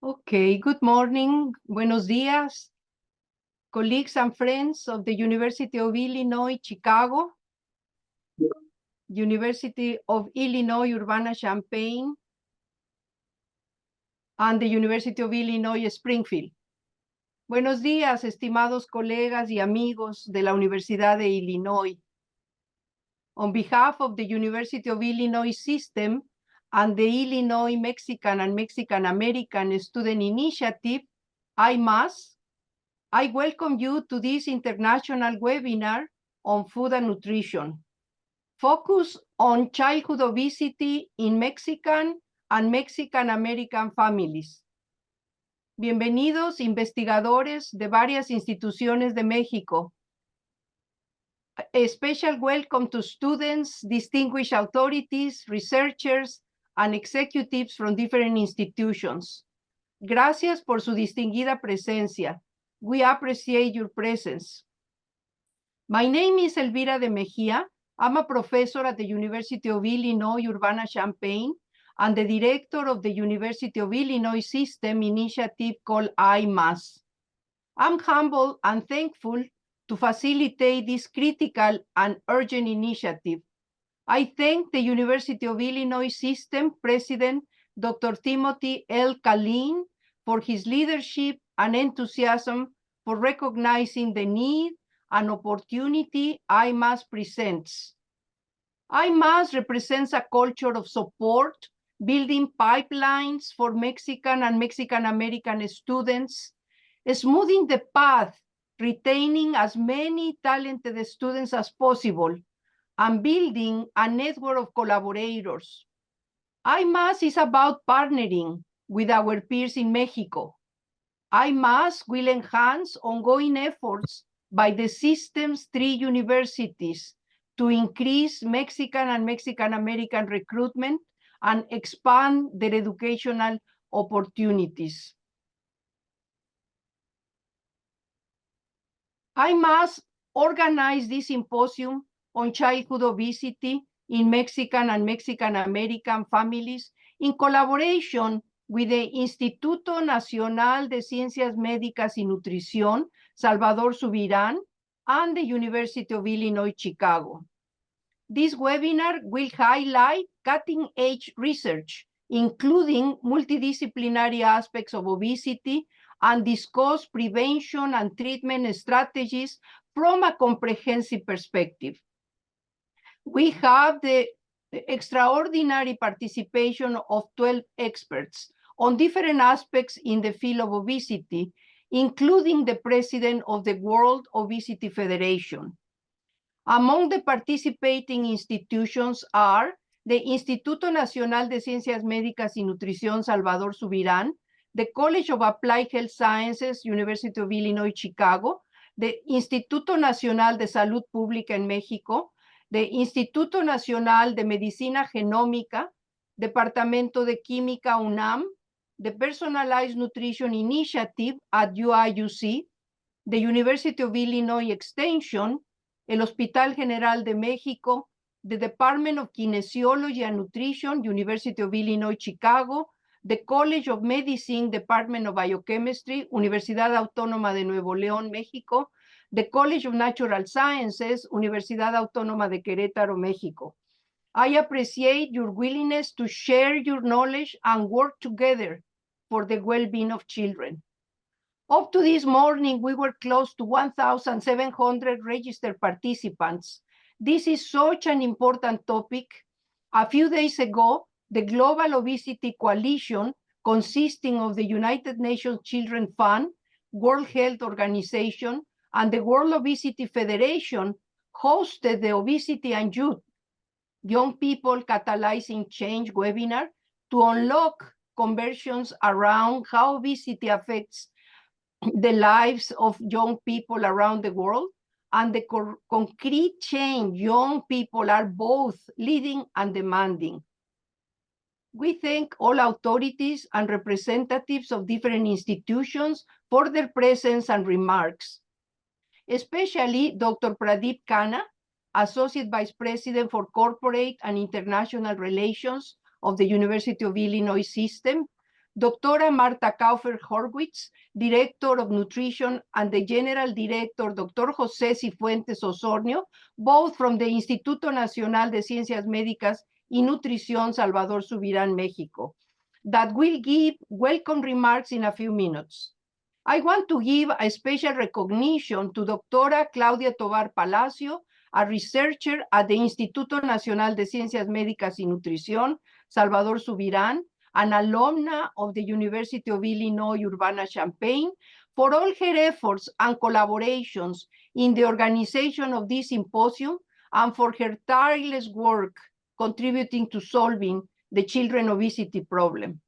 Okay, good morning, buenos días, colleagues and friends of the University of Illinois, Chicago, University of Illinois, Urbana-Champaign, and the University of Illinois, Springfield. Buenos días, estimados colegas y amigos de la Universidad de Illinois. On behalf of the University of Illinois system and the Illinois Mexican and Mexican American Student Initiative, I-MMAS, I welcome you to this international webinar on food and nutrition, focused on childhood obesity in Mexican and Mexican American families. Bienvenidos investigadores de varias instituciones de México. A special welcome to students, distinguished authorities, researchers, and executives from different institutions. Gracias por su distinguida presencia. We appreciate your presence. My name is Elvira de Mejia. I'm a professor at the University of Illinois, Urbana-Champaign, and the director of the University of Illinois System initiative called I-MMAS. I'm humble and thankful to facilitate this critical and urgent initiative. I thank the University of Illinois System President, Dr. Timothy L. Kalin, for his leadership and enthusiasm for recognizing the need and opportunity I-MMAS presents. I-MMAS represents a culture of support, building pipelines for Mexican and Mexican American students, smoothing the path, retaining as many talented students as possible, and building a network of collaborators. I-MMAS is about partnering with our peers in Mexico. I-MMAS will enhance ongoing efforts by the system's 3 universities to increase Mexican and Mexican American recruitment and expand their educational opportunities. I-MMAS organized this symposium on childhood obesity in Mexican and Mexican American families in collaboration with the Instituto Nacional de Ciencias Médicas y Nutrición, Salvador Subirán, and the University of Illinois, Chicago. This webinar will highlight cutting-edge research, including multidisciplinary aspects of obesity, and discuss prevention and treatment strategies from a comprehensive perspective. We have the extraordinary participation of 12 experts on different aspects in the field of obesity, including the president of the World Obesity Federation. Among the participating institutions are the Instituto Nacional de Ciencias Médicas y Nutrición Salvador Subirán, the College of Applied Health Sciences, University of Illinois, Chicago, the Instituto Nacional de Salud Pública en México, the Instituto Nacional de Medicina Genómica, Departamento de Química UNAM, the Personalized Nutrition Initiative at UIUC, the University of Illinois Extension, el Hospital General de México, the Department of Kinesiology and Nutrition, University of Illinois, Chicago, the College of Medicine, Department of Biochemistry, Universidad Autónoma de Nuevo León, México, the College of Natural Sciences, Universidad Autónoma de Querétaro, México. I appreciate your willingness to share your knowledge and work together for the well-being of children. Up to this morning, we were close to 1,700 registered participants. This is such an important topic. A few days ago, the Global Obesity Coalition, consisting of the United Nations Children Fund, World Health Organization, and the World Obesity Federation, hosted the Obesity and Youth, Young People Catalyzing Change webinar to unlock conversions around how obesity affects the lives of young people around the world and the concrete change young people are both leading and demanding. We thank all authorities and representatives of different institutions for their presence and remarks, especially Dr. Pradeep Khanna, Associate Vice President for Corporate and International Relations of the University of Illinois System, Doctora Marta Kaufer-Horwitz, Director of Nutrition, and the General Director, Dr. José Cifuentes Osornio, both from the Instituto Nacional de Ciencias Médicas y Nutrición Salvador Subirán, Mexico, that will give welcome remarks in a few minutes. I want to give a special recognition to Doctora Claudia Tovar Palacio, a researcher at the Instituto Nacional de Ciencias Médicas y Nutrición, Salvador Subirán, an alumna of the University of Illinois Urbana-Champaign, for all her efforts and collaborations in the organization of this symposium and for her tireless work contributing to solving the children obesity problem.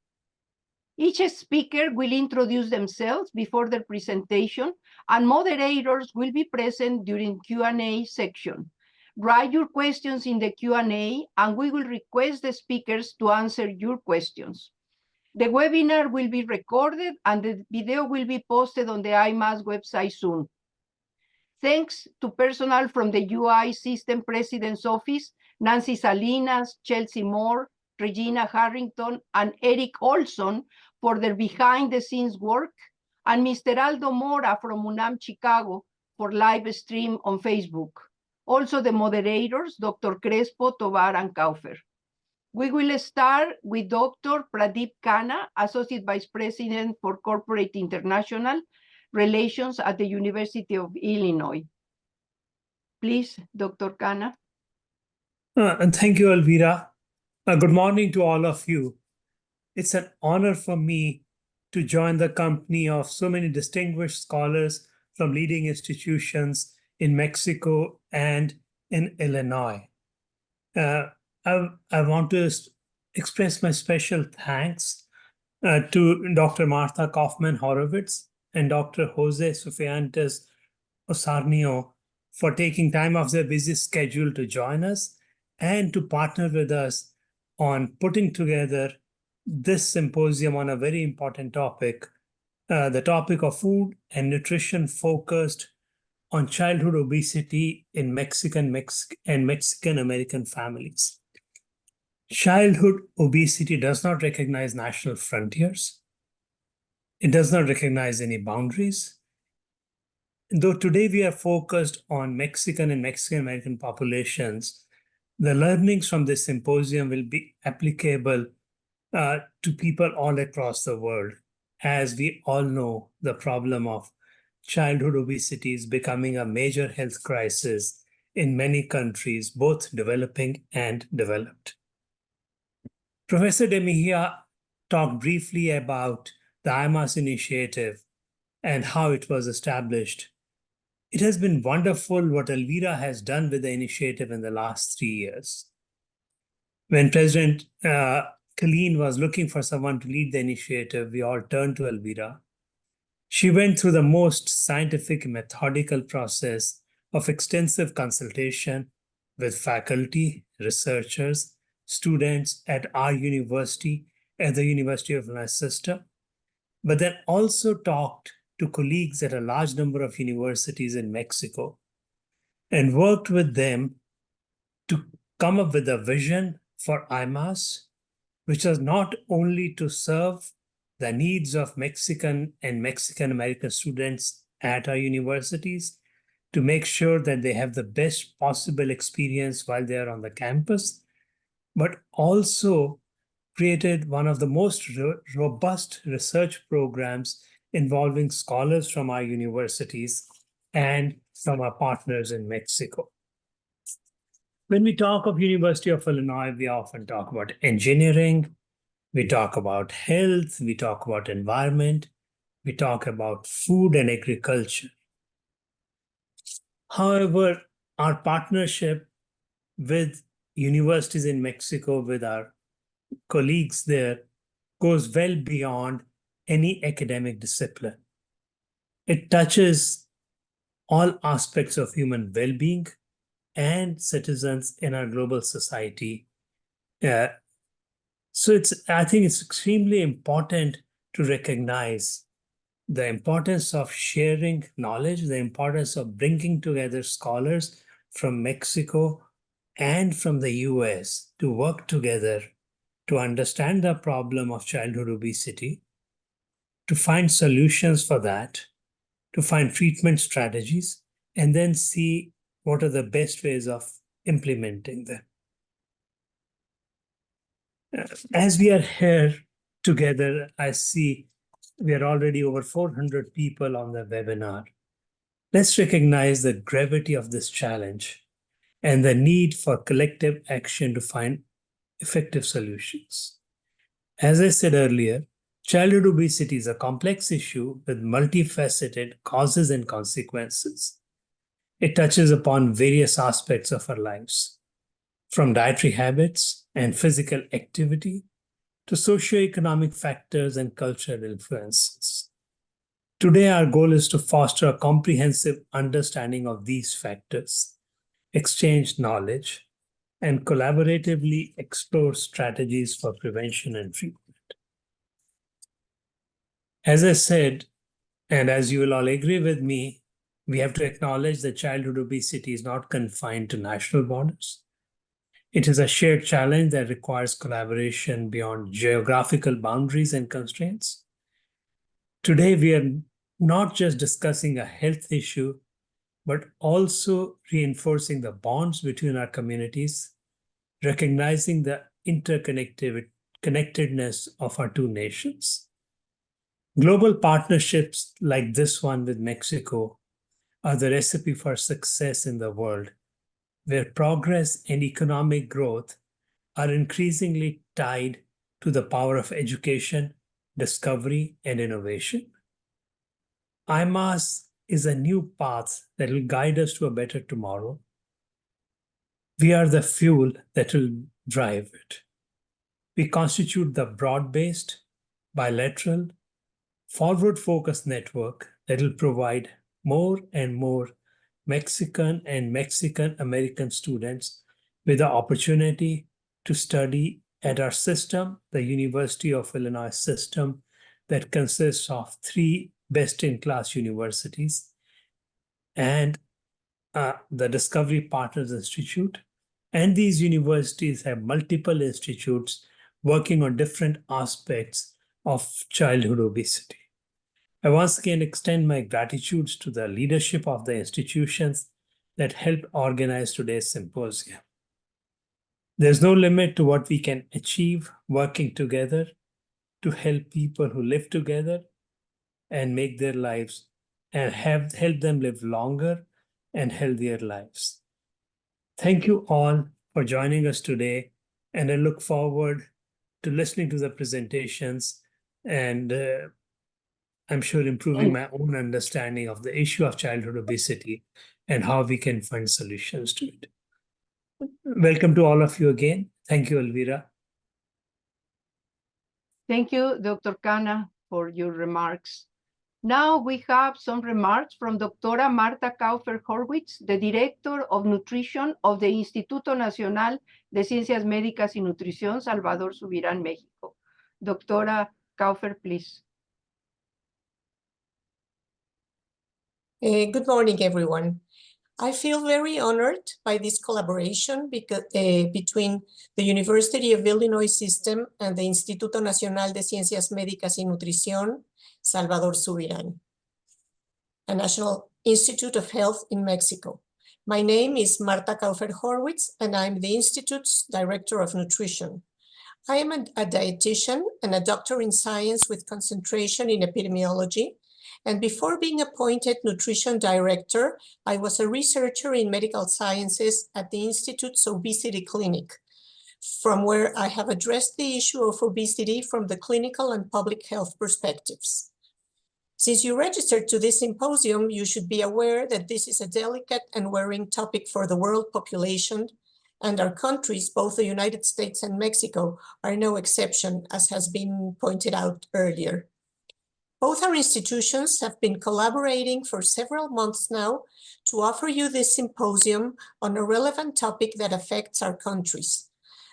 Each speaker will introduce themselves before their presentation, and moderators will be present during Q&A section. Write your questions in the Q&A, and we will request the speakers to answer your questions. The webinar will be recorded, and the video will be posted on the I-MMAS website soon. Thanks to personnel from the UI System President's Office, Nancy Salinas, Chelsea Moore, Regina Harrington, and Eric Olson for their behind-the-scenes work, and Mr. Aldo Mora from UNAM Chicago for live stream on Facebook. Also the moderators, Dr. Crespo, Tovar, and Kaufer. We will start with Dr. Pradeep Khanna, Associate Vice President for Corporate International Relations at the University of Illinois. Please, Dr. Khanna. And thank you, Elvira. Good morning to all of you. It's an honor for me to join the company of so many distinguished scholars from leading institutions in Mexico and in Illinois. I want to express my special thanks to Dr. Martha Kaufman-Horowitz and Dr. Jose Cifuentes Osornio for taking time off their busy schedule to join us and to partner with us on putting together this symposium on a very important topic, the topic of food and nutrition focused on childhood obesity in Mexican American families. Childhood obesity does not recognize national frontiers. It does not recognize any boundaries. Though today we are focused on Mexican and Mexican American populations, the learnings from this symposium will be applicable to people all across the world. As we all know, the problem of childhood obesity is becoming a major health crisis in many countries, both developing and developed. Professor De Mejia talked briefly about the I-MMAS initiative and how it was established. It has been wonderful what Elvira has done with the initiative in the last 3 years. When President Killeen was looking for someone to lead the initiative, we all turned to Elvira. She went through the most scientific, methodical process of extensive consultation with faculty, researchers, students at our university, at the University of Leicester, but then also talked to colleagues at a large number of universities in Mexico and worked with them to come up with a vision for I-MMAS, which was not only to serve the needs of Mexican and Mexican American students at our universities, to make sure that they have the best possible experience while they are on the campus, but also created one of the most robust research programs involving scholars from our universities and from our partners in Mexico. When we talk of University of Illinois, we often talk about engineering, we talk about health, we talk about environment, we talk about food and agriculture. However, our partnership with universities in Mexico, with our colleagues there, goes well beyond any academic discipline. It touches all aspects of human well-being and citizens in our global society. So I think it's extremely important to recognize the importance of sharing knowledge, the importance of bringing together scholars from Mexico and from the US to work together to understand the problem of childhood obesity to find solutions for that, to find treatment strategies, and then see what are the best ways of implementing them. As we are here together, I see we are already over 400 people on the webinar. Let's recognize the gravity of this challenge and the need for collective action to find effective solutions. As I said earlier, childhood obesity is a complex issue with multifaceted causes and consequences. It touches upon various aspects of our lives, from dietary habits and physical activity to socioeconomic factors and cultural influences. Today, our goal is to foster a comprehensive understanding of these factors, exchange knowledge, and collaboratively explore strategies for prevention and treatment. As I said, and as you will all agree with me, we have to acknowledge that childhood obesity is not confined to national borders. It is a shared challenge that requires collaboration beyond geographical boundaries and constraints. Today, we are not just discussing a health issue, but also reinforcing the bonds between our communities, recognizing the interconnectedness of our two nations. Global partnerships like this one with Mexico are the recipe for success in the world, where progress and economic growth are increasingly tied to the power of education, discovery, and innovation. I-MMAS is a new path that will guide us to a better tomorrow. We are the fuel that will drive it. We constitute the broad-based, bilateral, forward-focused network that will provide more and more Mexican and Mexican-American students with the opportunity to study at our system, the University of Illinois system, that consists of 3 best-in-class universities, and the Discovery Partners Institute. And these universities have multiple institutes working on different aspects of childhood obesity. I once again extend my gratitude to the leadership of the institutions that helped organize today's symposium. There's no limit to what we can achieve working together to help people who live together and make their lives and help them live longer and healthier lives. Thank you all for joining us today, and I look forward to listening to the presentations and I'm sure improving my own understanding of the issue of childhood obesity and how we can find solutions to it. Welcome to all of you again. Thank you, Elvira. Thank you, Dr. Cana, for your remarks. Now we have some remarks from Dra. Marta Kaufer-Horwitz, the Director of Nutrition of the Instituto Nacional de Ciencias Médicas y Nutrición, Salvador Subirán, México. Dra. Kaufer, please. Good morning, everyone. I feel very honored by this collaboration between the University of Illinois System and the Instituto Nacional de Ciencias Médicas y Nutrición, Salvador Subirán, a National Institute of Health in Mexico. My name is Marta Kaufer-Horwitz, and I'm the Institute's Director of Nutrition. I am a dietitian and a doctor in science with concentration in epidemiology. And before being appointed nutrition director, I was a researcher in medical sciences at the Institute's Obesity Clinic, from where I have addressed the issue of obesity from the clinical and public health perspectives. Since you registered to this symposium, you should be aware that this is a delicate and worrying topic for the world population, and our countries, both the United States and Mexico, are no exception, as has been pointed out earlier. Both our institutions have been collaborating for several months now to offer you this symposium on a relevant topic that affects our countries.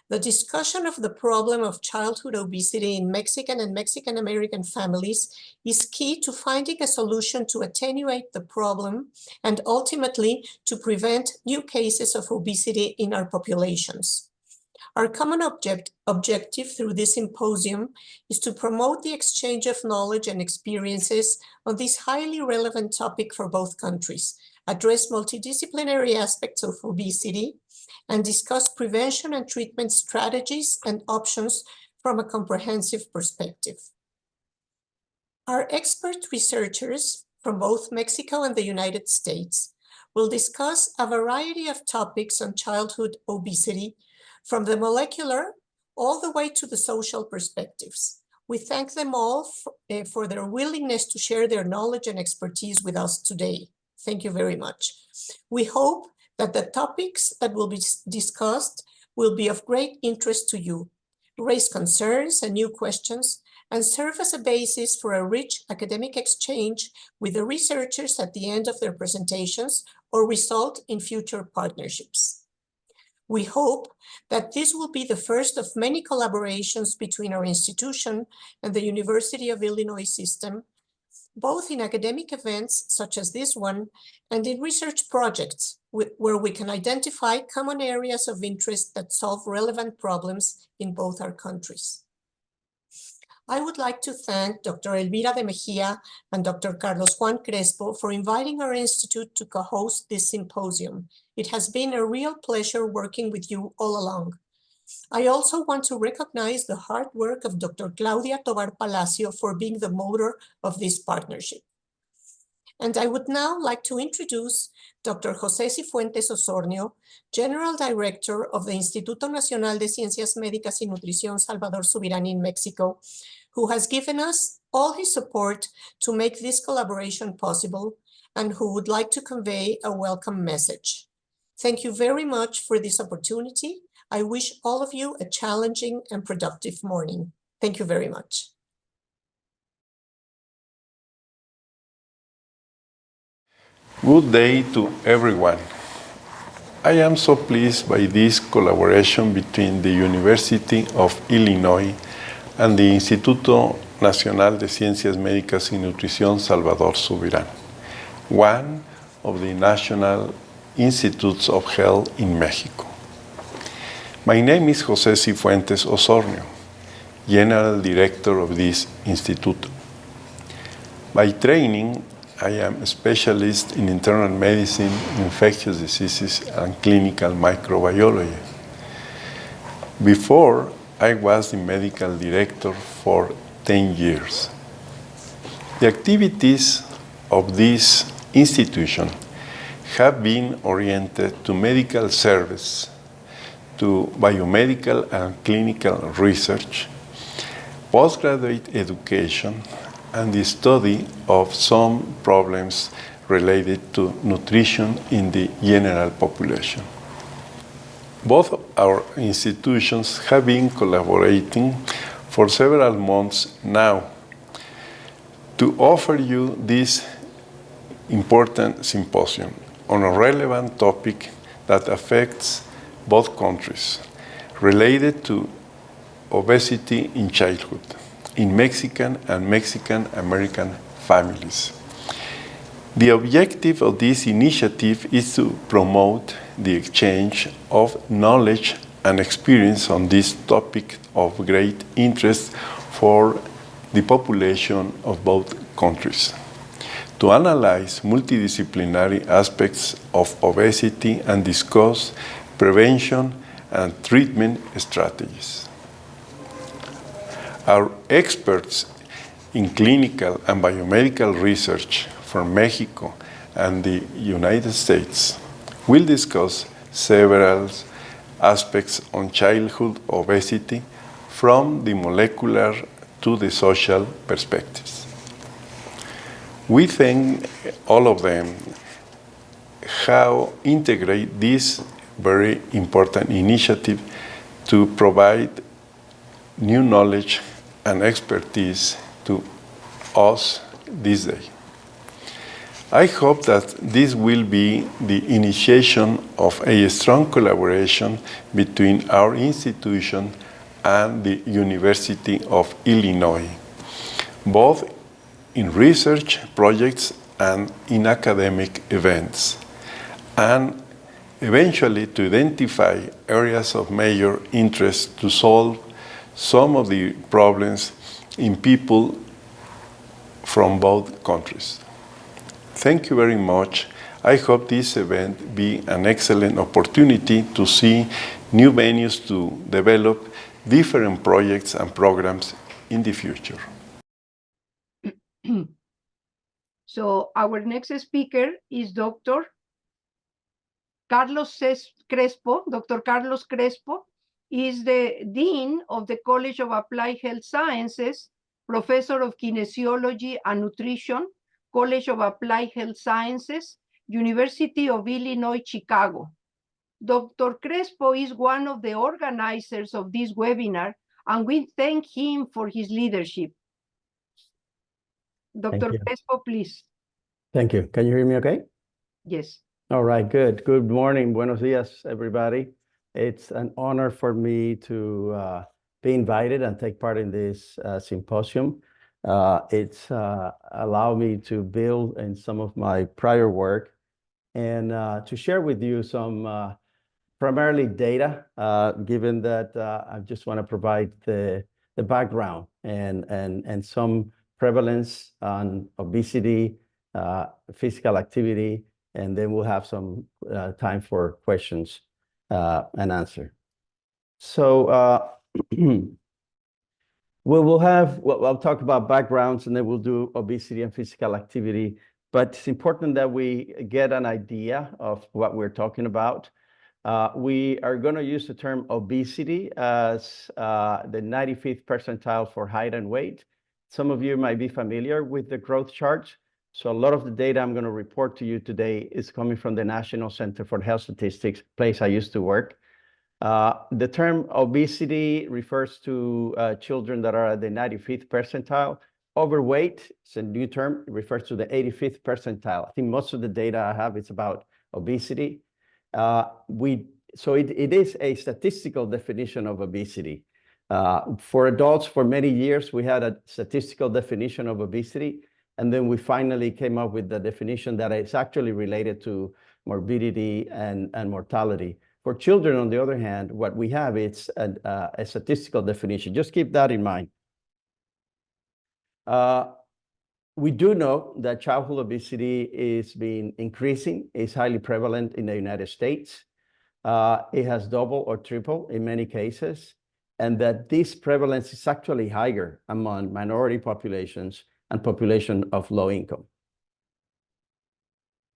The discussion of the problem of childhood obesity in Mexican and Mexican-American families is key to finding a solution to attenuate the problem and ultimately to prevent new cases of obesity in our populations. Our common objective through this symposium is to promote the exchange of knowledge and experiences on this highly relevant topic for both countries, address multidisciplinary aspects of obesity, and discuss prevention and treatment strategies and options from a comprehensive perspective. Our expert researchers from both Mexico and the United States will discuss a variety of topics on childhood obesity, from the molecular all the way to the social perspectives. We thank them all for their willingness to share their knowledge and expertise with us today. Thank you very much. We hope that the topics that will be discussed will be of great interest to you, raise concerns and new questions, and serve as a basis for a rich academic exchange with the researchers at the end of their presentations or result in future partnerships. We hope that this will be the first of many collaborations between our institution and the University of Illinois system, both in academic events such as this one and in research projects where we can identify common areas of interest that solve relevant problems in both our countries. I would like to thank Dr. Elvira de Mejia and Dr. Carlos Juan Crespo for inviting our institute to co-host this symposium. It has been a real pleasure working with you all along. I also want to recognize the hard work of Dr. Claudia Tovar Palacio for being the motor of this partnership. And I would now like to introduce Dr. José Cifuentes Osornio, General Director of the Instituto Nacional de Ciencias Médicas y Nutrición Salvador Subirán in Mexico, who has given us all his support to make this collaboration possible and who would like to convey a welcome message. Thank you very much for this opportunity. I wish all of you a challenging and productive morning. Thank you very much. Good day to everyone. I am so pleased by this collaboration between the University of Illinois and the Instituto Nacional de Ciencias Médicas y Nutrición Salvador Subirán, one of the national institutes of health in Mexico. My name is José Cifuentes Osornio, General Director of this institute. By training, I am a specialist in internal medicine, infectious diseases, and clinical microbiology. Before, I was the medical director for 10 years. The activities of this institution have been oriented to medical service, to biomedical and clinical research, postgraduate education, and the study of some problems related to nutrition in the general population. Both our institutions have been collaborating for several months now to offer you this important symposium on a relevant topic that affects both countries, related to obesity in childhood, in Mexican and Mexican-American families. The objective of this initiative is to promote the exchange of knowledge and experience on this topic of great interest for the population of both countries, to analyze multidisciplinary aspects of obesity and discuss prevention and treatment strategies. Our experts in clinical and biomedical research from Mexico and the United States will discuss several aspects on childhood obesity from the molecular to the social perspectives. We thank all of them how integrate this very important initiative to provide new knowledge and expertise to us this day. I hope that this will be the initiation of a strong collaboration between our institution and the University of Illinois, both in research projects and in academic events, and eventually to identify areas of major interest to solve some of the problems in people from both countries. Thank you very much. I hope this event be an excellent opportunity to see new venues to develop different projects and programs in the future. So our next speaker is Dr. Carlos Crespo. Dr. Carlos Crespo is the Dean of the College of Applied Health Sciences, Professor of Kinesiology and Nutrition, College of Applied Health Sciences, University of Illinois, Chicago. Dr. Crespo is one of the organizers of this webinar, and we thank him for his leadership. Dr. Crespo, please. Thank you. Can you hear me okay? Yes. All right, good. Good morning. Buenos dias, everybody. It's an honor for me to be invited and take part in this symposium. It's allowed me to build in some of my prior work and to share with you some primarily data, given that I just want to provide the background and some prevalence on obesity, physical activity, and then we'll have some time for questions and answer. So I'll talk about backgrounds, and then we'll do obesity and physical activity. But it's important that we get an idea of what we're talking about. We are going to use the term obesity as the 95th percentile for height and weight. Some of you might be familiar with the growth charts. So a lot of the data I'm going to report to you today is coming from the National Center for Health Statistics, place I used to work. The term obesity refers to children that are at the 95th percentile. Overweight, it's a new term, it refers to the 85th percentile. I think most of the data I have is about obesity. So it is a statistical definition of obesity. For adults, for many years, we had a statistical definition of obesity, and then we finally came up with the definition that is actually related to morbidity and mortality. For children, on the other hand, what we have is a statistical definition. Just keep that in mind. We do know that childhood obesity is been increasing, is highly prevalent in the United States. It has double or triple in many cases, and that this prevalence is actually higher among minority populations and population of low income.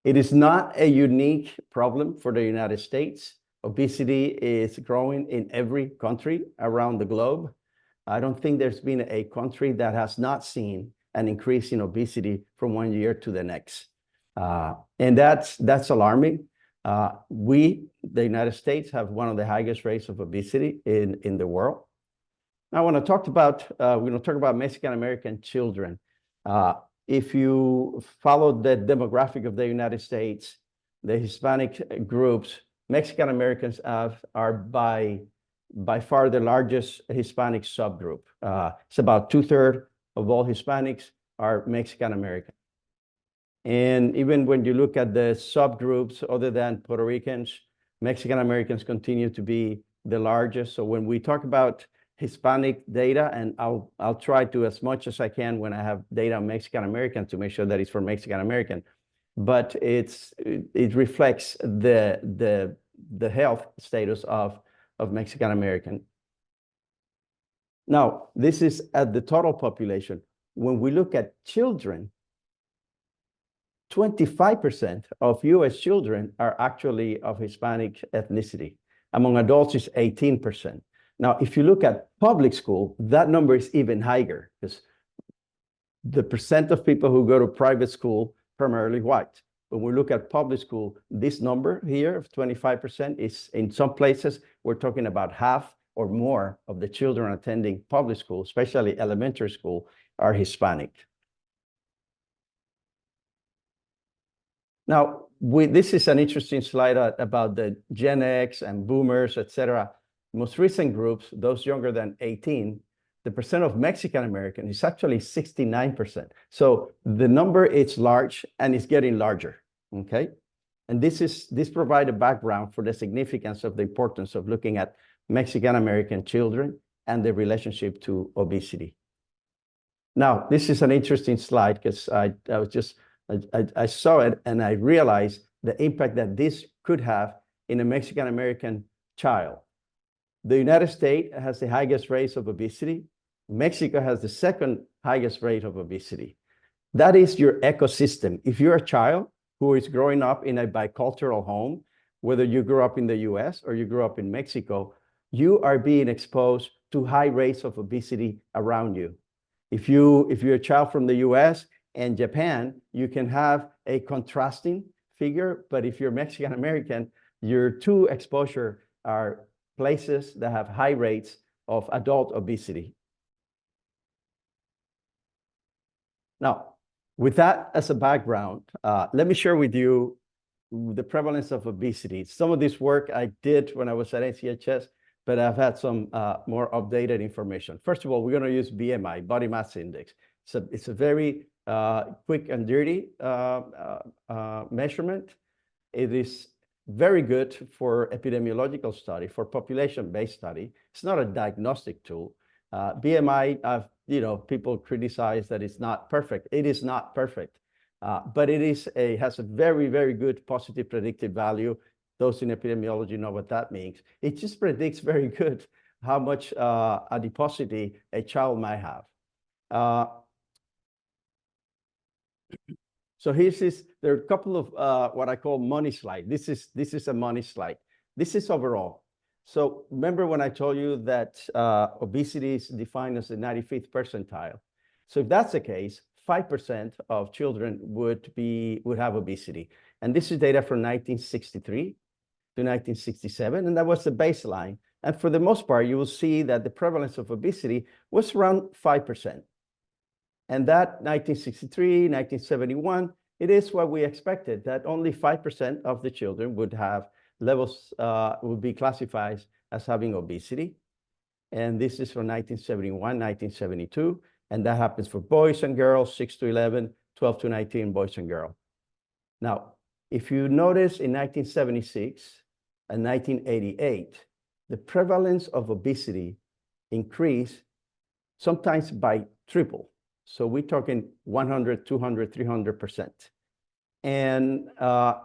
It is not a unique problem for the United States. Obesity is growing in every country around the globe. I don't think there's been a country that has not seen an increase in obesity from one year to the next. And that's alarming. We, the United States, have one of the highest rates of obesity in the world. Now, I want to talk about, we're going to talk about Mexican-American children. If you follow the demographic of the United States, the Hispanic groups, Mexican-Americans are by far the largest Hispanic subgroup. It's about 2/3 of all Hispanics are Mexican-American. And even when you look at the subgroups other than Puerto Ricans, Mexican-Americans continue to be the largest. So when we talk about Hispanic data, and I'll try to, as much as I can when I have data on Mexican-American, to make sure that it's for Mexican-American, but it reflects the health status of Mexican-American. Now, this is at the total population. When we look at children, 25% of US children are actually of Hispanic ethnicity. Among adults, it's 18%. Now, if you look at public school, that number is even higher, because the percent of people who go to private school, primarily white. When we look at public school, this number here of 25% is, in some places, we're talking about half or more of the children attending public school, especially elementary school, are Hispanic. Now, this is an interesting slide about the Gen X and boomers, et cetera. Most recent groups, those younger than 18, the percent of Mexican-American is actually 69%. So the number is large and it's getting larger, okay? And this provides a background for the significance of the importance of looking at Mexican-American children and their relationship to obesity. Now, this is an interesting slide because I saw it and I realized the impact that this could have in a Mexican-American child. The United States has the highest rates of obesity. Mexico has the second highest rate of obesity. That is your ecosystem. If you're a child who is growing up in a bicultural home, whether you grew up in the US or you grew up in Mexico, you are being exposed to high rates of obesity around you. If you're a child from the US and Japan, you can have a contrasting figure, but if you're Mexican American, your two exposure are places that have high rates of adult obesity. Now, with that as a background, let me share with you the prevalence of obesity. Some of this work I did when I was at NCHS, but I've had some more updated information. First of all, we're going to use BMI, body mass index. It's a very quick and dirty measurement. It is very good for epidemiological study, for population-based study. It's not a diagnostic tool. BMI, people criticize that it's not perfect. It is not perfect, but it has a very, very good positive predictive value. Those in epidemiology know what that means. It just predicts very good how much adiposity a child might have. So there are a couple of what I call money slide. This is a money slide. This is overall. So remember when I told you that obesity is defined as the 95th percentile. So if that's the case, 5% of children would have obesity. And this is data from 1963 to 1967, and that was the baseline. And for the most part, you will see that the prevalence of obesity was around 5%. And that 1963, 1971, it is what we expected, that only 5% of the children would have levels, would be classified as having obesity. And this is from 1971, 1972. And that happens for boys and girls, 6 to 11, 12 to 19, boys and girls. Now, if you notice in 1976 and 1988, the prevalence of obesity increased sometimes by triple. So we're talking 100, 200, 300%. And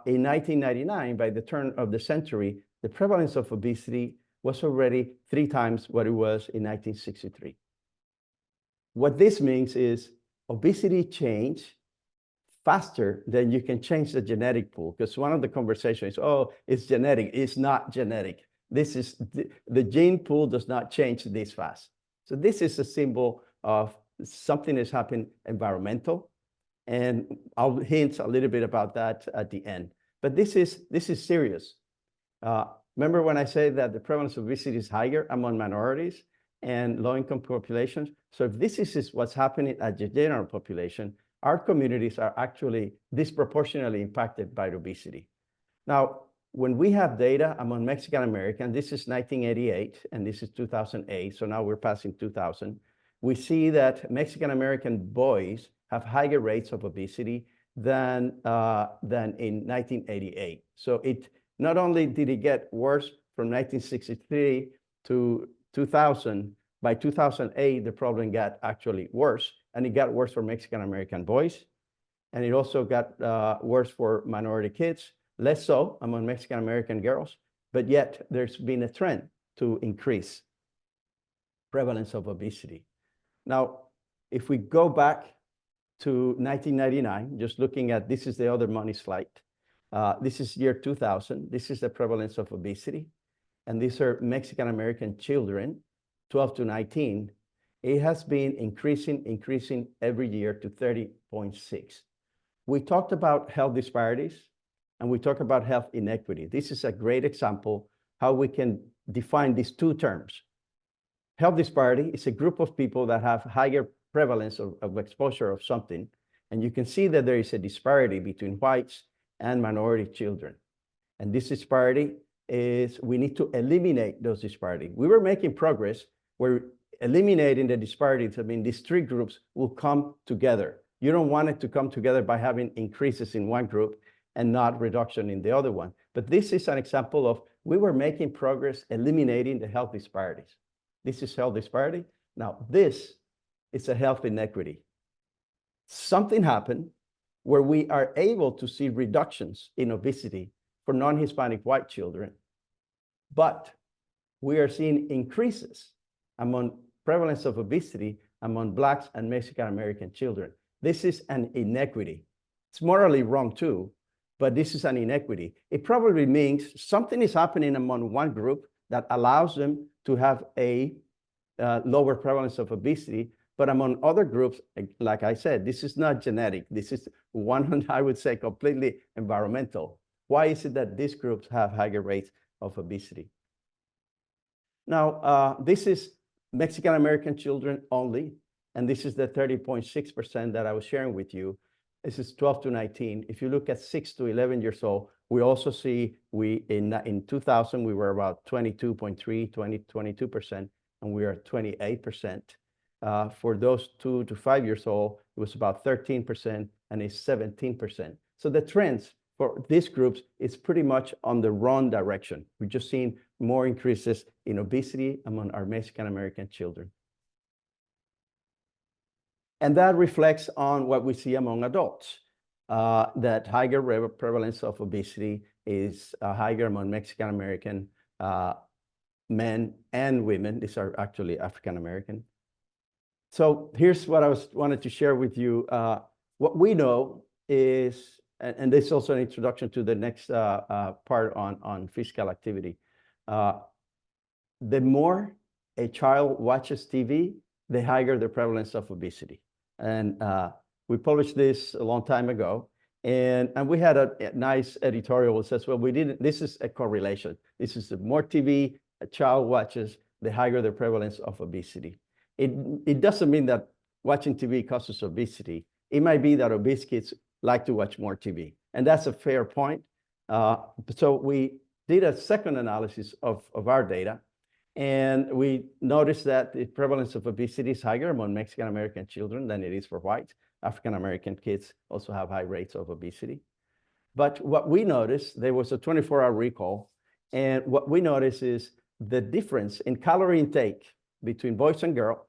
in 1999, by the turn of the century, the prevalence of obesity was already 3 times what it was in 1963. What this means is obesity changed faster than you can change the genetic pool, because one of the conversations is, oh, it's genetic. It's not genetic. This is the gene pool does not change this fast. So this is a symbol of something that's happened environmental, and I'll hint a little bit about that at the end. But this is serious. Remember when I say that the prevalence of obesity is higher among minorities and low-income populations? So if this is what's happening at the general population, our communities are actually disproportionately impacted by obesity. Now, when we have data among Mexican Americans, this is 1988 and this is 2008, so now we're passing 2000. We see that Mexican American boys have higher rates of obesity than in 1988. So it not only did it get worse from 1963 to 2000, by 2008, the problem got actually worse, and it got worse for Mexican American boys. And it also got worse for minority kids, less so among Mexican American girls, but yet there's been a trend to increase prevalence of obesity. Now, if we go back to 1999, just looking at, this is the other money slide. This is year 2000. This is the prevalence of obesity. And these are Mexican American children, 12 to 19. It has been increasing every year to 30.6. We talked about health disparities and we talked about health inequity. This is a great example how we can define these two terms. Health disparity is a group of people that have higher prevalence of exposure of something. And you can see that there is a disparity between whites and minority children. And this disparity is, we need to eliminate those disparities. We were making progress. We're eliminating the disparities. I mean, these 3 groups will come together. You don't want it to come together by having increases in one group and not reduction in the other one. But this is an example of we were making progress eliminating the health disparities. This is health disparity. Now, this is a health inequity. Something happened where we are able to see reductions in obesity for non-Hispanic white children, but we are seeing increases among prevalence of obesity among Blacks and Mexican American children. This is an inequity. It's morally wrong too, but this is an inequity. It probably means something is happening among one group that allows them to have a lower prevalence of obesity, but among other groups, like I said, this is not genetic. This is one, I would say, completely environmental. Why is it that these groups have higher rates of obesity? Now, this is Mexican American children only, and this is the 30.6% that I was sharing with you. This is 12 to 19. If you look at 6 to 11 years old, we also see in 2000, we were about 22.3, 22%, and we are 28%. For those 2 to 5 years old, it was about 13% and it's 17%. So the trends for these groups is pretty much on the wrong direction. We've just seen more increases in obesity among our Mexican American children. And that reflects on what we see among adults, that higher prevalence of obesity is higher among Mexican American men and women. These are actually African American. So here's what I wanted to share with you. What we know is, and this is also an introduction to the next part on physical activity. The more a child watches TV, the higher the prevalence of obesity. And we published this a long time ago. And we had a nice editorial that says, well, this is a correlation. This is the more TV a child watches, the higher the prevalence of obesity. It doesn't mean that watching TV causes obesity. It might be that obese kids like to watch more TV. And that's a fair point. So we did a second analysis of our data. And we noticed that the prevalence of obesity is higher among Mexican American children than it is for whites. African American kids also have high rates of obesity. But what we noticed, there was a 24-hour recall. And what we noticed is the difference in calorie intake between boys and girls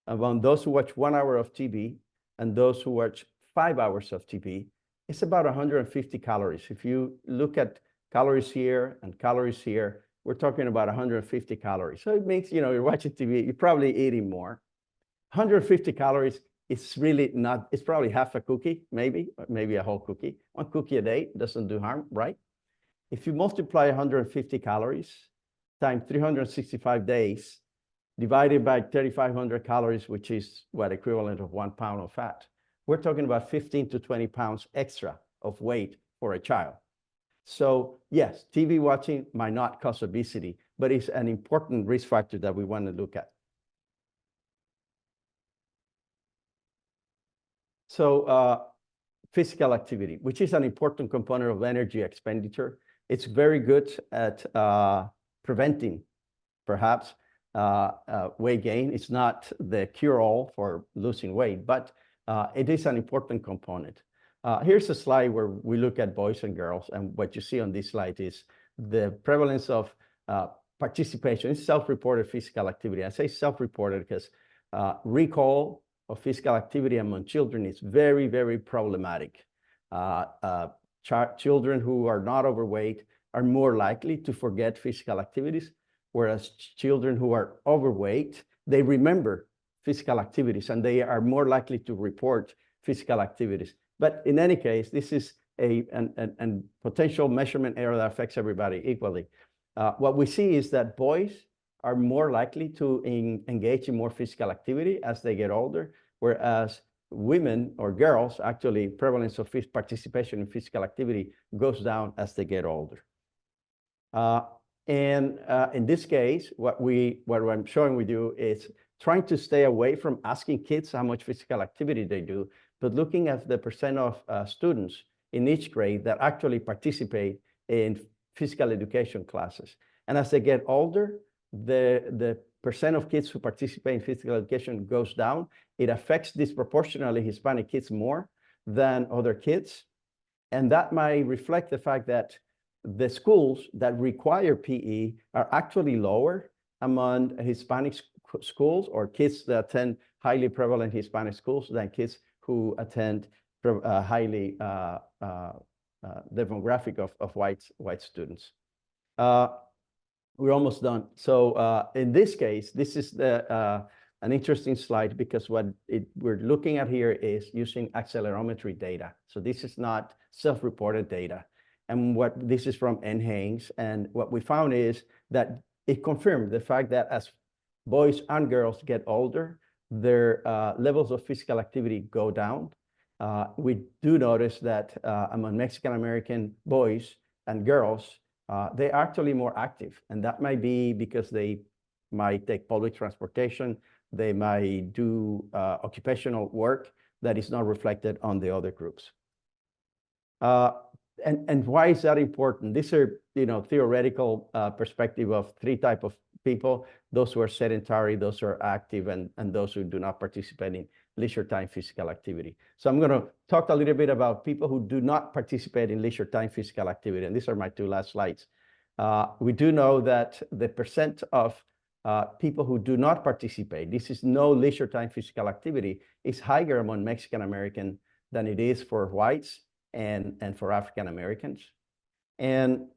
among those who watch 1 hour of TV and those who watch 5 hours of TV is about 150 calories. If you look at calories here and calories here, we're talking about 150 calories. So it makes, you're watching TV, you're probably eating more. 150 calories is really not, it's probably half a cookie, maybe a whole cookie. 1 cookie a day doesn't do harm, right? If you multiply 150 calories times 365 days, divided by 3,500 calories, which is what equivalent of 1 pound of fat, we're talking about 15 to 20 pounds extra of weight for a child. So yes, TV watching might not cause obesity, but it's an important risk factor that we want to look at. So physical activity, which is an important component of energy expenditure. It's very good at preventing, perhaps, weight gain. It's not the cure-all for losing weight, but it is an important component. Here's a slide where we look at boys and girls, and what you see on this slide is the prevalence of participation in self-reported physical activity. I say self-reported because recall of physical activity among children is very, very problematic. Children who are not overweight are more likely to forget physical activities, whereas children who are overweight, they remember physical activities and they are more likely to report physical activities. But in any case, this is a potential measurement error that affects everybody equally. What we see is that boys are more likely to engage in more physical activity as they get older, whereas women or girls, actually, prevalence of participation in physical activity goes down as they get older. In this case, what I'm showing with you is trying to stay away from asking kids how much physical activity they do, but looking at the percent of students in each grade that actually participate in physical education classes. And as they get older, the percent of kids who participate in physical education goes down. It affects disproportionately Hispanic kids more than other kids. And that might reflect the fact that the schools that require PE are actually lower among Hispanic schools or kids that attend highly prevalent Hispanic schools than kids who attend highly demographic of white students. We're almost done. So in this case, this is an interesting slide because what we're looking at here is using accelerometry data. So this is not self-reported data. And what this is from NHANES. And what we found is that it confirmed the fact that as boys and girls get older, their levels of physical activity go down. We do notice that among Mexican-American boys and girls, they're actually more active. And that might be because they might take public transportation, they might do occupational work that is not reflected on the other groups. And why is that important? These are, theoretical perspective of three types of people: those who are sedentary, those who are active, and those who do not participate in leisure time physical activity. So I'm going to talk a little bit about people who do not participate in leisure time physical activity. And these are my two last slides. We do know that the percent of people who do not participate, this is no leisure time physical activity, is higher among Mexican American than it is for whites and for African Americans. And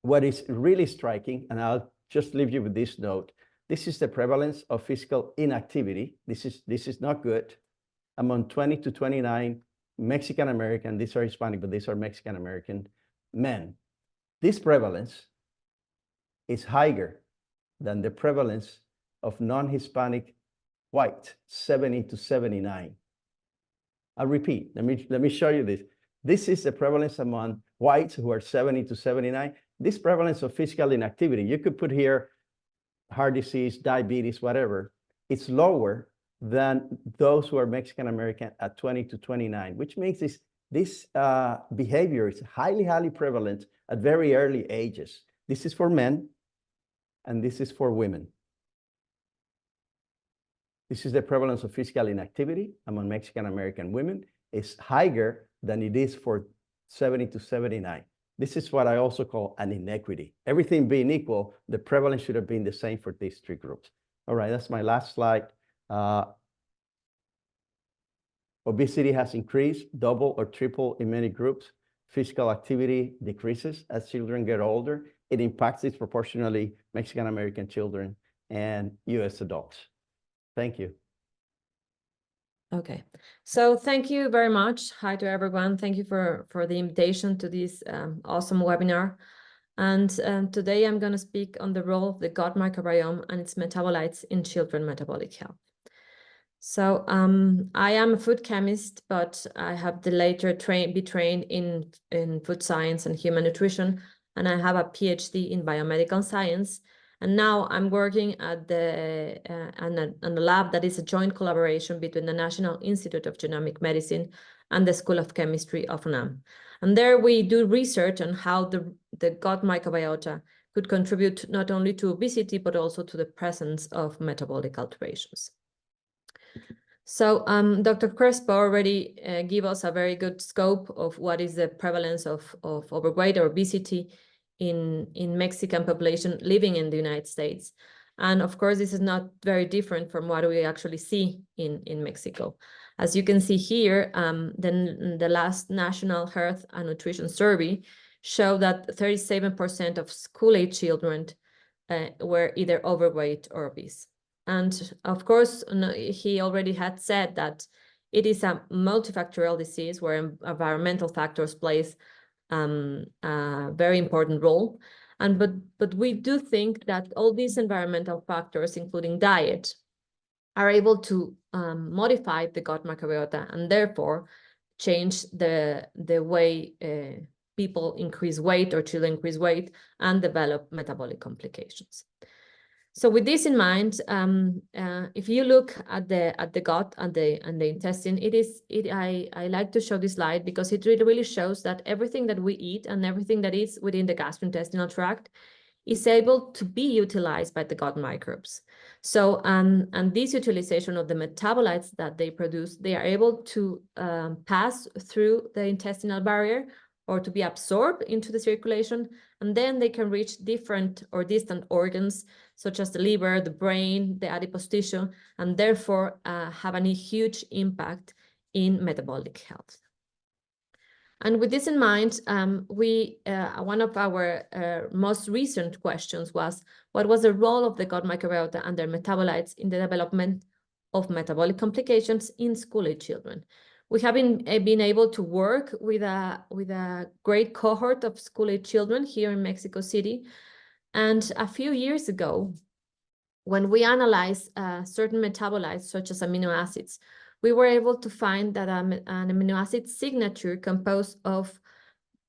what is really striking, and I'll just leave you with this note, this is the prevalence of physical inactivity. This is not good. Among 20 to 29 Mexican American, these are Hispanic, but these are Mexican American men. This prevalence is higher than the prevalence of non-Hispanic white, 70 to 79. I'll repeat, let me show you this. This is the prevalence among whites who are 70 to 79. This prevalence of physical inactivity, you could put here heart disease, diabetes, whatever, it's lower than those who are Mexican American at 20 to 29, which makes this behavior is highly prevalent at very early ages. This is for men, and this is for women. This is the prevalence of physical inactivity among Mexican American women. It's higher than it is for 70 to 79. This is what I also call an inequity. Everything being equal, the prevalence should have been the same for these three groups. All right, that's my last slide. Obesity has increased, double or triple in many groups. Physical activity decreases as children get older. It impacts disproportionately Mexican American children and US adults. Thank you. Okay, so thank you very much. Hi to everyone. Thank you for the invitation to this awesome webinar. And today I'm going to speak on the role of the gut microbiome and its metabolites in children metabolic health. So I am a food chemist, but I have the later be trained in food science and human nutrition, and I have a PhD in biomedical science. And now I'm working at the lab that is a joint collaboration between the National Institute of Genomic Medicine and the School of Chemistry of UNAM. And there we do research on how the gut microbiota could contribute not only to obesity, but also to the presence of metabolic alterations. So Dr. Crespo already gave us a very good scope of what is the prevalence of overweight or obesity in Mexican population living in the United States. And of course, this is not very different from what we actually see in Mexico. As you can see here, the last National Health and Nutrition Survey showed that 37% of school-age children were either overweight or obese. And of course, he already had said that it is a multifactorial disease where environmental factors plays a very important role. But we do think that all these environmental factors, including diet, are able to modify the gut microbiota and therefore change the way people increase weight or children increase weight and develop metabolic complications. So with this in mind, if you look at the gut and the intestine, I like to show this slide because it really shows that everything that we eat and everything that is within the gastrointestinal tract is able to be utilized by the gut microbes. So, and this utilization of the metabolites that they produce, they are able to pass through the intestinal barrier or to be absorbed into the circulation, and then they can reach different or distant organs, such as the liver, the brain, the adipose tissue, and therefore have a huge impact in metabolic health. And with this in mind, one of our most recent questions was, what was the role of the gut microbiota and their metabolites in the development of metabolic complications in school-age children? We have been able to work with a great cohort of school-age children here in Mexico City. And a few years ago, when we analyzed certain metabolites, such as amino acids, we were able to find that an amino acid signature composed of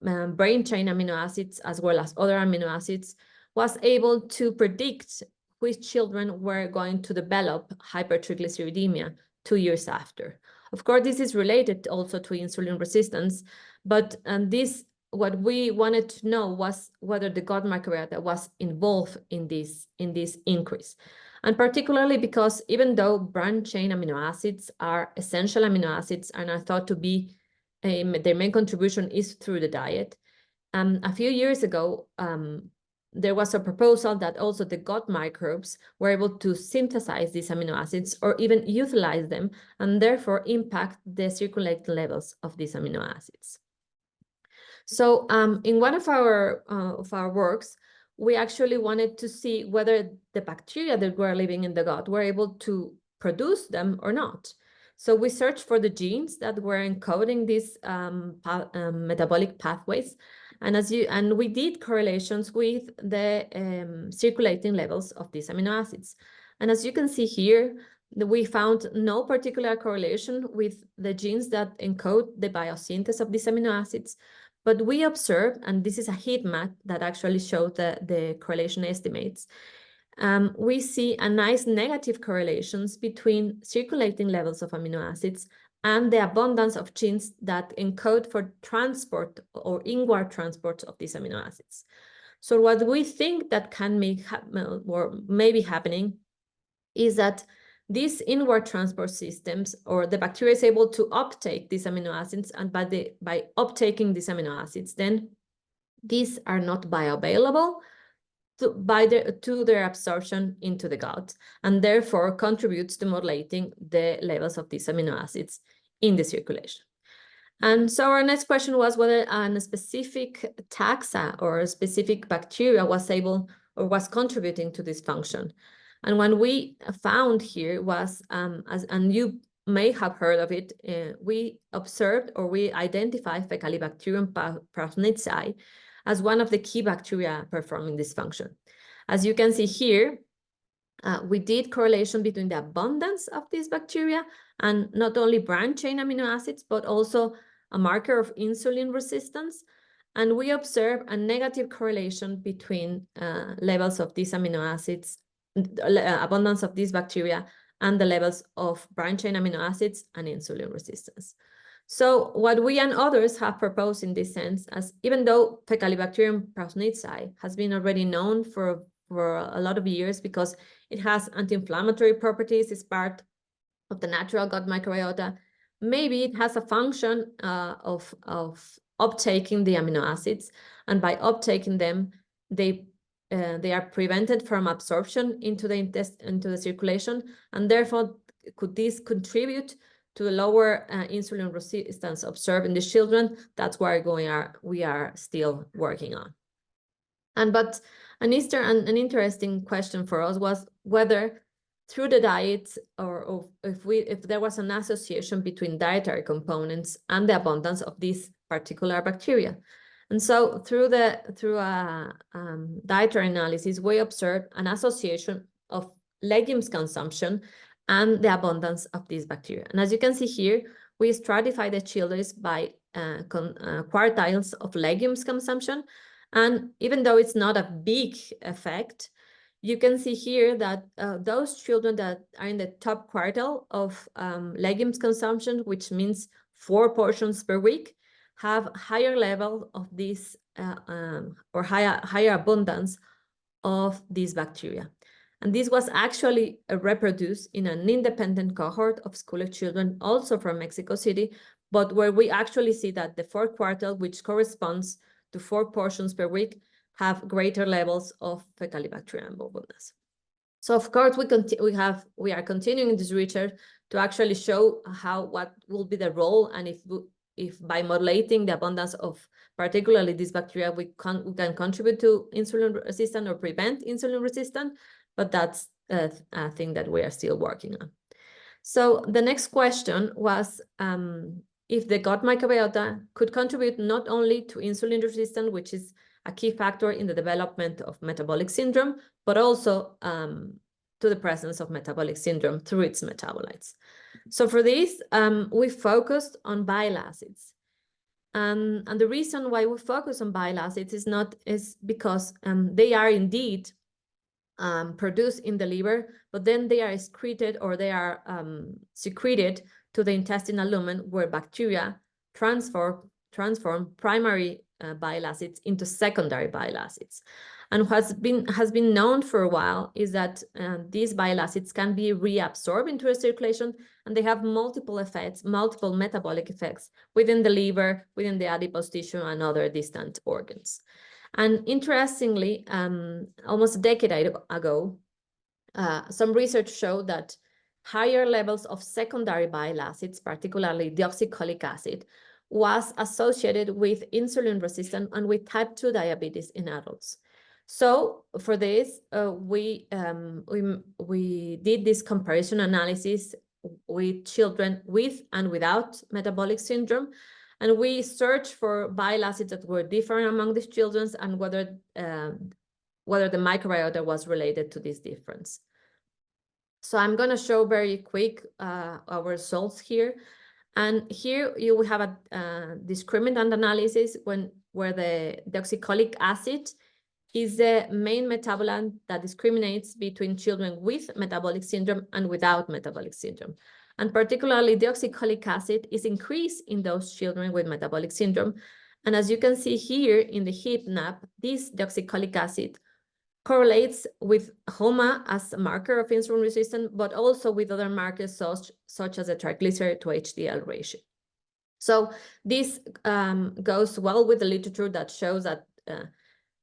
brain chain amino acids as well as other amino acids was able to predict which children were going to develop hypertriglyceridemia 2 years after. Of course, this is related also to insulin resistance, but what we wanted to know was whether the gut microbiota was involved in this increase. And particularly because even though branched chain amino acids are essential amino acids and are thought to be their main contribution is through the diet, a few years ago, there was a proposal that also the gut microbes were able to synthesize these amino acids or even utilize them and therefore impact the circulating levels of these amino acids. So in one of our works, we actually wanted to see whether the bacteria that were living in the gut were able to produce them or not. So we searched for the genes that were encoding these metabolic pathways, and we did correlations with the circulating levels of these amino acids. And as you can see here, we found no particular correlation with the genes that encode the biosynthesis of these amino acids. But we observed, and this is a heat map that actually showed the correlation estimates, we see a nice negative correlations between circulating levels of amino acids and the abundance of genes that encode for transport or inward transport of these amino acids. So what we think that can make or may be happening is that these inward transport systems, or the bacteria is able to uptake these amino acids, and by uptaking these amino acids, then these are not bioavailable to their absorption into the gut, and therefore contributes to modulating the levels of these amino acids in the circulation. And so our next question was whether a specific taxa or a specific bacteria was able or was contributing to this function. And what we found here was, and you may have heard of it, we observed or we identified Faecalibacterium prausnitzii as one of the key bacteria performing this function. As you can see here, we did correlation between the abundance of these bacteria and not only branched chain amino acids, but also a marker of insulin resistance. And we observed a negative correlation between levels of these amino acids, abundance of these bacteria, and the levels of branched chain amino acids and insulin resistance. So what we and others have proposed in this sense, as even though Faecalibacterium prausnitzii has been already known for a lot of years because it has anti-inflammatory properties, it's part of the natural gut microbiota, maybe it has a function of uptaking the amino acids, and by uptaking them, they are prevented from absorption into the circulation, and therefore could this contribute to a lower insulin resistance observed in the children? That's why we are still working on. But an interesting question for us was whether through the diet or if there was an association between dietary components and the abundance of these particular bacteria. And so through a dietary analysis, we observed an association of legumes consumption and the abundance of these bacteria. And as you can see here, we stratify the children by quartiles of legumes consumption. And even though it's not a big effect, you can see here that those children that are in the top quartile of legumes consumption, which means 4 portions per week, have higher level of this or higher abundance of these bacteria. And this was actually reproduced in an independent cohort of school children, also from Mexico City, but where we actually see that the fourth quartile, which corresponds to 4 portions per week, have greater levels of Fecalibacterium bovinas. So of course we are continuing this research to actually show what will be the role, and if by modulating the abundance of particularly this bacteria we can contribute to insulin resistance or prevent insulin resistance, but that's a thing that we are still working on. So the next question was if the gut microbiota could contribute not only to insulin resistance, which is a key factor in the development of metabolic syndrome, but also to the presence of metabolic syndrome through its metabolites. So for this, we focused on bile acids. And the reason why we focus on bile acids is because they are indeed produced in the liver, but then they are excreted or they are secreted to the intestinal lumen, where bacteria transform primary bile acids into secondary bile acids. And what has been known for a while is that these bile acids can be reabsorbed into the circulation, and they have multiple effects, multiple metabolic effects within the liver, within the adipose tissue, and other distant organs. And interestingly, almost a decade ago, some research showed that higher levels of secondary bile acids, particularly deoxycholic acid, was associated with insulin resistance and with type 2 diabetes in adults. So for this, we did this comparison analysis with children with and without metabolic syndrome, and we searched for bile acids that were different among these children and whether the microbiota was related to this difference. So I'm going to show very quick our results here. And here you will have a discriminant analysis where the deoxycholic acid is the main metabolite that discriminates between children with metabolic syndrome and without metabolic syndrome. And particularly deoxycholic acid is increased in those children with metabolic syndrome. And as you can see here in the heat map, this deoxycholic acid correlates with HOMA as a marker of insulin resistance, but also with other markers such as the triglyceride to HDL ratio. So this goes well with the literature that shows that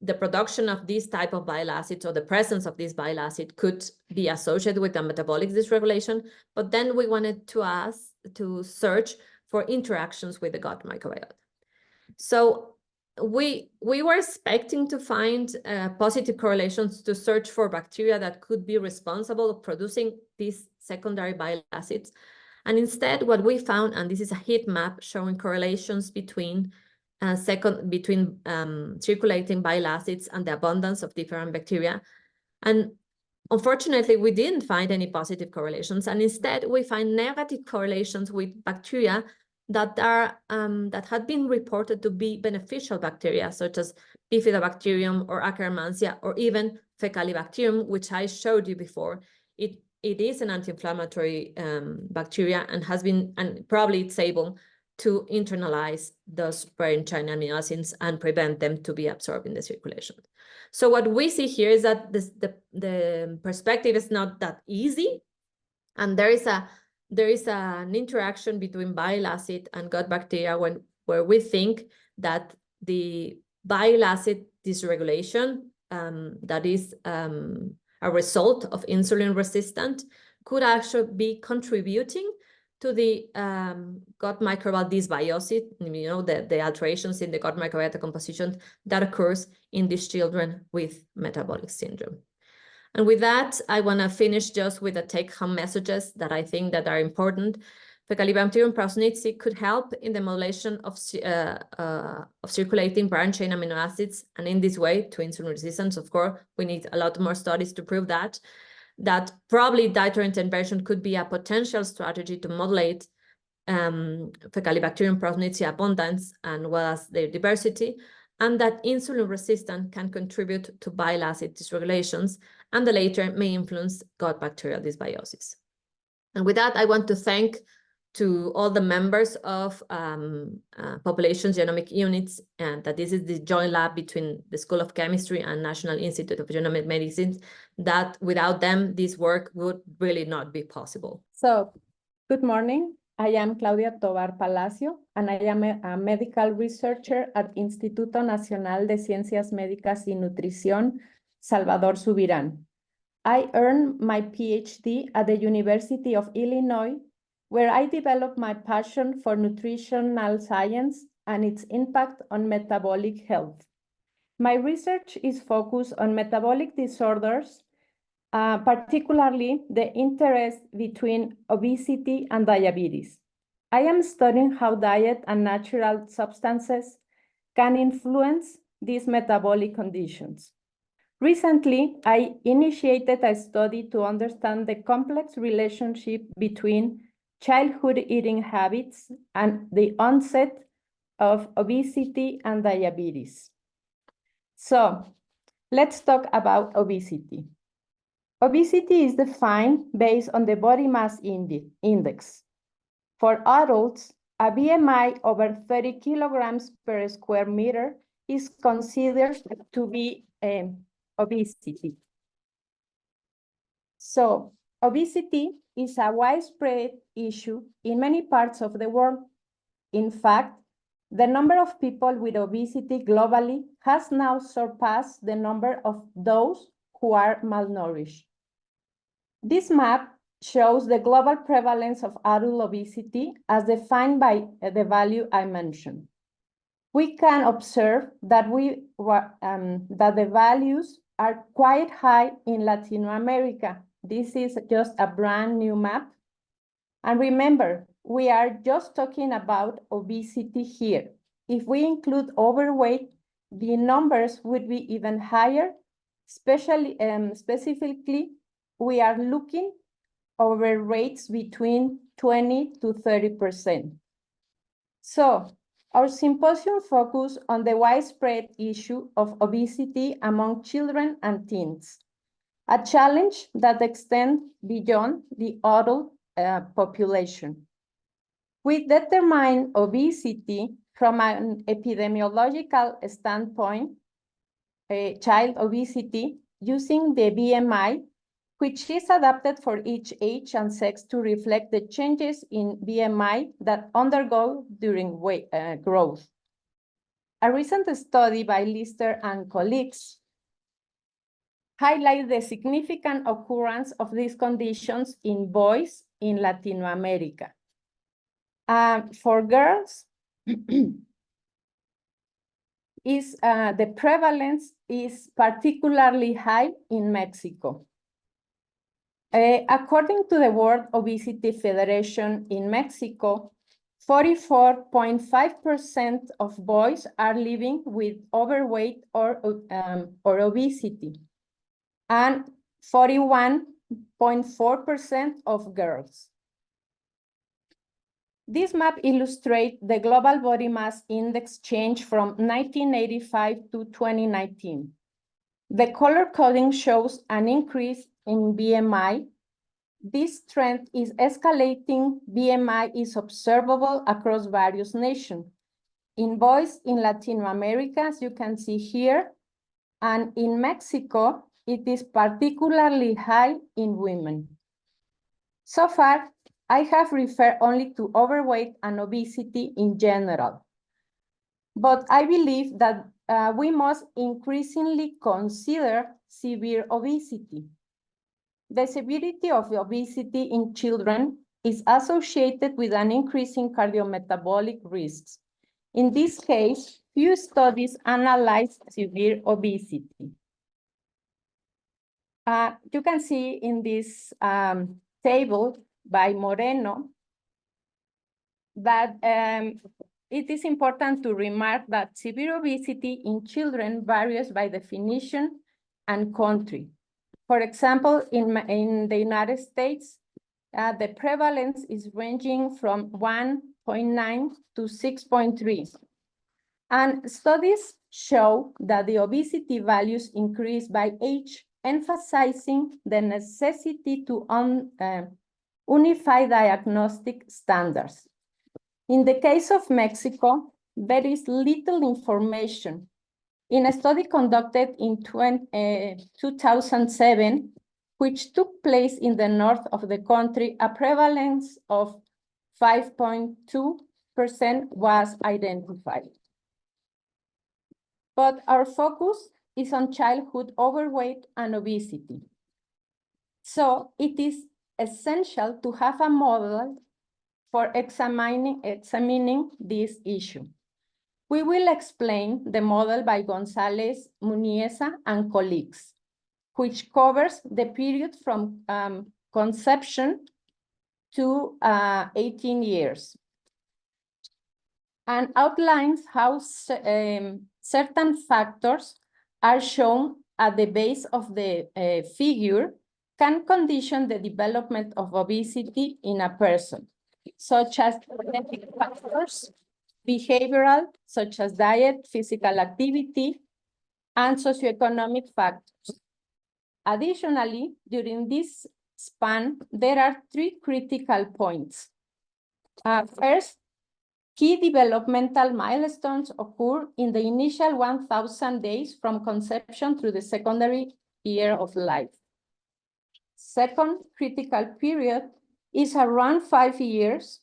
the production of this type of bile acids or the presence of this bile acid could be associated with a metabolic dysregulation, but then we wanted to search for interactions with the gut microbiota. So we were expecting to find positive correlations to search for bacteria that could be responsible for producing these secondary bile acids. And instead, what we found, and this is a heat map showing correlations between circulating bile acids and the abundance of different bacteria. And unfortunately, we didn't find any positive correlations. And instead, we find negative correlations with bacteria that had been reported to be beneficial bacteria, such as Bifidobacterium or Akkermansia, or even Fecalibacterium, which I showed you before. It is an anti-inflammatory bacteria and probably it's able to internalize those parenchymal amino acids and prevent them to be absorbed in the circulation. So what we see here is that the perspective is not that easy, and there is an interaction between bile acid and gut bacteria where we think that the bile acid dysregulation that is a result of insulin resistance could actually be contributing to the gut microbial dysbiosis, the alterations in the gut microbiota composition that occurs in these children with metabolic syndrome. And with that, I want to finish just with the take-home messages that I think that are important. Fecalibacterium prausnitzii could help in the modulation of circulating branch chain amino acids, and in this way to insulin resistance. Of course, we need a lot more studies to prove that probably dietary intervention could be a potential strategy to modulate Fecalibacterium prausnitzii abundance and well as their diversity, and that insulin resistance can contribute to bile acid dysregulations, and the latter may influence gut bacterial dysbiosis. And with that, I want to thank to all the members of population genomic units, and that this is the joint lab between the School of Chemistry and National Institute of Genomic Medicine, that without them, this work would really not be possible. So, good morning. I am Claudia Tovar Palacio, and I am a medical researcher at Instituto Nacional de Ciencias Médicas y Nutrición, Salvador Subirán. I earned my PhD at the University of Illinois, where I developed my passion for nutritional science and its impact on metabolic health. My research is focused on metabolic disorders, particularly the interest between obesity and diabetes. I am studying how diet and natural substances can influence these metabolic conditions. Recently, I initiated a study to understand the complex relationship between childhood eating habits and the onset of obesity and diabetes. So, let's talk about obesity. Obesity is defined based on the body mass index. For adults, a BMI over 30 kilograms per square meter is considered to be obesity. So, obesity is a widespread issue in many parts of the world. In fact, the number of people with obesity globally has now surpassed the number of those who are malnourished. This map shows the global prevalence of adult obesity as defined by the value I mentioned. We can observe that the values are quite high in Latin America. This is just a brand new map. And remember, we are just talking about obesity here. If we include overweight, the numbers would be even higher. Specifically, we are looking over rates between 20 to 30%. So, our symposium focused on the widespread issue of obesity among children and teens, a challenge that extends beyond the adult population. We determine obesity from an epidemiological standpoint, child obesity, using the BMI, which is adapted for each age and sex to reflect the changes in BMI that undergo during growth. A recent study by Lister and colleagues highlights the significant occurrence of these conditions in boys in Latin America. For girls, the prevalence is particularly high in Mexico. According to the World Obesity Federation in Mexico, 44.5% of boys are living with overweight or obesity, and 41.4% of girls. This map illustrates the global body mass index change from 1985 to 2019. The color coding shows an increase in BMI. This trend is escalating. BMI is observable across various nations. In boys in Latin America, as you can see here, and in Mexico, it is particularly high in women. So far, I have referred only to overweight and obesity in general. But I believe that we must increasingly consider severe obesity. The severity of obesity in children is associated with an increase in cardiometabolic risks. In this case, few studies analyze severe obesity. You can see in this table by Moreno that it is important to remark that severe obesity in children varies by definition and country. For example, in the United States, the prevalence is ranging from 1.9 to 6.3. And studies show that the obesity values increase by age, emphasizing the necessity to unified diagnostic standards. In the case of Mexico, there is little information. In a study conducted in 2007, which took place in the north of the country, a prevalence of 5.2% was identified. But our focus is on childhood overweight and obesity. So it is essential to have a model for examining this issue. We will explain the model by González, Muniesa, and colleagues, which covers the period from conception to 18 years and outlines how certain factors are shown at the base of the figure can condition the development of obesity in a person, such as genetic factors, behavioral, such as diet, physical activity, and socioeconomic factors. Additionally, during this span, there are 3 critical points. First, key developmental milestones occur in the initial 1,000 days from conception through the secondary year of life. Second critical period is around 5 years,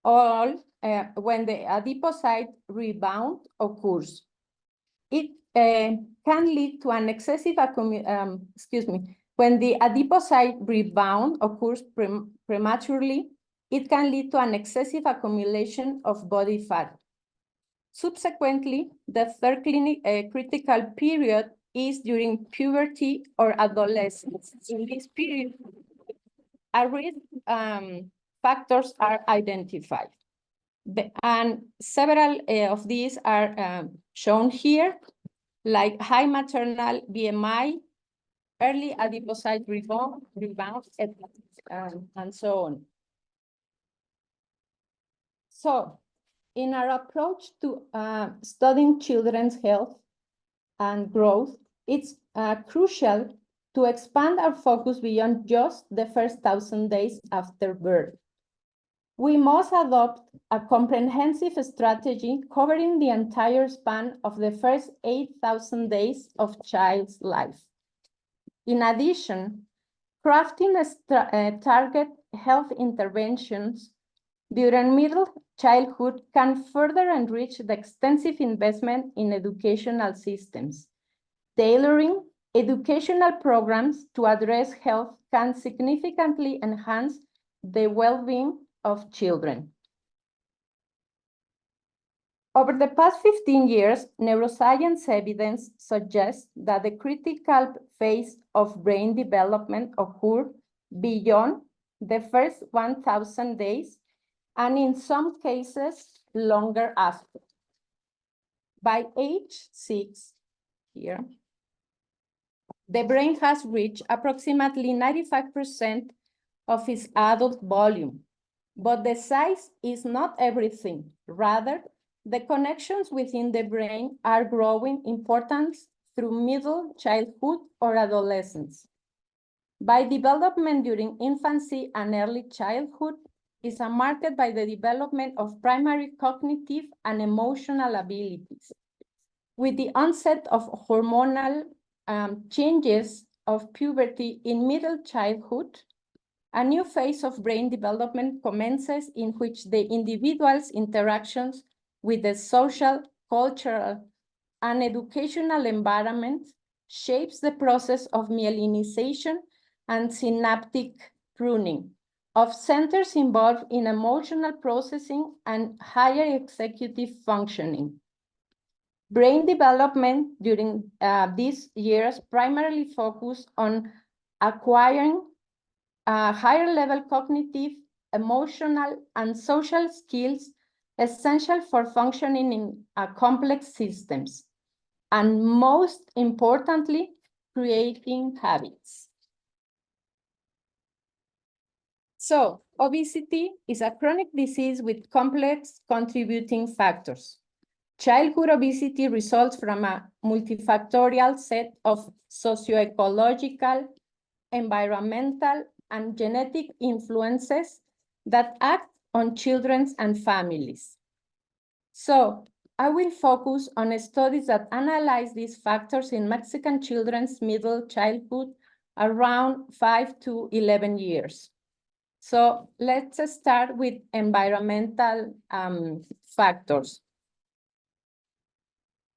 all when the adipocyte rebound occurs. It can lead to an excessive when the adipocyte rebound occurs prematurely, it can lead to an excessive accumulation of body fat. Subsequently, the third critical period is during puberty or adolescence. In this period, risk factors are identified. And several of these are shown here, like high maternal BMI, early adipocyte rebound, and so on. So, in our approach to studying children's health and growth, it's crucial to expand our focus beyond just the first 1,000 days after birth. We must adopt a comprehensive strategy covering the entire span of the first 8,000 days of child's life. In addition, crafting target health interventions during middle childhood can further enrich the extensive investment in educational systems. Tailoring educational programs to address health can significantly enhance the well-being of children. Over the past 15 years, neuroscience evidence suggests that the critical phase of brain development occurs beyond the first 1,000 days, and in some cases, longer after. By age 6, here, the brain has reached approximately 95% of its adult volume, but the size is not everything. Rather, the connections within the brain are growing importance through middle childhood or adolescence. By development during infancy and early childhood is marked by the development of primary cognitive and emotional abilities. With the onset of hormonal changes of puberty in middle childhood, a new phase of brain development commences in which the individual's interactions with the social, cultural, and educational environment shapes the process of myelinization and synaptic pruning of centers involved in emotional processing and higher executive functioning. Brain development during these years primarily focus on acquiring higher level cognitive, emotional, and social skills essential for functioning in complex systems, and most importantly, creating habits. So, obesity is a chronic disease with complex contributing factors. Childhood obesity results from a multifactorial set of socioecological, environmental and genetic influences that act on children and families. So I will focus on studies that analyze these factors in Mexican children's middle childhood around 5 to 11 years. So let's start with environmental factors.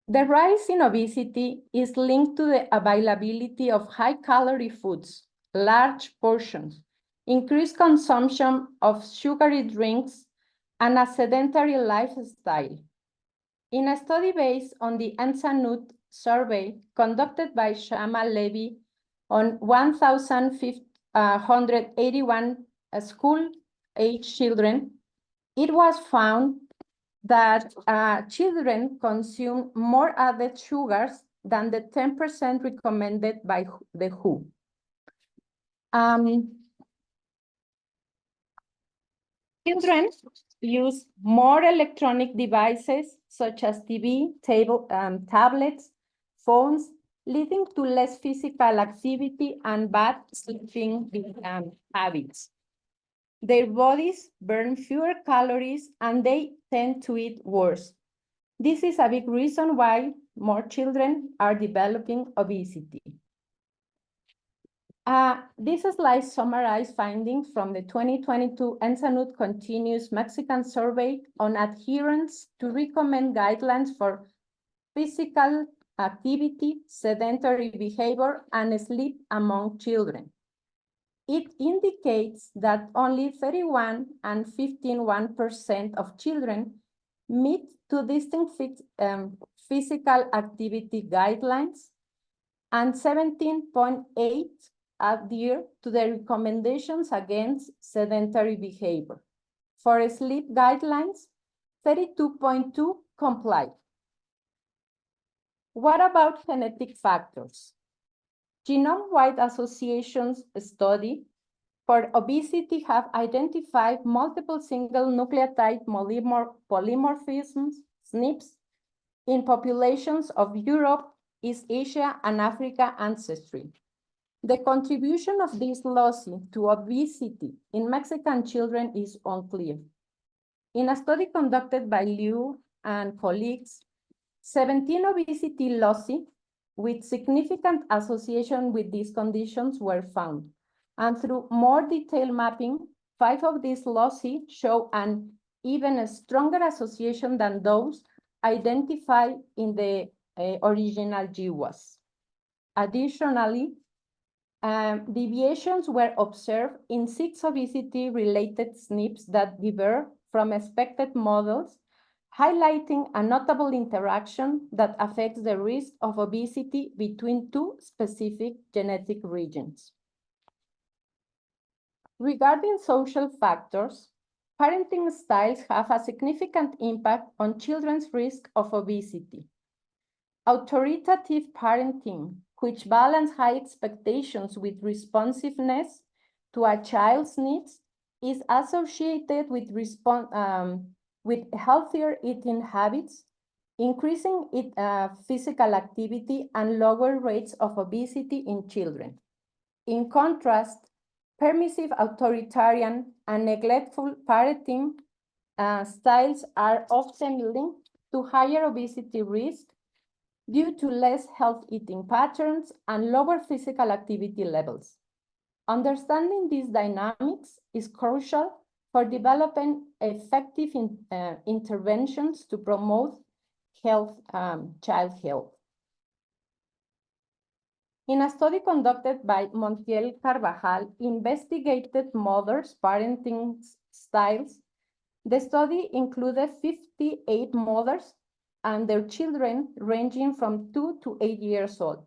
The rise in obesity is linked to the availability of high-calorie foods, large portions, increased consumption of sugary drinks, and a sedentary lifestyle. In a study based on the ENSANUT survey conducted by Shama Levy on 1,581 school-age children, it was found that children consume more added sugars than the 10% recommended by the WHO. Children use more electronic devices such as TV, tablets, phones, leading to less physical activity and bad sleeping habits. Their bodies burn fewer calories and they tend to eat worse. This is a big reason why more children are developing obesity. This slide summarizes findings from the 2022 ENSANUT Continuous Mexican Survey on adherence to recommend guidelines for physical activity, sedentary behavior, and sleep among children. It indicates that only 31 and 15% of children meet two distinct physical activity guidelines, and 17.8 adhere to the recommendations against sedentary behavior. For sleep guidelines, 32.2 comply. What about genetic factors? Genome-wide associations study for obesity have identified multiple single nucleotide polymorphisms, SNPs, in populations of Europe, East Asia, and Africa ancestry. The contribution of this lossy to obesity in Mexican children is unclear. In a study conducted by Liu and colleagues, 17 obesity lossy with significant association with these conditions were found. And through more detailed mapping, 5 of these lossy show an even stronger association than those identified in the original GWAS. Additionally, deviations were observed in 6 obesity-related SNPs that differ from expected models, highlighting a notable interaction that affects the risk of obesity between 2 specific genetic regions. Regarding social factors, parenting styles have a significant impact on children's risk of obesity. Authoritative parenting, which balance high expectations with responsiveness to a child's needs, is associated with healthier eating habits, increasing physical activity, and lower rates of obesity in children. In contrast, permissive, authoritarian, and neglectful parenting styles are often linked to higher obesity risk due to less healthy eating patterns and lower physical activity levels. Understanding these dynamics is crucial for developing effective interventions to promote child health. In a study conducted by Montiel Carvajal, investigated mothers' parenting styles. The study included 58 mothers and their children ranging from 2 to 8 years old.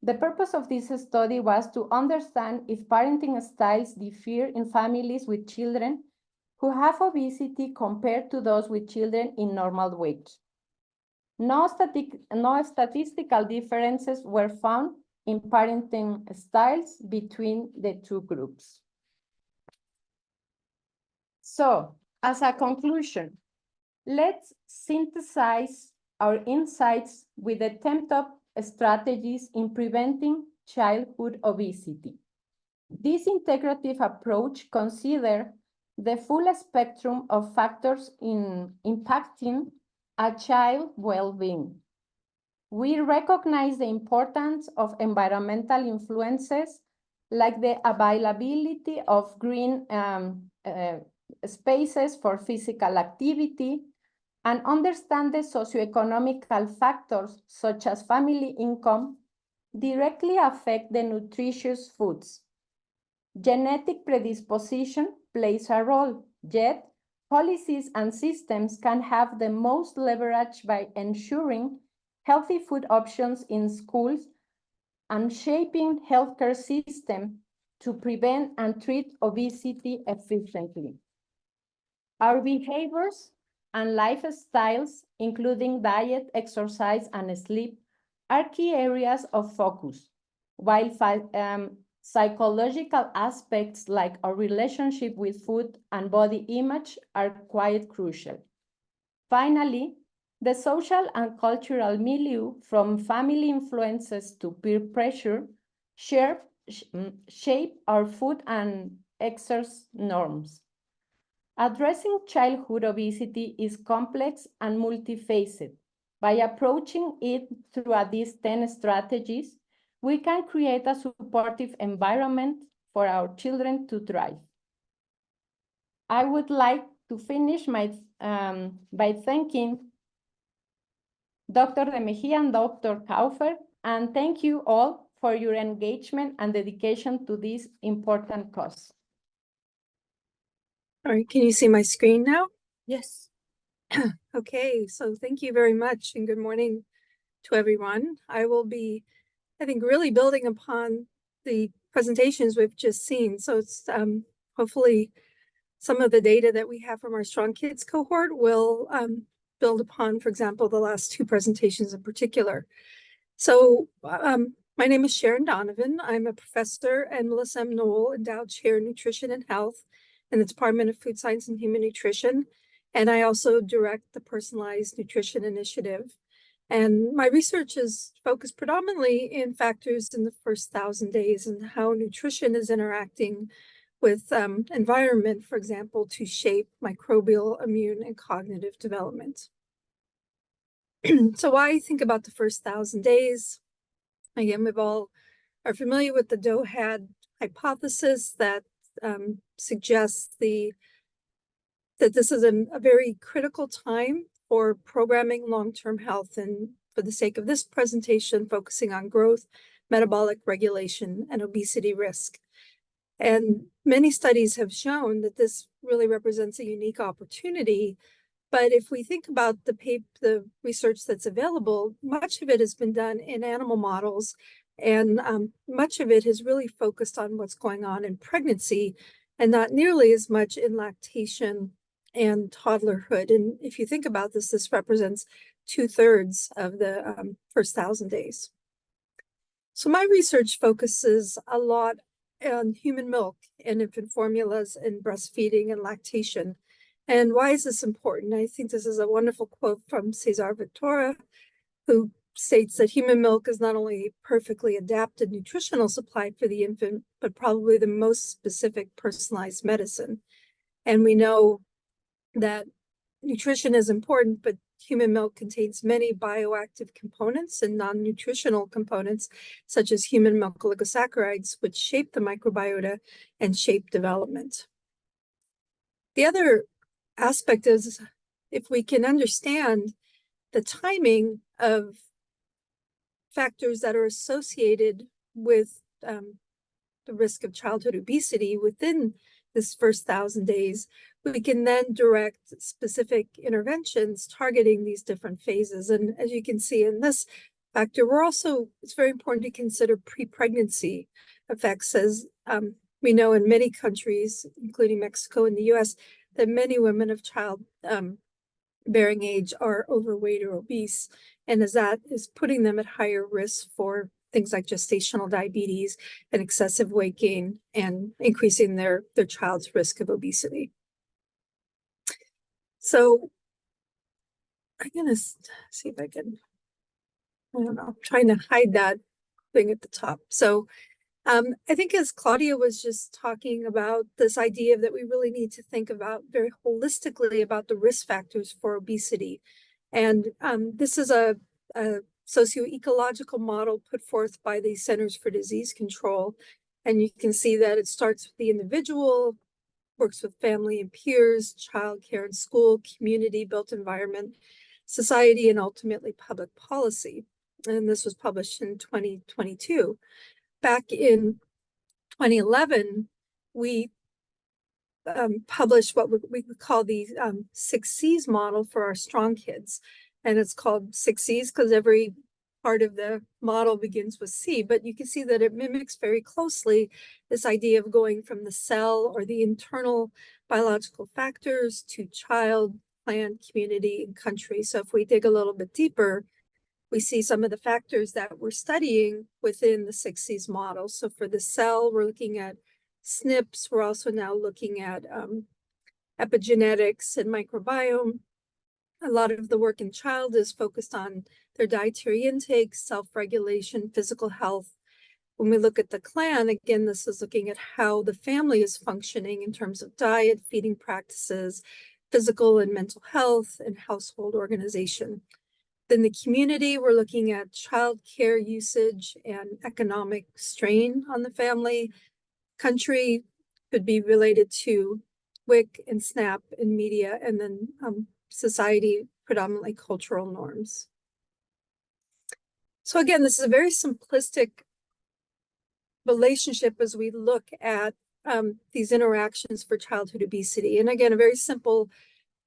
The purpose of this study was to understand if parenting styles differ in families with children who have obesity compared to those with children in normal weight. No statistical differences were found in parenting styles between the 2 groups. So, as a conclusion, let's synthesize our insights with the 10 top strategies in preventing childhood obesity. This integrative approach considers the full spectrum of factors impacting a child's well-being. We recognize the importance of environmental influences like the availability of green spaces for physical activity, and understand the socioeconomical factors such as family income directly affect the nutritious foods. Genetic predisposition plays a role, yet policies and systems can have the most leverage by ensuring healthy food options in schools and shaping healthcare system to prevent and treat obesity efficiently. Our behaviors and lifestyles, including diet, exercise, and sleep, are key areas of focus, while psychological aspects like our relationship with food and body image are quite crucial. Finally, the social and cultural milieu, from family influences to peer pressure, shape our food and exercise norms. Addressing childhood obesity is complex and multifaceted. By approaching it through these 10 strategies, we can create a supportive environment for our children to thrive. I would like to finish by thanking Dr. De Mejia and Dr. Kaufer, and thank you all for your engagement and dedication to this important cause. All right, can you see my screen now? Yes. Okay, so thank you very much and good morning to everyone. I will be, I think, really building upon the presentations we've just seen. So it's hopefully some of the data that we have from our Strong Kids cohort will build upon, for example, the last two presentations in particular. So my name is Sharon Donovan. I'm a professor and Melissa M. Knoll Endowed Chair in Nutrition and Health in the Department of Food Science and Human Nutrition. And I also direct the Personalized Nutrition Initiative. And my research is focused predominantly in factors in the first 1,000 days and how nutrition is interacting with environment, for example, to shape microbial, immune, and cognitive development. So why think about the first 1,000 days? Again, we've all are familiar with the DOHAD hypothesis that suggests that this is a very critical time for programming long-term health, and for the sake of this presentation, focusing on growth, metabolic regulation, and obesity risk. And many studies have shown that this really represents a unique opportunity. But if we think about the research that's available, much of it has been done in animal models, and much of it has really focused on what's going on in pregnancy and not nearly as much in lactation and toddlerhood. And if you think about this, this represents 2/3 of the first 1,000 days. So my research focuses a lot on human milk and infant formulas and breastfeeding and lactation. And why is this important? I think this is a wonderful quote from Cesar Victoria, who states that human milk is not only a perfectly adapted nutritional supply for the infant, but probably the most specific personalized medicine. And we know that nutrition is important, but human milk contains many bioactive components and non-nutritional components, such as human milk oligosaccharides, which shape the microbiota and shape development. The other aspect is, if we can understand the timing of factors that are associated with the risk of childhood obesity within this first 1,000 days, we can then direct specific interventions targeting these different phases. And as you can see in this factor, it's very important to consider pre-pregnancy effects, as we know in many countries, including Mexico and the US, that many women of childbearing age are overweight or obese, and as that is putting them at higher risk for things like gestational diabetes and excessive weight gain, and increasing their child's risk of obesity. So I'm gonna see if I can, I don't know, I'm trying to hide that thing at the top. So I think as Claudia was just talking about this idea that we really need to think about very holistically about the risk factors for obesity. And this is a socio-ecological model put forth by the Centers for Disease Control. And you can see that it starts with the individual, works with family and peers, childcare and school, community, built environment, society, and ultimately public policy. And this was published in 2022. Back in 2011, we published what we call the 6 C's model for our strong kids. And it's called 6 C's because every part of the model begins with C, but you can see that it mimics very closely this idea of going from the cell or the internal biological factors to child, plant, community, and country. So if we dig a little bit deeper, we see some of the factors that we're studying within the 6 C's model. So for the cell, we're looking at SNPs. We're also now looking at epigenetics and microbiome. A lot of the work in child is focused on their dietary intake, self-regulation, physical health. When we look at the clan, again, this is looking at how the family is functioning in terms of diet, feeding practices, physical and mental health, and household organization. Then the community, we're looking at child care usage and economic strain on the family. Country could be related to WIC and SNAP and media, and then society, predominantly cultural norms. So again, this is a very simplistic relationship as we look at these interactions for childhood obesity. And again, a very simple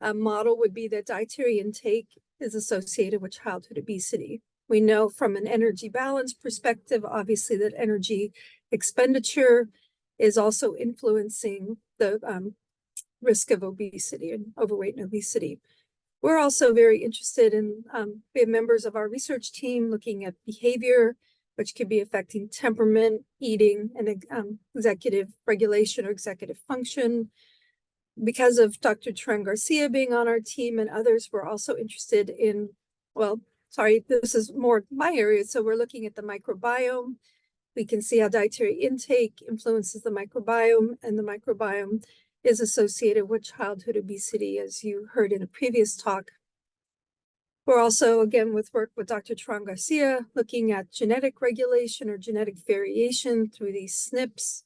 model would be that dietary intake is associated with childhood obesity. We know from an energy balance perspective, obviously, that energy expenditure is also influencing the risk of obesity and overweight and obesity. We're also very interested in, we have members of our research team looking at behavior, which could be affecting temperament, eating, and executive regulation or executive function. Because of Dr. Turan Garcia being on our team and others, we're also interested in, well, sorry, this is more my area. So we're looking at the microbiome. We can see how dietary intake influences the microbiome, and the microbiome is associated with childhood obesity, as you heard in a previous talk. We're also, again, with work with Dr. Turan Garcia, looking at genetic regulation or genetic variation through these SNPs.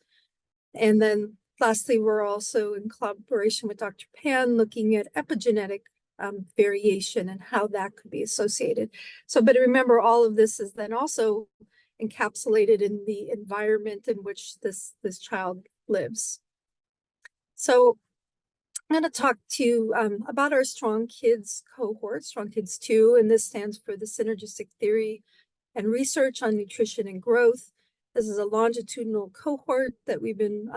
And then lastly, we're also in collaboration with Dr. Pan looking at epigenetic variation and how that could be associated. So, but remember, all of this is then also encapsulated in the environment in which this child lives. So I'm going to talk to you about our Strong Kids cohort, Strong Kids 2, and this stands for the Synergistic Theory and Research on Nutrition and Growth. This is a longitudinal cohort that we've been,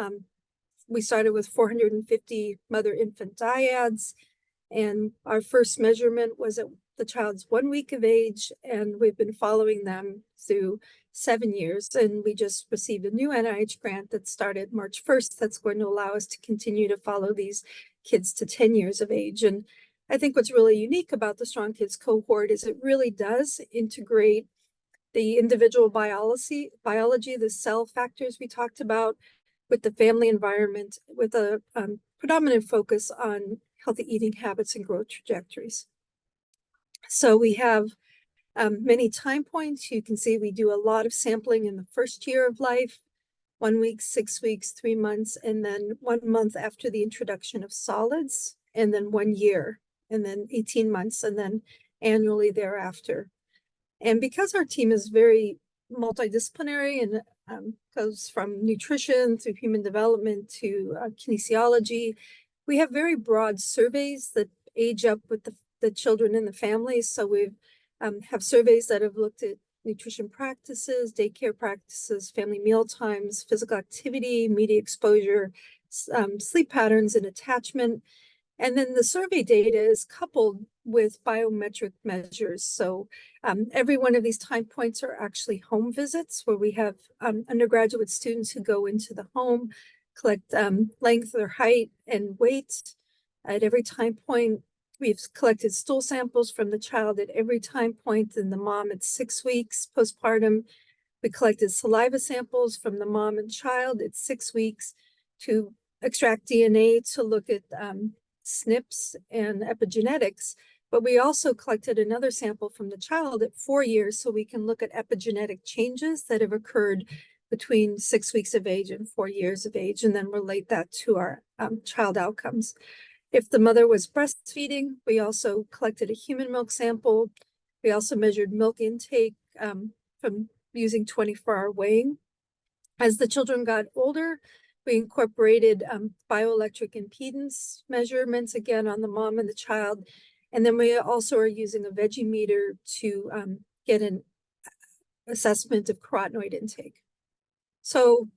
we started with 450 mother-infant dyads, and our first measurement was at the child's 1 week of age, and we've been following them through 7 years. And we just received a new NIH grant that started March 1st that's going to allow us to continue to follow these kids to 10 years of age. And I think what's really unique about the Strong Kids cohort is it really does integrate the individual biology, the cell factors we talked about, with the family environment, with a predominant focus on healthy eating habits and growth trajectories. So we have many time points. You can see we do a lot of sampling in the first year of life, 1 week, 6 weeks, 3 months, and then 1 month after the introduction of solids, and then 1 year, and then 18 months, and then annually thereafter. And because our team is very multidisciplinary and goes from nutrition through human development to kinesiology, we have very broad surveys that age up with the children and the families. So we have surveys that have looked at nutrition practices, daycare practices, family meal times, physical activity, media exposure, sleep patterns, and attachment. And then the survey data is coupled with biometric measures. So every one of these time points are actually home visits where we have undergraduate students who go into the home, collect length or height and weight at every time point. We've collected stool samples from the child at every time point, and the mom at 6 weeks postpartum. We collected saliva samples from the mom and child at 6 weeks to extract DNA to look at SNPs and epigenetics. But we also collected another sample from the child at 4 years so we can look at epigenetic changes that have occurred between 6 weeks of age and 4 years of age, and then relate that to our child outcomes. If the mother was breastfeeding, we also collected a human milk sample. We also measured milk intake from using 24-hour weighing. As the children got older, we incorporated bioelectric impedance measurements again on the mom and the child. And then we also are using a veggie meter to get an assessment of carotenoid intake. So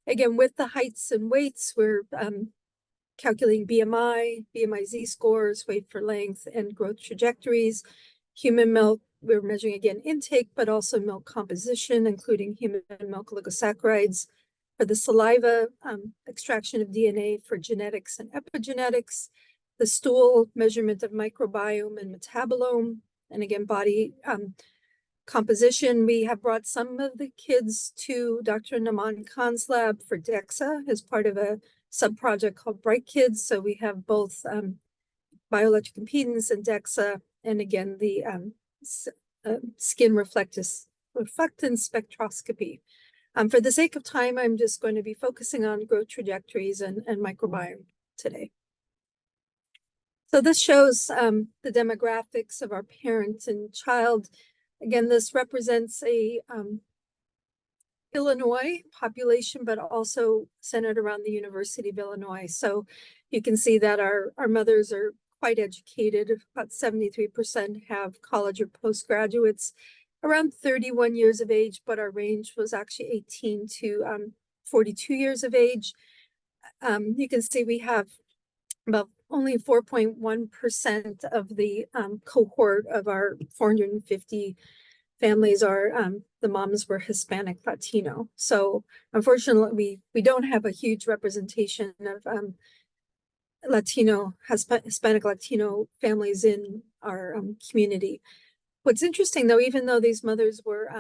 again, with the heights and weights, we're calculating BMI, BMI Z-scores, weight for length, and growth trajectories. Human milk, we're measuring again intake, but also milk composition, including human milk oligosaccharides. For the saliva, extraction of DNA for genetics and epigenetics. The stool, measurement of microbiome and metabolome, and again, body composition. We have brought some of the kids to Dr. Naman Khan's lab for DEXA as part of a sub-project called Bright Kids. So we have both bioelectric impedance and DEXA, and again, the skin reflectance spectroscopy. For the sake of time, I'm just going to be focusing on growth trajectories and microbiome today. So this shows the demographics of our parent and child. Again, this represents a Illinois population, but also centered around the University of Illinois. So you can see that our mothers are quite educated. About 73% have college or postgraduates, around 31 years of age, but our range was actually 18 to 42 years of age. You can see we have about only 4.1% of the cohort of our 450 families are, the moms were Hispanic Latino. So unfortunately, we don't have a huge representation of Hispanic Latino families in our community. What's interesting though, even though these mothers were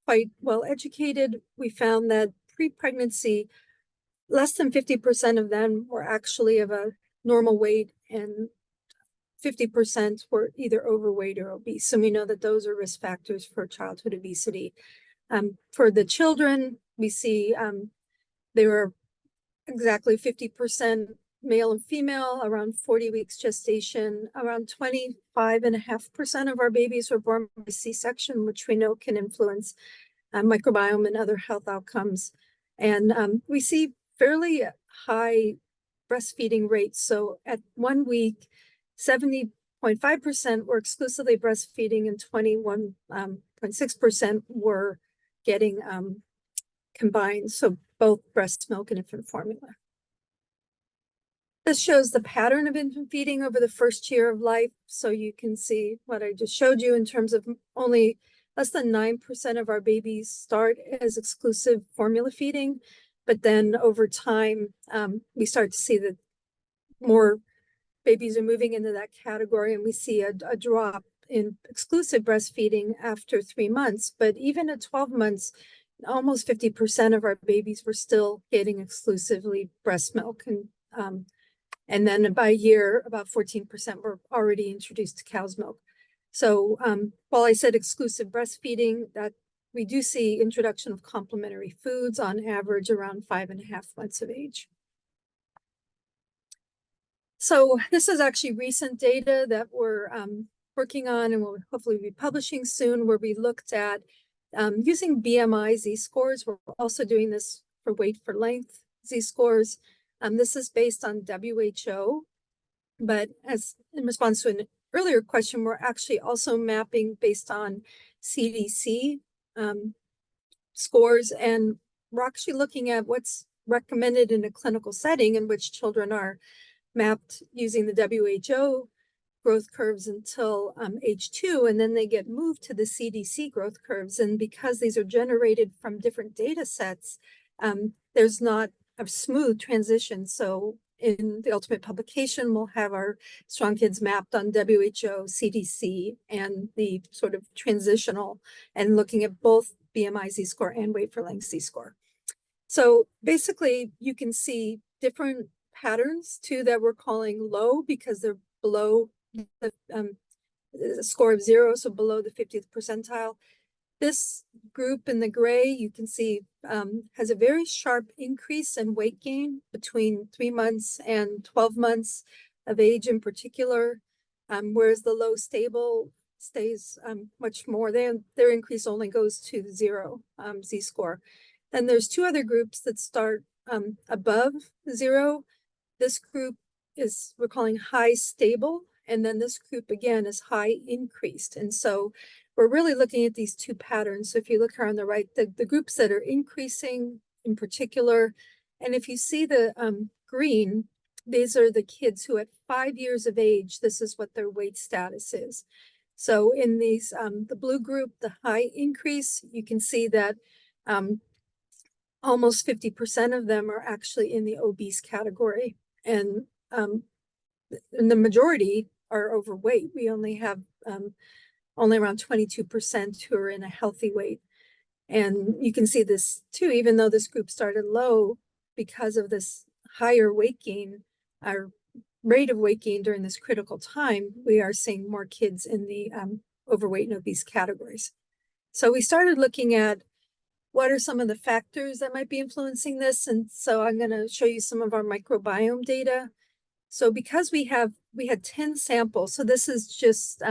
quite well educated, we found that pre-pregnancy, less than 50% of them were actually of a normal weight, and 50% were either overweight or obese. So we know that those are risk factors for childhood obesity. For the children, we see they were exactly 50% male and female, around 40 weeks gestation, around 25.5% of our babies were born by C-section, which we know can influence microbiome and other health outcomes. And we see fairly high breastfeeding rates. So at 1 week, 70.5% were exclusively breastfeeding and 21.6% were getting combined, so both breast milk and infant formula. This shows the pattern of infant feeding over the first year of life. So you can see what I just showed you in terms of only less than 9% of our babies start as exclusive formula feeding. But then over time, we start to see that more babies are moving into that category, and we see a drop in exclusive breastfeeding after 3 months. But even at 12 months, almost 50% of our babies were still getting exclusively breast milk. And then by a year, about 14% were already introduced to cow's milk. So while I said exclusive breastfeeding, that we do see introduction of complementary foods on average around 5.5 months of age. So this is actually recent data that we're working on and we'll hopefully be publishing soon, where we looked at using BMI Z-scores. We're also doing this for weight for length Z-scores. This is based on WHO, but as in response to an earlier question, we're actually also mapping based on CDC scores, and we're actually looking at what's recommended in a clinical setting in which children are mapped using the WHO growth curves until age 2, and then they get moved to the CDC growth curves. And because these are generated from different data sets, there's not a smooth transition. So in the ultimate publication, we'll have our strong kids mapped on WHO, CDC, and the sort of transitional, and looking at both BMI Z-score and weight for length Z-score. So basically, you can see different patterns too that we're calling low because they're below the score of 0, so below the 50th percentile. This group in the gray, you can see, has a very sharp increase in weight gain between 3 months and 12 months of age in particular, whereas the low stable stays much more. Their increase only goes to 0 Z-score. Then there's 2 other groups that start above 0. This group we're calling high stable, and then this group again is high increased. And so we're really looking at these 2 patterns. So if you look here on the right, the groups that are increasing in particular, and if you see the green, these are the kids who at 5 years of age, this is what their weight status is. So in these, the blue group, the high increase, you can see that almost 50% of them are actually in the obese category. And the majority are overweight. We only have only around 22% who are in a healthy weight. And you can see this too, even though this group started low, because of this higher weight gain, our rate of weight gain during this critical time, we are seeing more kids in the overweight and obese categories. So we started looking at what are some of the factors that might be influencing this. And so I'm going to show you some of our microbiome data. So because we had 10 samples, so this is just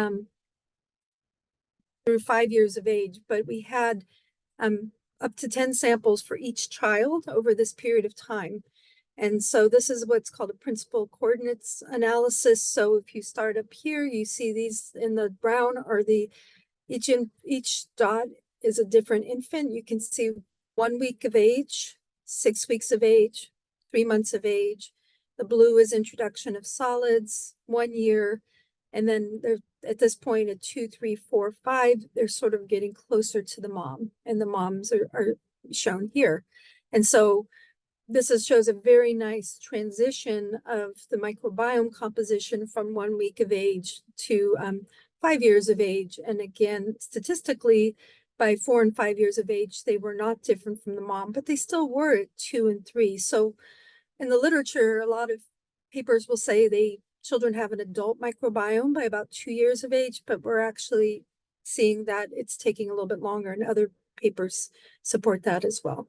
through 5 years of age, but we had up to 10 samples for each child over this period of time. And so this is what's called a principal coordinates analysis. So if you start up here, you see these in the brown are each dot is a different infant. You can see 1 week of age, 6 weeks of age, 3 months of age. The blue is introduction of solids, 1 year. And then they're at this point at 2, 3, 4, 5, they're sort of getting closer to the mom, and the moms are shown here. And so this shows a very nice transition of the microbiome composition from 1 week of age to 5 years of age. And again, statistically, by 4 and 5 years of age, they were not different from the mom, but they still were at 2 and 3. So in the literature, a lot of papers will say children have an adult microbiome by about 2 years of age, but we're actually seeing that it's taking a little bit longer, and other papers support that as well.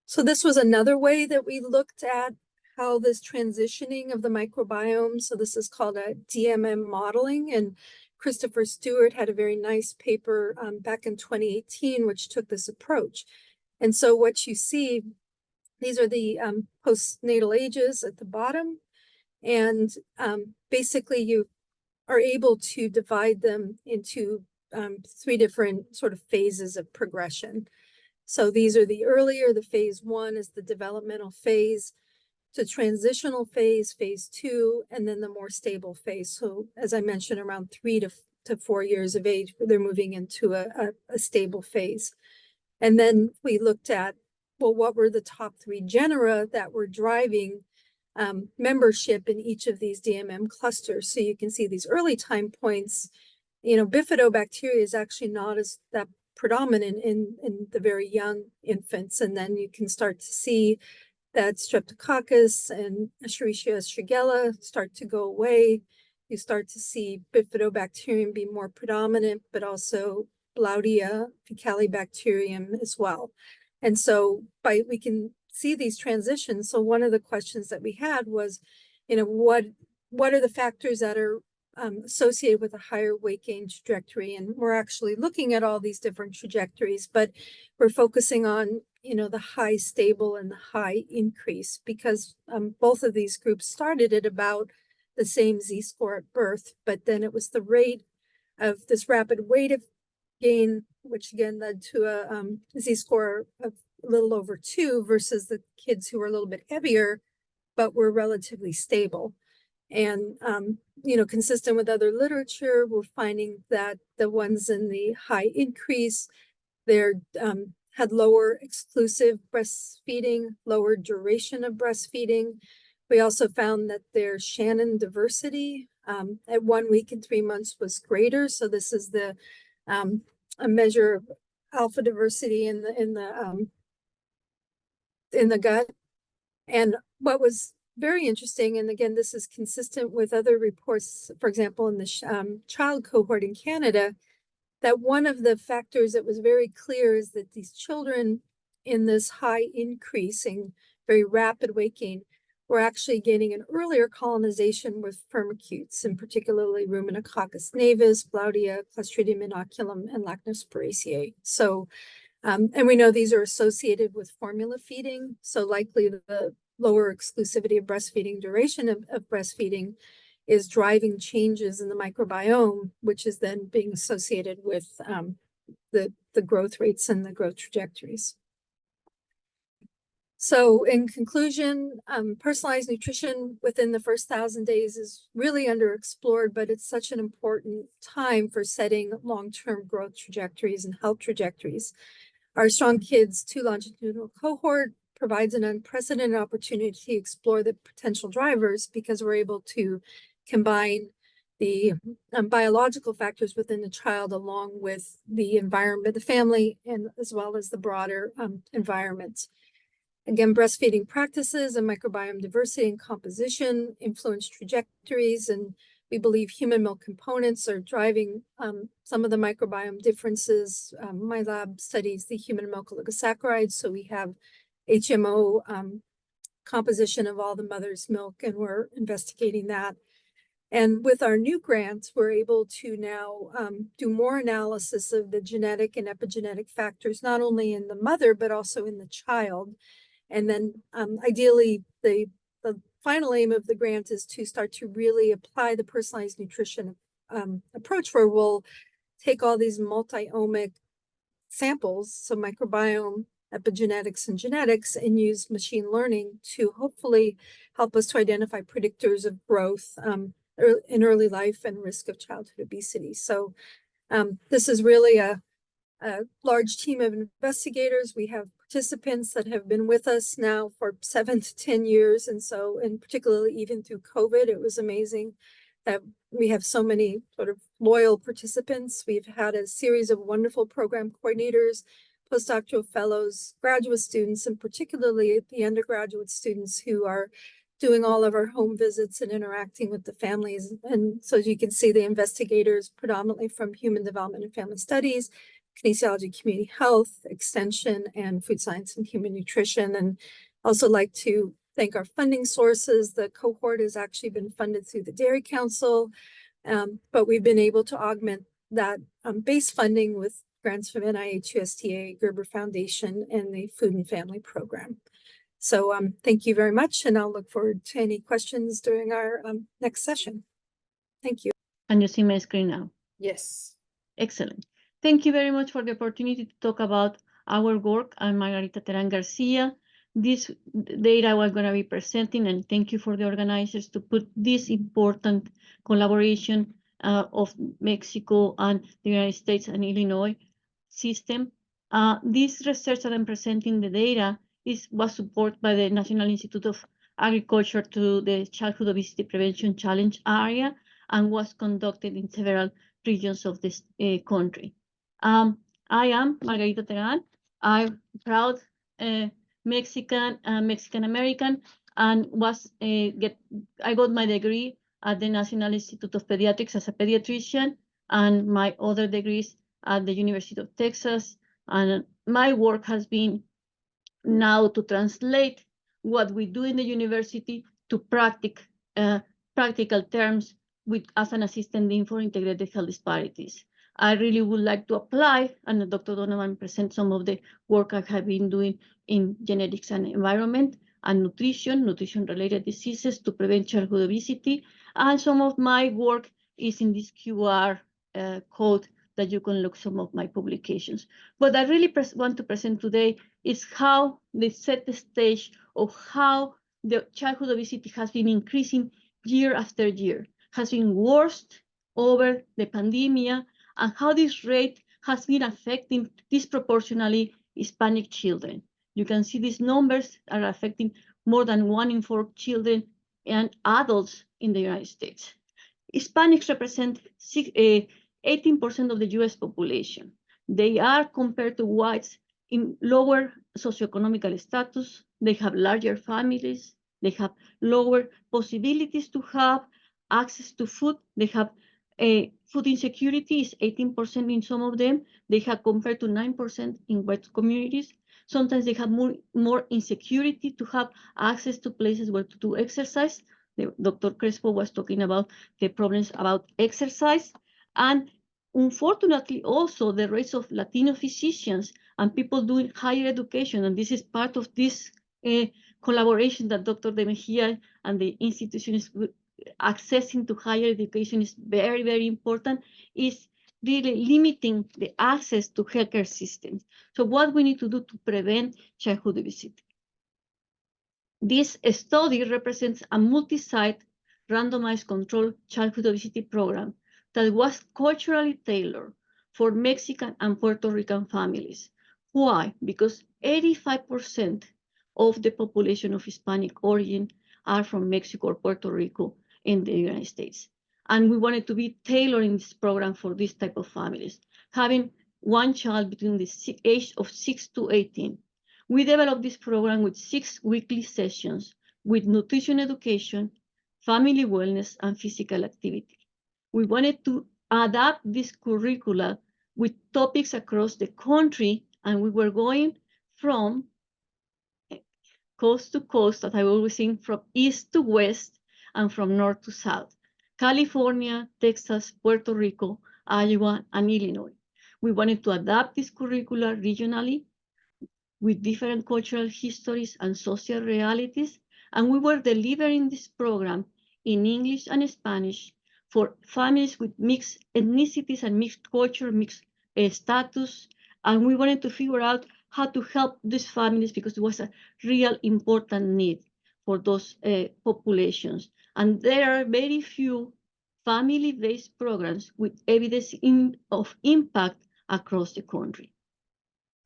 So this was another way that we looked at how this transitioning of the microbiome. So this is called a DMM modeling, and Christopher Stewart had a very nice paper back in 2018, which took this approach. And so what you see, these are the postnatal ages at the bottom. And basically you are able to divide them into 3 different sort of phases of progression. So these are the earlier, the phase 1 is the developmental phase, to transitional phase, phase 2, and then the more stable phase. So as I mentioned, around 3 to 4 years of age, they're moving into a stable phase. And then we looked at, well, what were the top 3 genera that were driving membership in each of these DMM clusters. So you can see these early time points, bifidobacteria is actually not as that predominant in the very young infants. And then you can start to see that Streptococcus and Escherichia shigella start to go away. You start to see bifidobacterium be more predominant, but also Blaudia faecalibacterium as well. And so we can see these transitions. So one of the questions that we had was, what are the factors that are associated with a higher weight gain trajectory? And we're actually looking at all these different trajectories, but we're focusing on, the high stable and the high increase, because both of these groups started at about the same Z-score at birth, but then it was the rate of this rapid weight of gain, which again led to a Z-score of a little over 2 versus the kids who were a little bit heavier, but were relatively stable. And, consistent with other literature, we're finding that the ones in the high increase, they're had lower exclusive breastfeeding, lower duration of breastfeeding. We also found that their Shannon diversity at 1 week and 3 months was greater. So this is a measure of alpha diversity in the gut. And what was very interesting, and again, this is consistent with other reports, for example, in the child cohort in Canada, that one of the factors that was very clear is that these children in this high increasing, very rapid weight gain, were actually getting an earlier colonization with firmicutes, and particularly Ruminococcus navis, Glaudia, Clostridium inoculum, and Lactospiraceae. So, and we know these are associated with formula feeding, so likely the lower exclusivity of breastfeeding, duration of breastfeeding is driving changes in the microbiome, which is then being associated with the growth rates and the growth trajectories. So in conclusion, personalized nutrition within the first 1,000 days is really underexplored, but it's such an important time for setting long-term growth trajectories and health trajectories. Our Strong Kids 2 longitudinal cohort provides an unprecedented opportunity to explore the potential drivers because we're able to combine the biological factors within the child along with the environment, the family, and as well as the broader environment. Again, breastfeeding practices and microbiome diversity and composition influence trajectories, and we believe human milk components are driving some of the microbiome differences. My lab studies the human milk oligosaccharides, so we have HMO composition of all the mother's milk, and we're investigating that. And with our new grants, we're able to now do more analysis of the genetic and epigenetic factors, not only in the mother, but also in the child. And then ideally, the final aim of the grant is to start to really apply the personalized nutrition approach, where we'll take all these multi-omic samples, so microbiome, epigenetics, and genetics, and use machine learning to hopefully help us to identify predictors of growth in early life and risk of childhood obesity. So this is really a large team of investigators. We have participants that have been with us now for 7 to 10 years. And so, and particularly even through COVID, it was amazing that we have so many sort of loyal participants. We've had a series of wonderful program coordinators, postdoctoral fellows, graduate students, and particularly the undergraduate students who are doing all of our home visits and interacting with the families. And so as you can see, the investigators predominantly from human development and family studies, kinesiology, community health, extension, and food science and human nutrition. And also like to thank our funding sources. The cohort has actually been funded through the Dairy Council, but we've been able to augment that base funding with grants from NIH, USDA, Gerber Foundation, and the Food and Family Program. So thank you very much, and I'll look forward to any questions during our next session. Thank you. Can you see my screen now? Yes. Excellent. Thank you very much for the opportunity to talk about our work. I'm Margarita Terán Garcia. This data we're going to be presenting, and thank you for the organizers to put this important collaboration of Mexico and the United States and Illinois system. This research that I'm presenting, the data, was supported by the National Institute of Agriculture to the Childhood Obesity Prevention Challenge area and was conducted in several regions of this country. I am Margarita Terán. I'm proud Mexican American, and I got my degree at the National Institute of Pediatrics as a pediatrician, and my other degrees at the University of Texas. And my work has been now to translate what we do in the university to practical terms as an assistant dean for integrated health disparities. I really would like to apply, and Dr. Donovan present some of the work I have been doing in genetics and environment and nutrition-related diseases to prevent childhood obesity. And some of my work is in this QR code that you can look some of my publications. What I really want to present today is how they set the stage of how the childhood obesity has been increasing year after year, has been worst over the pandemic, and how this rate has been affecting disproportionately Hispanic children. You can see these numbers are affecting more than 1 in 4 children and adults in the United States. Hispanics represent 18% of the US population. They are compared to whites in lower socioeconomic status. They have larger families. They have lower possibilities to have access to food. They have food insecurity is 18% in some of them. They have compared to 9% in white communities. Sometimes they have more insecurity to have access to places where to do exercise. Dr. Crespo was talking about the problems about exercise. And unfortunately, also the rates of Latino physicians and people doing higher education, and this is part of this collaboration that Dr. De Mejia and the institution is accessing to higher education is very, very important, is really limiting the access to healthcare systems. So what we need to do to prevent childhood obesity. This study represents a multi-site randomized controlled childhood obesity program that was culturally tailored for Mexican and Puerto Rican families. Why? Because 85% of the population of Hispanic origin are from Mexico or Puerto Rico in the United States. And we wanted to be tailoring this program for this type of families, having one child between the age of 6 to 18. We developed this program with 6 weekly sessions with nutrition education, family wellness, and physical activity. We wanted to adapt this curricula with topics across the country, and we were going from coast to coast, as I always say, from east to west and from north to south. California, Texas, Puerto Rico, Iowa, and Illinois. We wanted to adapt this curricula regionally with different cultural histories and social realities, and we were delivering this program in English and Spanish for families with mixed ethnicities and mixed culture, mixed status, and we wanted to figure out how to help these families because it was a real important need for those populations. And there are very few family-based programs with evidence of impact across the country.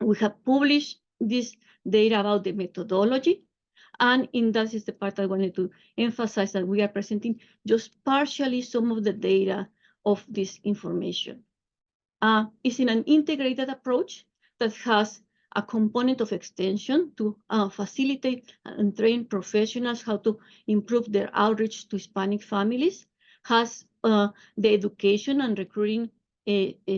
We have published this data about the methodology, and that is the part I wanted to emphasize, that we are presenting just partially some of the data of this information. It's in an integrated approach that has a component of extension to facilitate and train professionals how to improve their outreach to Hispanic families, has the education and recruiting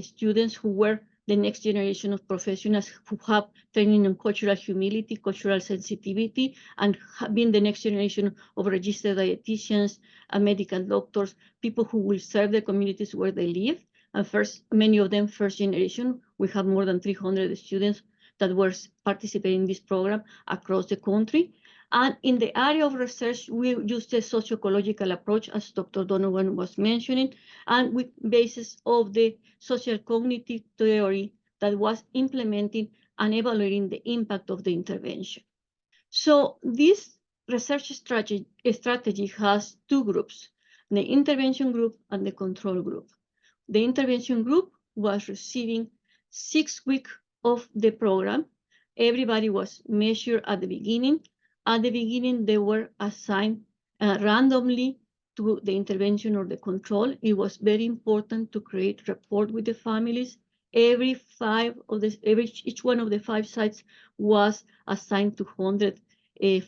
students who were the next generation of professionals who have training in cultural humility, cultural sensitivity, and have been the next generation of registered dietitians and medical doctors, people who will serve the communities where they live. And many of them first generation. We have more than 300 students that were participating in this program across the country. And in the area of research, we used a socio-ecological approach, as Dr. Donovan was mentioning, and with basis of the social cognitive theory that was implementing and evaluating the impact of the intervention. So this research strategy has 2 groups, the intervention group and the control group. The intervention group was receiving 6 weeks of the program. Everybody was measured at the beginning. At the beginning, they were assigned randomly to the intervention or the control. It was very important to create rapport with the families. Each one of the 5 sites was assigned to 100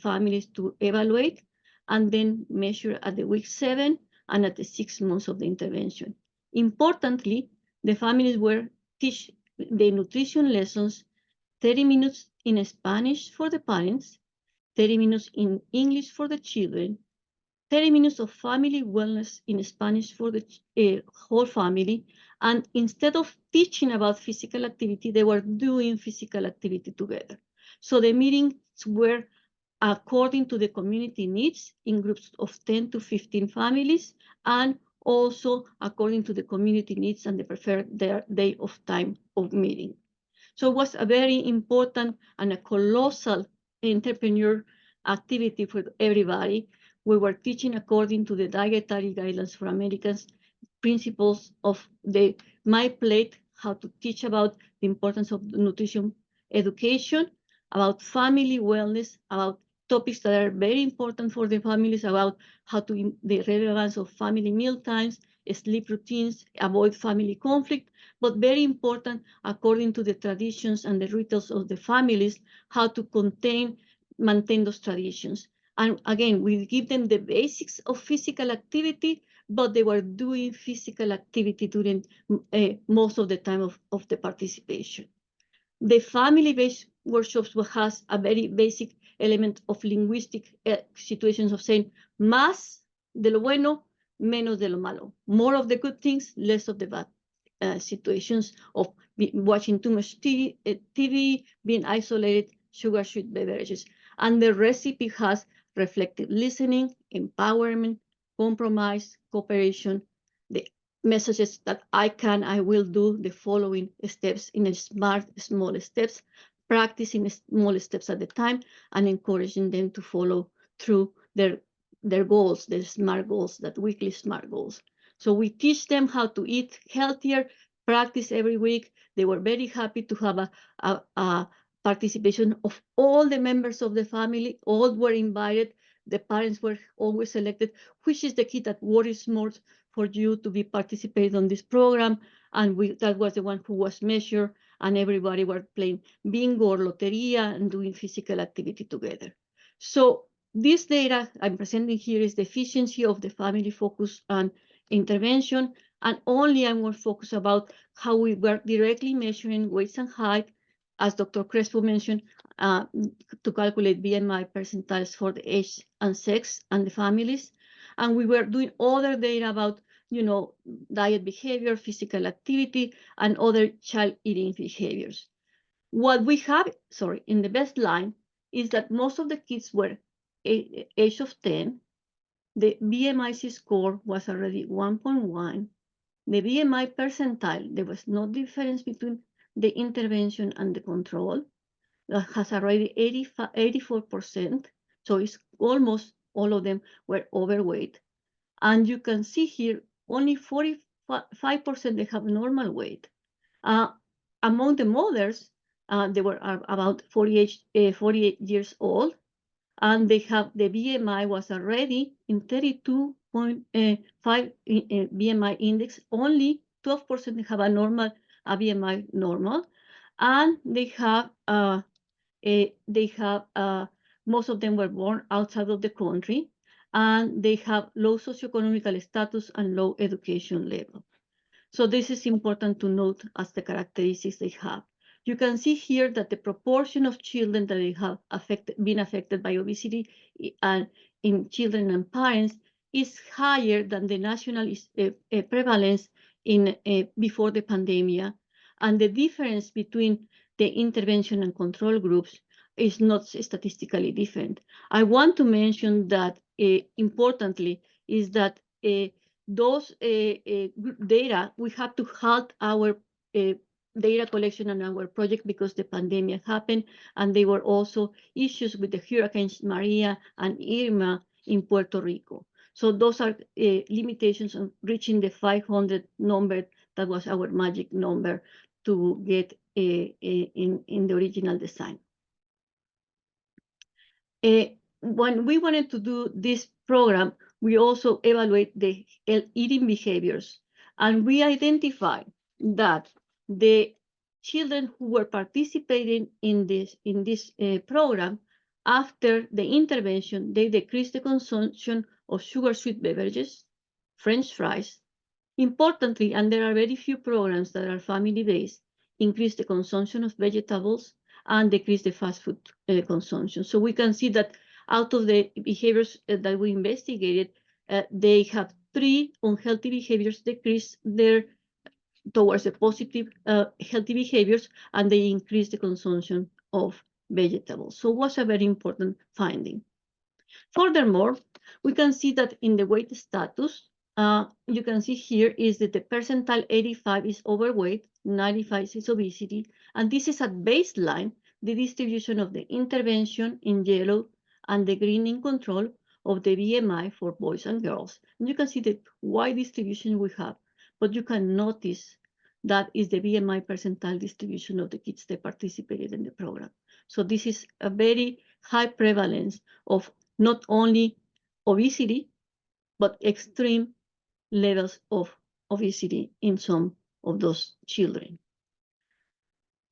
families to evaluate, and then measure at the week 7 and at the 6 months of the intervention. Importantly, the families were teach the nutrition lessons, 30 minutes in Spanish for the parents, 30 minutes in English for the children, 30 minutes of family wellness in Spanish for the whole family. And instead of teaching about physical activity, they were doing physical activity together. So the meetings were according to the community needs in groups of 10 to 15 families, and also according to the community needs and the preferred day of time of meeting. So it was a very important and a colossal entrepreneur activity for everybody. We were teaching according to the dietary guidelines for Americans, principles of the My Plate, how to teach about the importance of nutrition education, about family wellness, about topics that are very important for the families about the relevance of family meal times, sleep routines, avoid family conflict, but very important, according to the traditions and the rituals of the families, how to maintain those traditions. And again, we give them the basics of physical activity, but they were doing physical activity during most of the time of the participation. The family-based workshops has a very basic element of linguistic situations of saying más de lo bueno, menos de lo malo. More of the good things, less of the bad situations of watching too much TV, being isolated, sugar-sweet beverages. And the recipe has reflective listening, empowerment, compromise, cooperation, the messages that I will do the following steps in a smart, small steps, practicing small steps at a time, and encouraging them to follow through their goals, their SMART goals, that weekly SMART goals. So we teach them how to eat healthier, practice every week. They were very happy to have a participation of all the members of the family. All were invited. The parents were always selected, which is the kid that worries most for you to be participating on this program. And that was the one who was measured, and everybody were playing bingo or loteria and doing physical activity together. So this data I'm presenting here is the efficiency of the family focus and intervention, and only I'm more focused about how we were directly measuring weights and height, as Dr. Crespo mentioned, to calculate BMI percentiles for the age and sex and the families. And we were doing other data about, diet behavior, physical activity, and other child eating behaviors. What we have, in the baseline is that most of the kids were age of 10. The BMI score was already 1.1. The BMI percentile, there was no difference between the intervention and the control. That has already 84%. So it's almost all of them were overweight. And you can see here, only 45% they have normal weight. Among the mothers, they were about 48 years old, and they have the BMI was already in 32.5 BMI index. Only 12% have a normal BMI normal, and they have most of them were born outside of the country, and they have low socioeconomic status and low education level. So this is important to note as the characteristics they have. You can see here that the proportion of children that they have been affected by obesity and in children and parents is higher than the national prevalence before the pandemic. And the difference between the intervention and control groups is not statistically different. I want to mention that importantly is that those data, we have to halt our data collection and our project because the pandemic happened, and there were also issues with the hurricanes Maria and Irma in Puerto Rico. So those are limitations on reaching the 500 number that was our magic number to get in the original design. When we wanted to do this program, we also evaluate the eating behaviors, and we identified that the children who were participating in this program, after the intervention, they decreased the consumption of sugar-sweet beverages, French fries. Importantly, and there are very few programs that are family-based, increase the consumption of vegetables and decrease the fast food consumption. So we can see that out of the behaviors that we investigated, they have 3 unhealthy behaviors decrease towards the positive healthy behaviors, and they increase the consumption of vegetables. So it was a very important finding. Furthermore, we can see that in the weight status, you can see here is that the percentile 85 is overweight, 95 is obesity, and this is at baseline, the distribution of the intervention in yellow and the green in control of the BMI for boys and girls. And you can see the wide distribution we have, but you can notice that is the BMI percentile distribution of the kids that participated in the program. So this is a very high prevalence of not only obesity, but extreme levels of obesity in some of those children.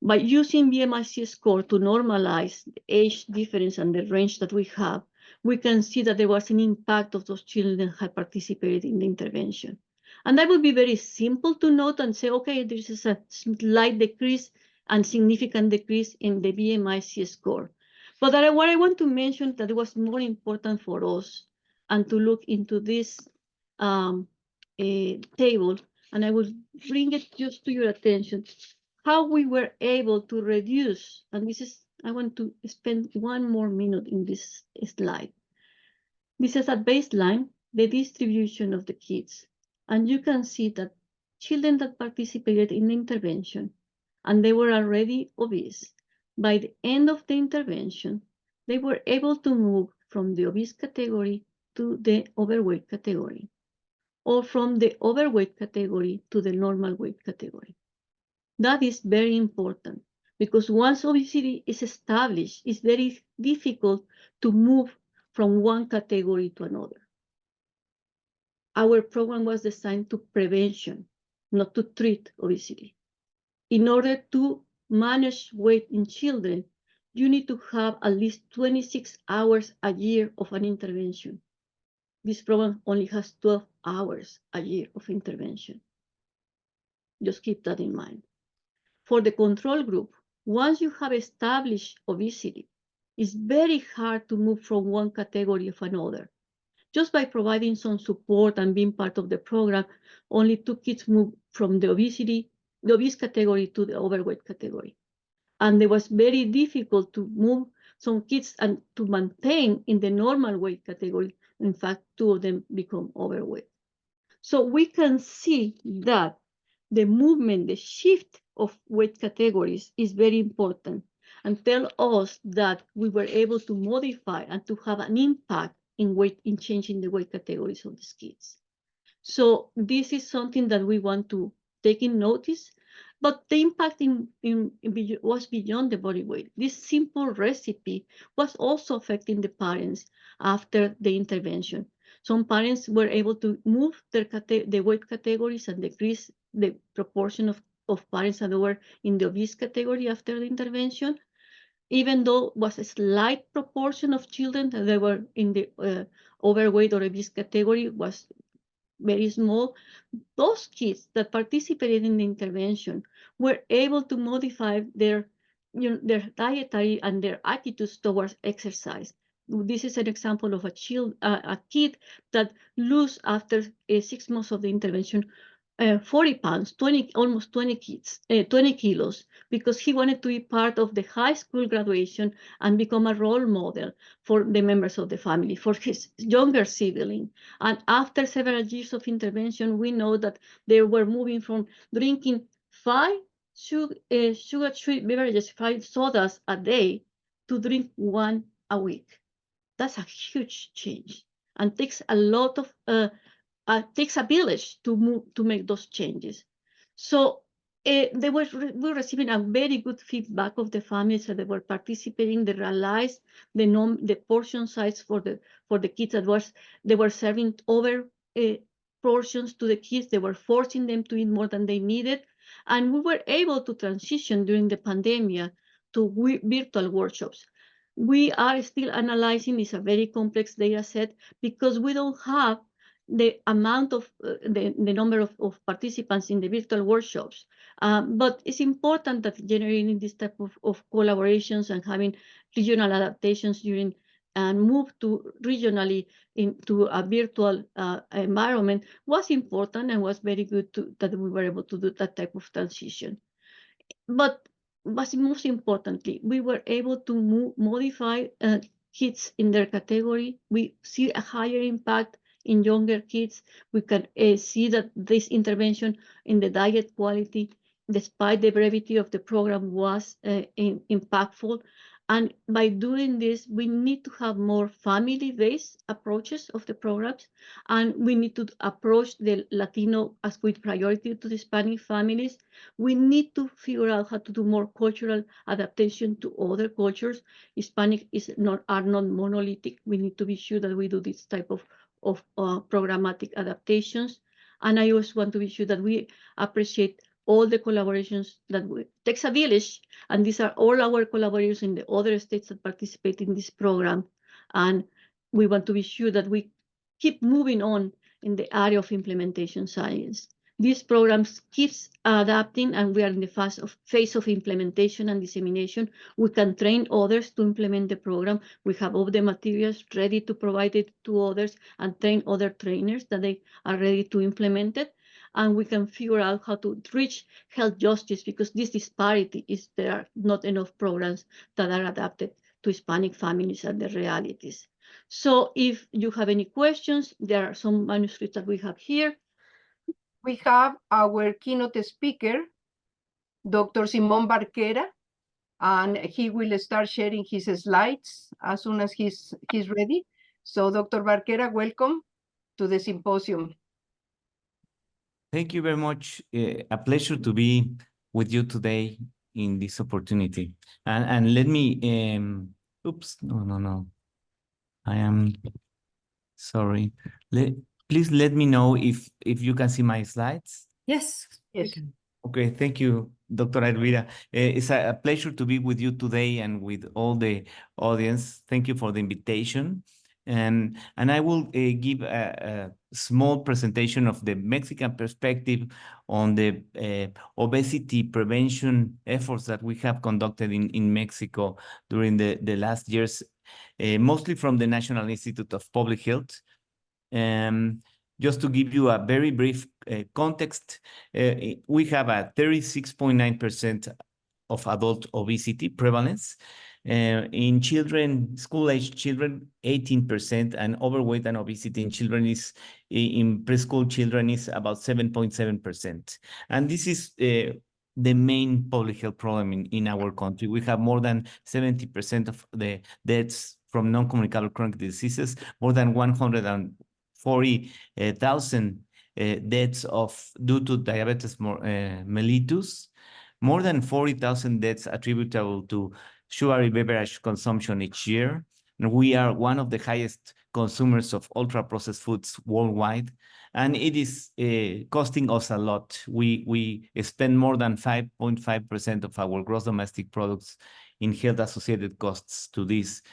By using BMI score to normalize the age difference and the range that we have, we can see that there was an impact of those children that had participated in the intervention. And that would be very simple to note and say, okay, this is a slight decrease and significant decrease in the BMI score. But what I want to mention that was more important for us and to look into this table, and I will bring it just to your attention, how we were able to reduce, and this is, I want to spend 1 more minute in this slide. This is at baseline, the distribution of the kids. And you can see that children that participated in the intervention, and they were already obese, by the end of the intervention, they were able to move from the obese category to the overweight category, or from the overweight category to the normal weight category. That is very important because once obesity is established, it's very difficult to move from one category to another. Our program was designed to prevention, not to treat obesity. In order to manage weight in children, you need to have at least 26 hours a year of an intervention. This program only has 12 hours a year of intervention. Just keep that in mind. For the control group, once you have established obesity, it's very hard to move from one category to another. Just by providing some support and being part of the program, only 2 kids moved from the obese category to the overweight category. And it was very difficult to move some kids and to maintain in the normal weight category. In fact, 2 of them become overweight. So we can see that the movement, the shift of weight categories is very important and tell us that we were able to modify and to have an impact in changing the weight categories of these kids. So this is something that we want to take in notice, but the impact was beyond the body weight. This simple recipe was also affecting the parents after the intervention. Some parents were able to move the weight categories and decrease the proportion of parents that were in the obese category after the intervention, even though it was a slight proportion of children that they were in the overweight or obese category was very small. Those kids that participated in the intervention were able to modify their dietary and their attitudes towards exercise. This is an example of a kid that lose after 6 months of the intervention 40 pounds, almost 20 kilos, because he wanted to be part of the high school graduation and become a role model for the members of the family, for his younger sibling. And after several years of intervention, we know that they were moving from drinking 5 sugar-free beverages, 5 sodas a day, to drink 1 a week. That's a huge change and takes a lot of takes a village to make those changes. So they were receiving a very good feedback of the families that they were participating. They realized the portion size for the kids that they were serving over portions to the kids. They were forcing them to eat more than they needed, and we were able to transition during the pandemic to virtual workshops. We are still analyzing. It's a very complex data set because we don't have the amount of the number of participants in the virtual workshops. But it's important that generating this type of collaborations and having regional adaptations and move to regionally into a virtual environment was important and was very good that we were able to do that type of transition. But most importantly, we were able to modify kids in their category. We see a higher impact in younger kids. We can see that this intervention in the diet quality, despite the brevity of the program, was impactful. And by doing this, we need to have more family-based approaches of the programs, and we need to approach the Latino as with priority to the Hispanic families. We need to figure out how to do more cultural adaptation to other cultures. Hispanic are not monolithic. We need to be sure that we do this type of programmatic adaptations. And I also want to be sure that we appreciate all the collaborations that takes a village, and these are all our collaborators in the other states that participate in this program. And we want to be sure that we keep moving on in the area of implementation science. These programs keeps adapting, and we are in the phase of implementation and dissemination. We can train others to implement the program. We have all the materials ready to provide it to others and train other trainers that they are ready to implement it. And we can figure out how to reach health justice, because this disparity is there are not enough programs that are adapted to Hispanic families and their realities. So if you have any questions, there are some manuscripts that we have here. We have our keynote speaker, Dr. Simón Barquera, and he will start sharing his slides as soon as he's ready. So Dr. Barquera, welcome to the symposium. Thank you very much. A pleasure to be with you today in this opportunity. And let me, oops, no. I am sorry. Please let me know if you can see my slides. Yes. Yes. Okay, thank you, Dr. Elvira. It's a pleasure to be with you today and with all the audience. Thank you for the invitation. And I will give a small presentation of the Mexican perspective on the obesity prevention efforts that we have conducted in Mexico during the last years, mostly from the National Institute of Public Health. Just to give you a very brief context, we have a 36.9% of adult obesity prevalence. In children, school-age children, 18%, and overweight and obesity in children in preschool children is about 7.7%. And this is the main public health problem in our country. We have more than 70% of the deaths from non-communicable chronic diseases, more than 140,000 deaths due to diabetes mellitus, more than 40,000 deaths attributable to sugary beverage consumption each year. And we are one of the highest consumers of ultra-processed foods worldwide, and it is costing us a lot. We spend more than 5.5% of our gross domestic products in health-associated costs to these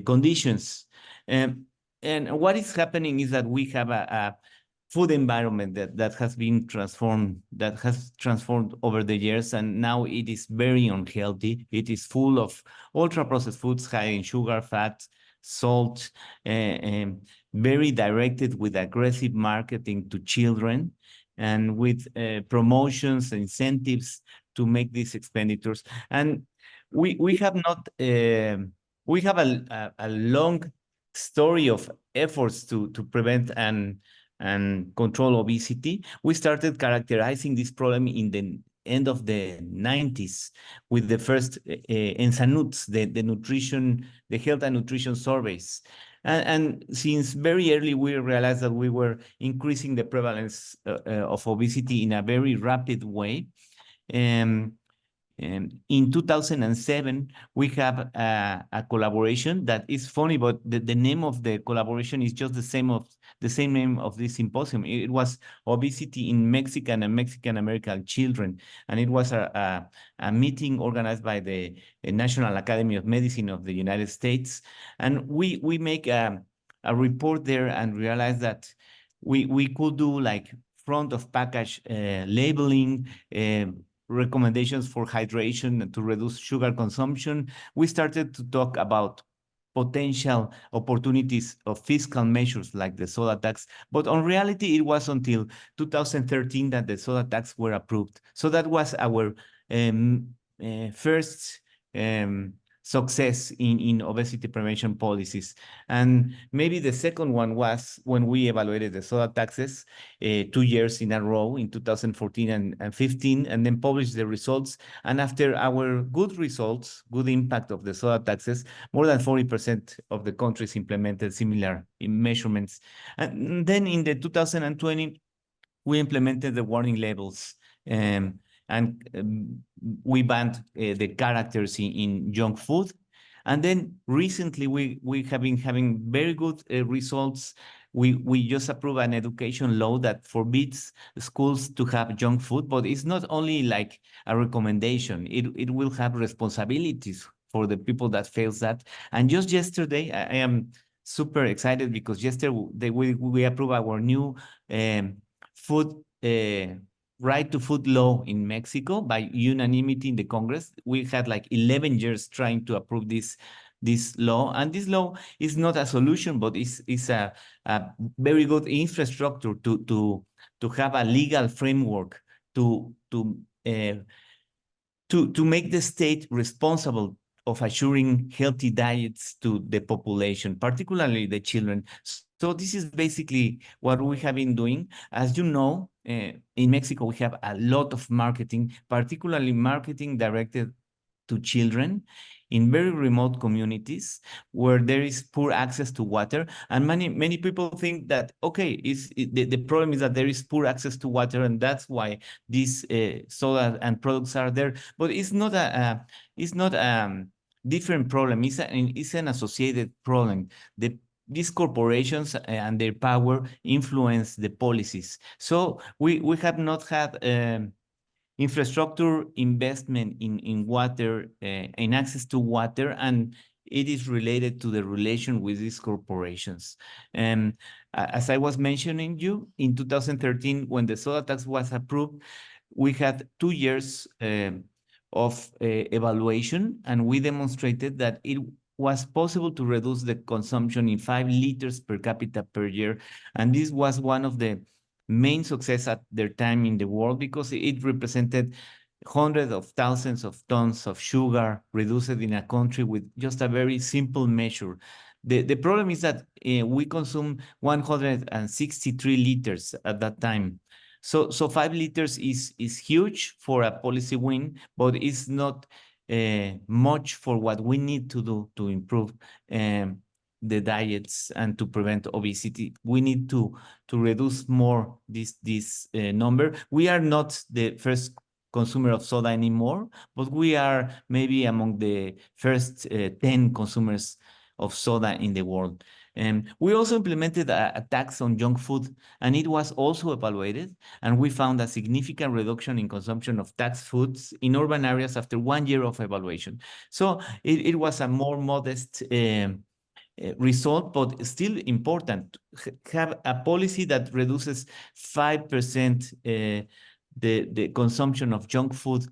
conditions. And what is happening is that we have a food environment that has transformed over the years, and now it is very unhealthy. It is full of ultra-processed foods high in sugar, fat, salt, very directed with aggressive marketing to children, and with promotions, incentives to make these expenditures. And we have a long story of efforts to prevent and control obesity. We started characterizing this problem in the end of the 90s with the first ENSANUTS, the health and nutrition surveys. And since very early, we realized that we were increasing the prevalence of obesity in a very rapid way. In 2007, we have a collaboration that is funny, but the name of the collaboration is just the same name of this symposium. It was Obesity in Mexican and Mexican American Children, and it was a meeting organized by the National Academy of Medicine of the United States. And we make a report there and realized that we could do like front of package labeling, recommendations for hydration and to reduce sugar consumption. We started to talk about potential opportunities of fiscal measures like the soda tax, but on reality, it was until 2013 that the soda tax were approved. So that was our first success in obesity prevention policies. And maybe the second one was when we evaluated the soda taxes 2 years in a row in 2014 and 15, and then published the results. And after our good results, good impact of the soda taxes, more than 40% of the countries implemented similar measurements. And then in the 2020, we implemented the warning labels, and we banned the characters in junk food. And then recently, we have been having very good results. We just approved an education law that forbids schools to have junk food, but it's not only like a recommendation. It will have responsibilities for the people that fails that. And just yesterday, I am super excited because yesterday we approved our new food right to food law in Mexico by unanimity in the Congress. We had like 11 years trying to approve this law, and this law is not a solution, but it's a very good infrastructure to have a legal framework to make the state responsible of assuring healthy diets to the population, particularly the children. So this is basically what we have been doing. As you know, in Mexico, we have a lot of marketing, particularly marketing directed to children in very remote communities where there is poor access to water. And many people think that, okay, the problem is that there is poor access to water, and that's why these soda and products are there. But it's not a different problem. It's an associated problem. These corporations and their power influence the policies. So we have not had infrastructure investment in water, in access to water, and it is related to the relation with these corporations. As I was mentioning you, in 2013, when the soda tax was approved, we had 2 years of evaluation, and we demonstrated that it was possible to reduce the consumption in 5 liters per capita per year. And this was one of the main success at their time in the world because it represented hundreds of thousands of tons of sugar reduced in a country with just a very simple measure. The problem is that we consume 163 liters at that time. So 5 liters is huge for a policy win, but it's not much for what we need to do to improve the diets and to prevent obesity. We need to reduce more this number. We are not the first consumer of soda anymore, but we are maybe among the first 10 consumers of soda in the world. We also implemented a tax on junk food, and it was also evaluated, and we found a significant reduction in consumption of tax foods in urban areas after 1 year of evaluation. So it was a more modest result, but still important. Have a policy that reduces 5% the consumption of junk food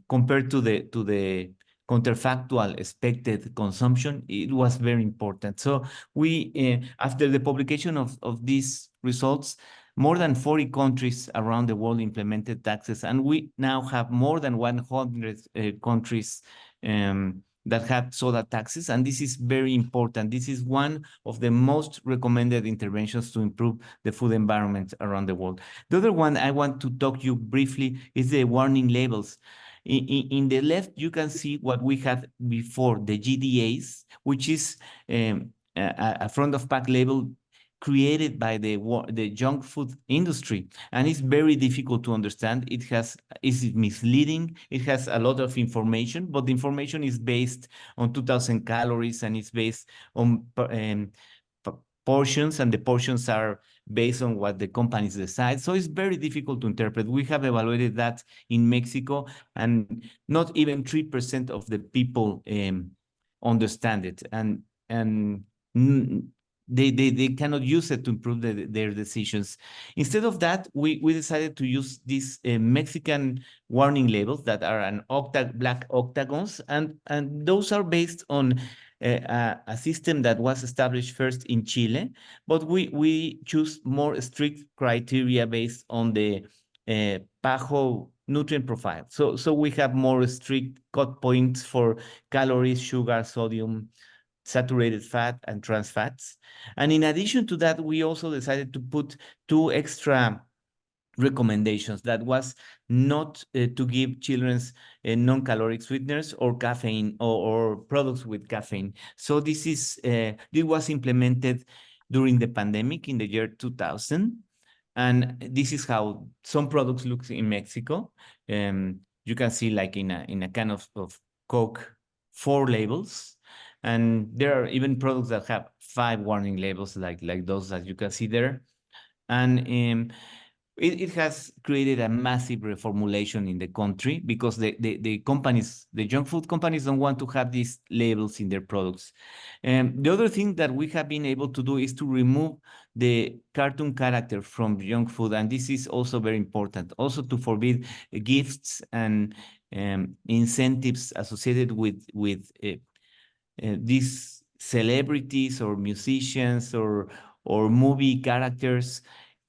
compared to the counterfactual expected consumption. It was very important. So we, after the publication of these results, more than 40 countries around the world implemented taxes, and we now have more than 100 countries that have soda taxes, and this is very important. This is one of the most recommended interventions to improve the food environment around the world. The other one I want to talk to you briefly is the warning labels. In the left, you can see what we had before, the GDAs, which is a front of pack label created by the junk food industry, and it's very difficult to understand. It's misleading. It has a lot of information, but the information is based on 2,000 calories, and it's based on portions, and the portions are based on what the companies decide. So it's very difficult to interpret. We have evaluated that in Mexico, and not even 3% of the people understand it, and they cannot use it to improve their decisions. Instead of that, we decided to use these Mexican warning labels that are black octagons, and those are based on a system that was established first in Chile, but we choose more strict criteria based on the PAHO nutrient profile. So we have more strict cut points for calories, sugar, sodium, saturated fat, and trans fats. And in addition to that, we also decided to put 2 extra recommendations. That was not to give children non-caloric sweeteners or caffeine or products with caffeine. So this was implemented during the pandemic in the year 2000. And this is how some products look in Mexico. You can see like in a kind of Coke 4 labels. And there are even products that have 5 warning labels like those that you can see there. And it has created a massive reformulation in the country because the companies, the junk food companies, don't want to have these labels in their products. The other thing that we have been able to do is to remove the cartoon character from junk food, and this is also very important. Also to forbid gifts and incentives associated with these celebrities or musicians or movie characters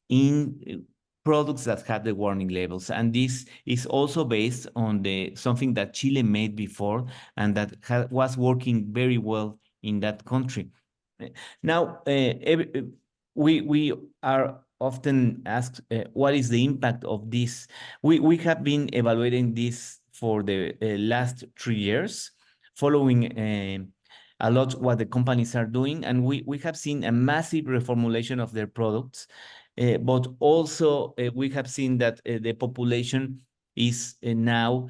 in products that have the warning labels. And this is also based on something that Chile made before and that was working very well in that country. Now, we are often asked, what is the impact of this? We have been evaluating this for the last 3 years, following a lot what the companies are doing, and we have seen a massive reformulation of their products. But also we have seen that the population is now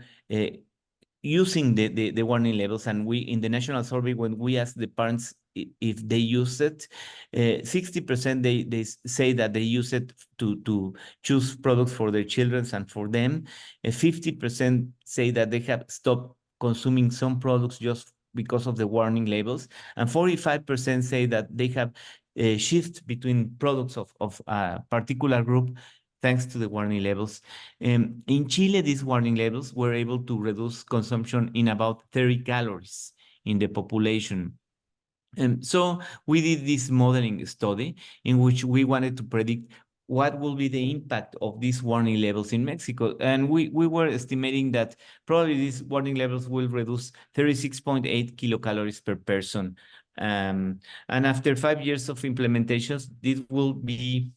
using the warning labels. And we, in the national survey, when we ask the parents if they use it, 60% they say that they use it to choose products for their children and for them. 50% say that they have stopped consuming some products just because of the warning labels, and 45% say that they have shift between products of a particular group thanks to the warning labels. In Chile, these warning labels were able to reduce consumption in about 30 calories in the population. So we did this modeling study in which we wanted to predict what will be the impact of these warning labels in Mexico. And we were estimating that probably these warning levels will reduce 36.8 kilocalories per person. And after 5 years of implementations, this will be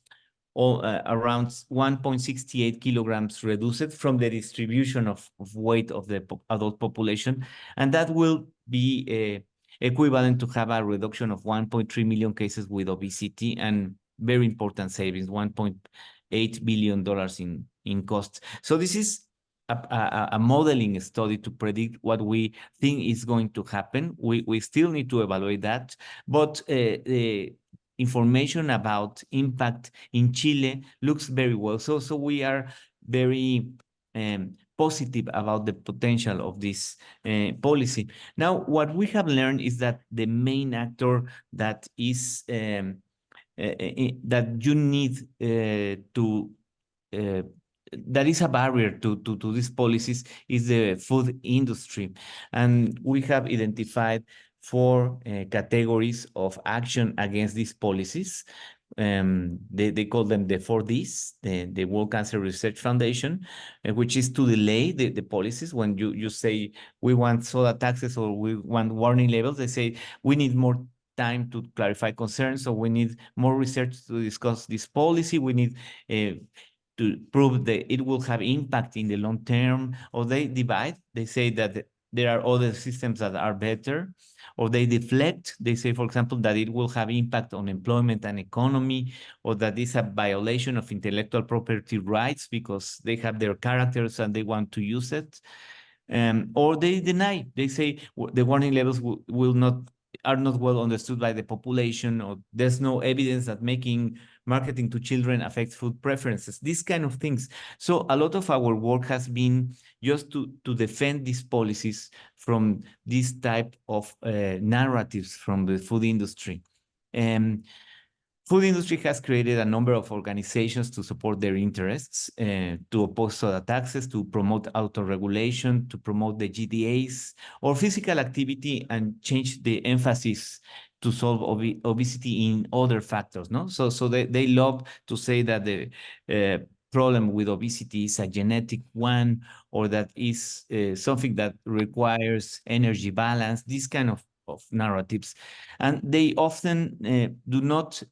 around 1.68 kilograms reduced from the distribution of weight of the adult population. And that will be equivalent to have a reduction of 1.3 million cases with obesity and very important savings, $1.8 billion in costs. So this is a modeling study to predict what we think is going to happen. We still need to evaluate that, but the information about impact in Chile looks very well. So we are very positive about the potential of this policy. Now, what we have learned is that the main actor that is that you need that is a barrier to these policies is the food industry. And we have identified 4 categories of action against these policies. They call them the 4Ds, the World Cancer Research Foundation, which is to delay the policies. When you say we want soda taxes or we want warning labels, they say we need more time to clarify concerns, so we need more research to discuss this policy. We need to prove that it will have impact in the long term, or they divide. They say that there are other systems that are better, or they deflect. They say, for example, that it will have impact on employment and economy, or that it's a violation of intellectual property rights because they have their characters and they want to use it. Or they deny. They say the warning levels are not well understood by the population, or there's no evidence that making marketing to children affects food preferences, these kind of things. So a lot of our work has been just to defend these policies from this type of narratives from the food industry. Food industry has created a number of organizations to support their interests, to oppose soda taxes, to promote auto-regulation, to promote the GDAs, or physical activity, and change the emphasis to solve obesity in other factors, no? So they love to say that the problem with obesity is a genetic one, or that is something that requires energy balance, these kind of narratives. And they often do not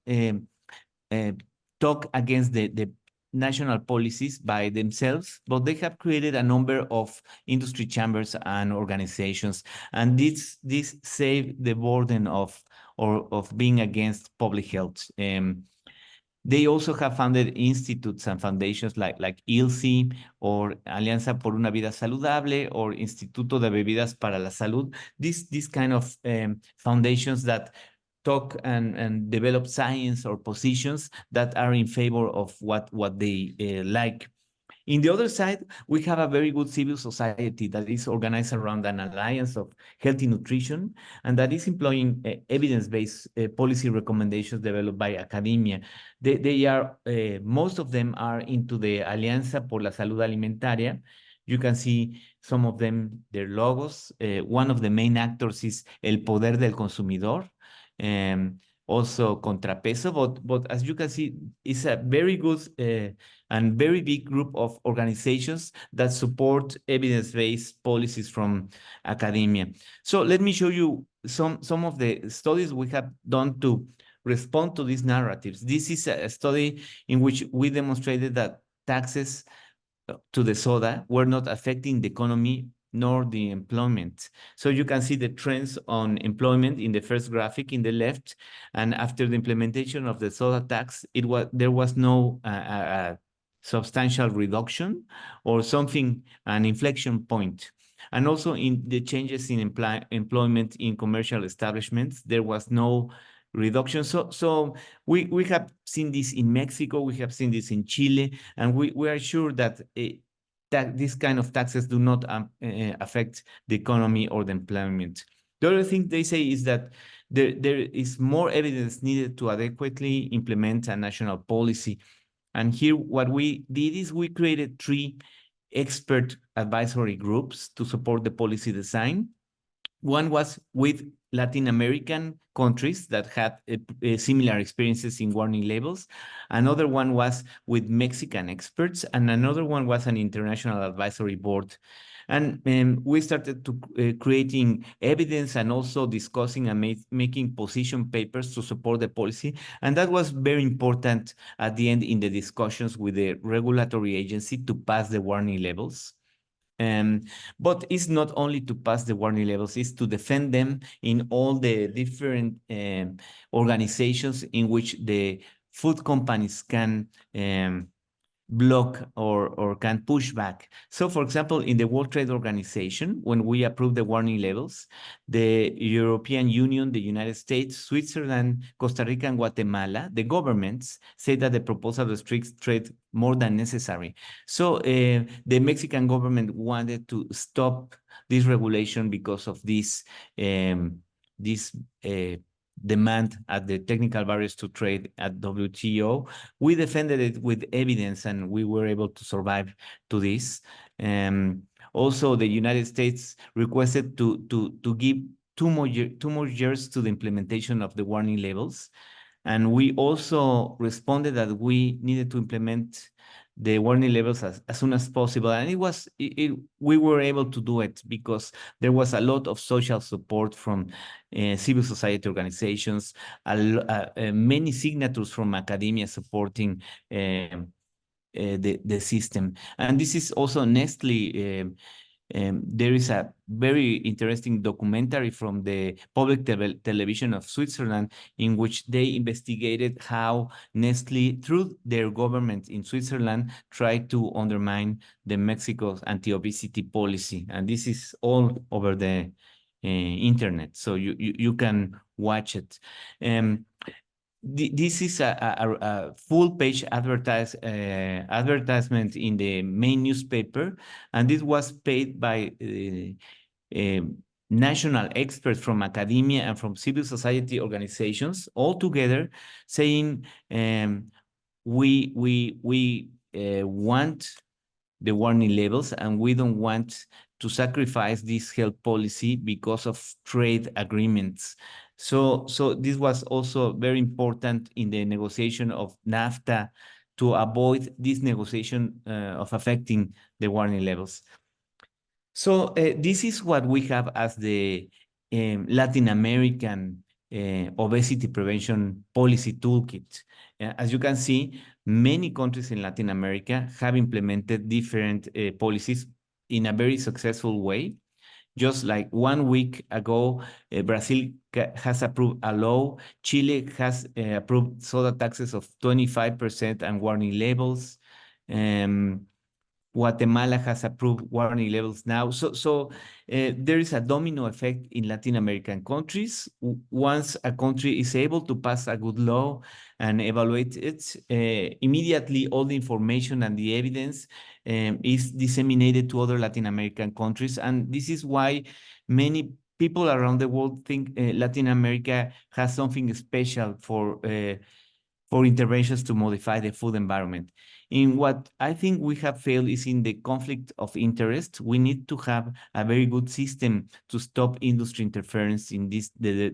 talk against the national policies by themselves, but they have created a number of industry chambers and organizations, and this save the burden of being against public health. They also have founded institutes and foundations like ILSI or Alianza por una Vida Saludable or Instituto de Bebidas para la Salud. These kind of foundations that talk and develop science or positions that are in favor of what they like. In the other side, we have a very good civil society that is organized around an alliance of healthy nutrition, and that is employing evidence-based policy recommendations developed by academia. They are, most of them are into the Alianza por la Salud Alimentaria. You can see some of them, their logos. One of the main actors is El Poder del Consumidor. Also Contrapeso, but as you can see, it's a very good and very big group of organizations that support evidence-based policies from academia. So let me show you some of the studies we have done to respond to these narratives. This is a study in which we demonstrated that taxes to the soda were not affecting the economy nor the employment. So you can see the trends on employment in the first graphic in the left, and after the implementation of the soda tax, there was no substantial reduction or something, an inflection point. And also in the changes in employment in commercial establishments, there was no reduction. So we have seen this in Mexico, we have seen this in Chile, and we are sure that that these kind of taxes do not affect the economy or the employment. The other thing they say is that there is more evidence needed to adequately implement a national policy. And here what we did is we created 3 expert advisory groups to support the policy design. One was with Latin American countries that had similar experiences in warning labels. Another one was with Mexican experts, and another one was an international advisory board. And we started to creating evidence and also discussing and making position papers to support the policy. And that was very important at the end in the discussions with the regulatory agency to pass the warning labels. But it's not only to pass the warning levels, it's to defend them in all the different organizations in which the food companies can block or can push back. So for example, in the World Trade Organization, when we approved the warning labels, the European Union, the United States, Switzerland, Costa Rica, and Guatemala, the governments say that the proposal restricts trade more than necessary. So the Mexican government wanted to stop this regulation because of this demand at the technical barriers to trade at WTO. We defended it with evidence, and we were able to survive to this. Also, the United States requested to give two more years to the implementation of the warning labels. And we also responded that we needed to implement the warning labels as soon as possible. And we were able to do it because there was a lot of social support from civil society organizations, many signatures from academia supporting the system. And this is also Nestle. There is a very interesting documentary from the public television of Switzerland in which they investigated how Nestle, through their government in Switzerland, tried to undermine the Mexico's anti-obesity policy. And this is all over the internet, so you can watch it. This is a full-page advertisement in the main newspaper, and this was paid by national experts from academia and from civil society organizations, all together, saying we want the warning labels, and we don't want to sacrifice this health policy because of trade agreements. So this was also very important in the negotiation of NAFTA to avoid this negotiation of affecting the warning levels. So this is what we have as the Latin American obesity prevention policy toolkit. As you can see, many countries in Latin America have implemented different policies in a very successful way. Just like 1 week ago, Brazil has approved a law. Chile has approved soda taxes of 25% and warning labels. Guatemala has approved warning levels now. So there is a domino effect in Latin American countries. Once a country is able to pass a good law and evaluate it, immediately all the information and the evidence is disseminated to other Latin American countries. And this is why many people around the world think Latin America has something special for interventions to modify the food environment. In what I think we have failed is in the conflict of interest. We need to have a very good system to stop industry interference in this the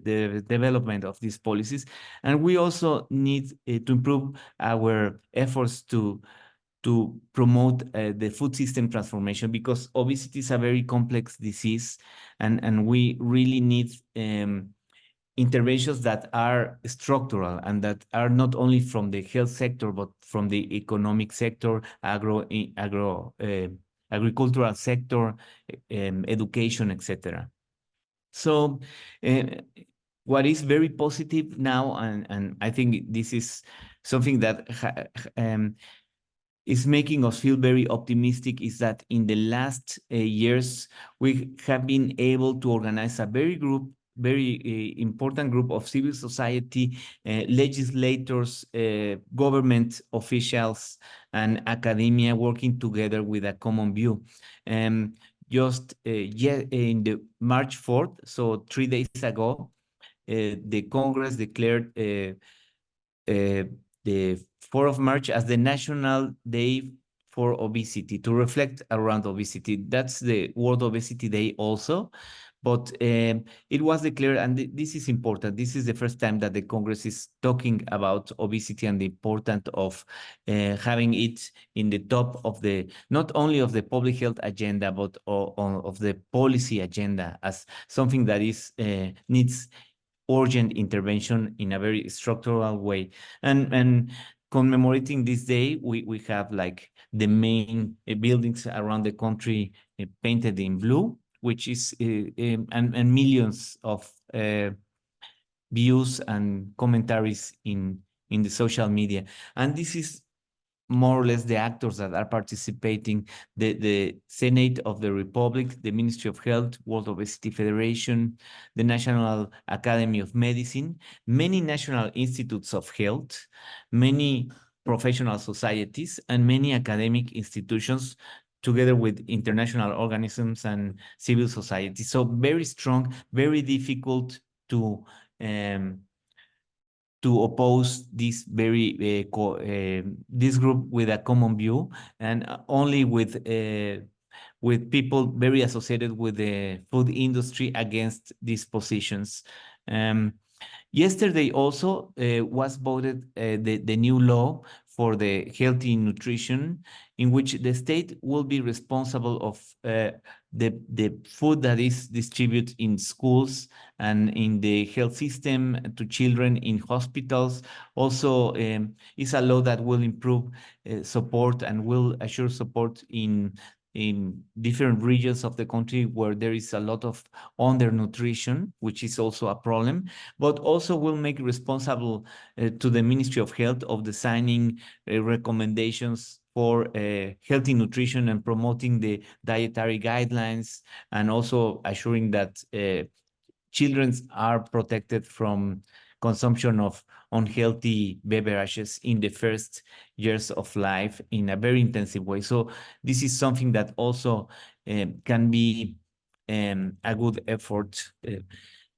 development of these policies. And we also need to improve our efforts to promote the food system transformation, because obesity is a very complex disease, and we really need interventions that are structural and that are not only from the health sector, but from the economic sector, agricultural sector, education, etc. So what is very positive now, and I think this is something that is making us feel very optimistic, is that in the last years, we have been able to organize a very important group of civil society, legislators, government officials, and academia working together with a common view. Just in the March 4th, so 3 days ago, the Congress declared the 4th of March as the National Day for Obesity, to reflect around obesity. That's the World Obesity Day also. But it was declared, and this is important, this is the first time that the Congress is talking about obesity and the importance of having it in the top of the, not only of the public health agenda, but of the policy agenda, as something that is needs urgent intervention in a very structural way. And commemorating this day, we have like the main buildings around the country painted in blue, which is and millions of views and commentaries in the social media. And this is more or less the actors that are participating: the Senate of the Republic, the Ministry of Health, World Obesity Federation, the National Academy of Medicine, many national institutes of health, many professional societies, and many academic institutions, together with international organisms and civil society. So very strong, very difficult to oppose this very this group with a common view, and only with people very associated with the food industry against these positions. Yesterday also was voted the new law for the healthy nutrition, in which the state will be responsible of the food that is distributed in schools and in the health system to children in hospitals. Also, is a law that will improve support and will assure support in different regions of the country where there is a lot of undernutrition, which is also a problem, but also will make responsible to the Ministry of Health of designing recommendations for healthy nutrition and promoting the dietary guidelines, and also assuring that children are protected from consumption of unhealthy beverages in the first years of life in a very intensive way. So this is something that also can be a good effort.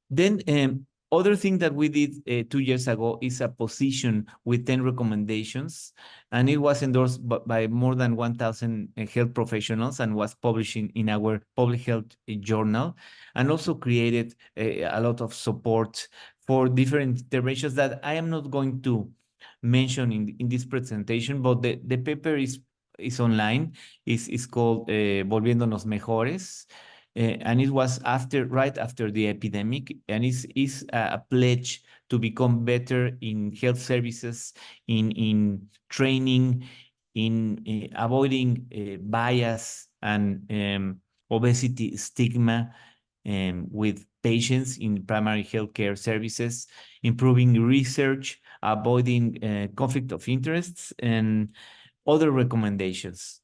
Then other thing that we did 2 years ago is a position with 10 recommendations, and it was endorsed by more than 1,000 health professionals and was published in our public health journal, and also created a lot of support for different interventions that I am not going to mention in this presentation, but the paper is online. It's called Volviéndonos Mejores. And it was right after the epidemic, and is a pledge to become better in health services, in training, in avoiding bias and obesity stigma with patients in primary healthcare services, improving research, avoiding conflict of interests, and other recommendations.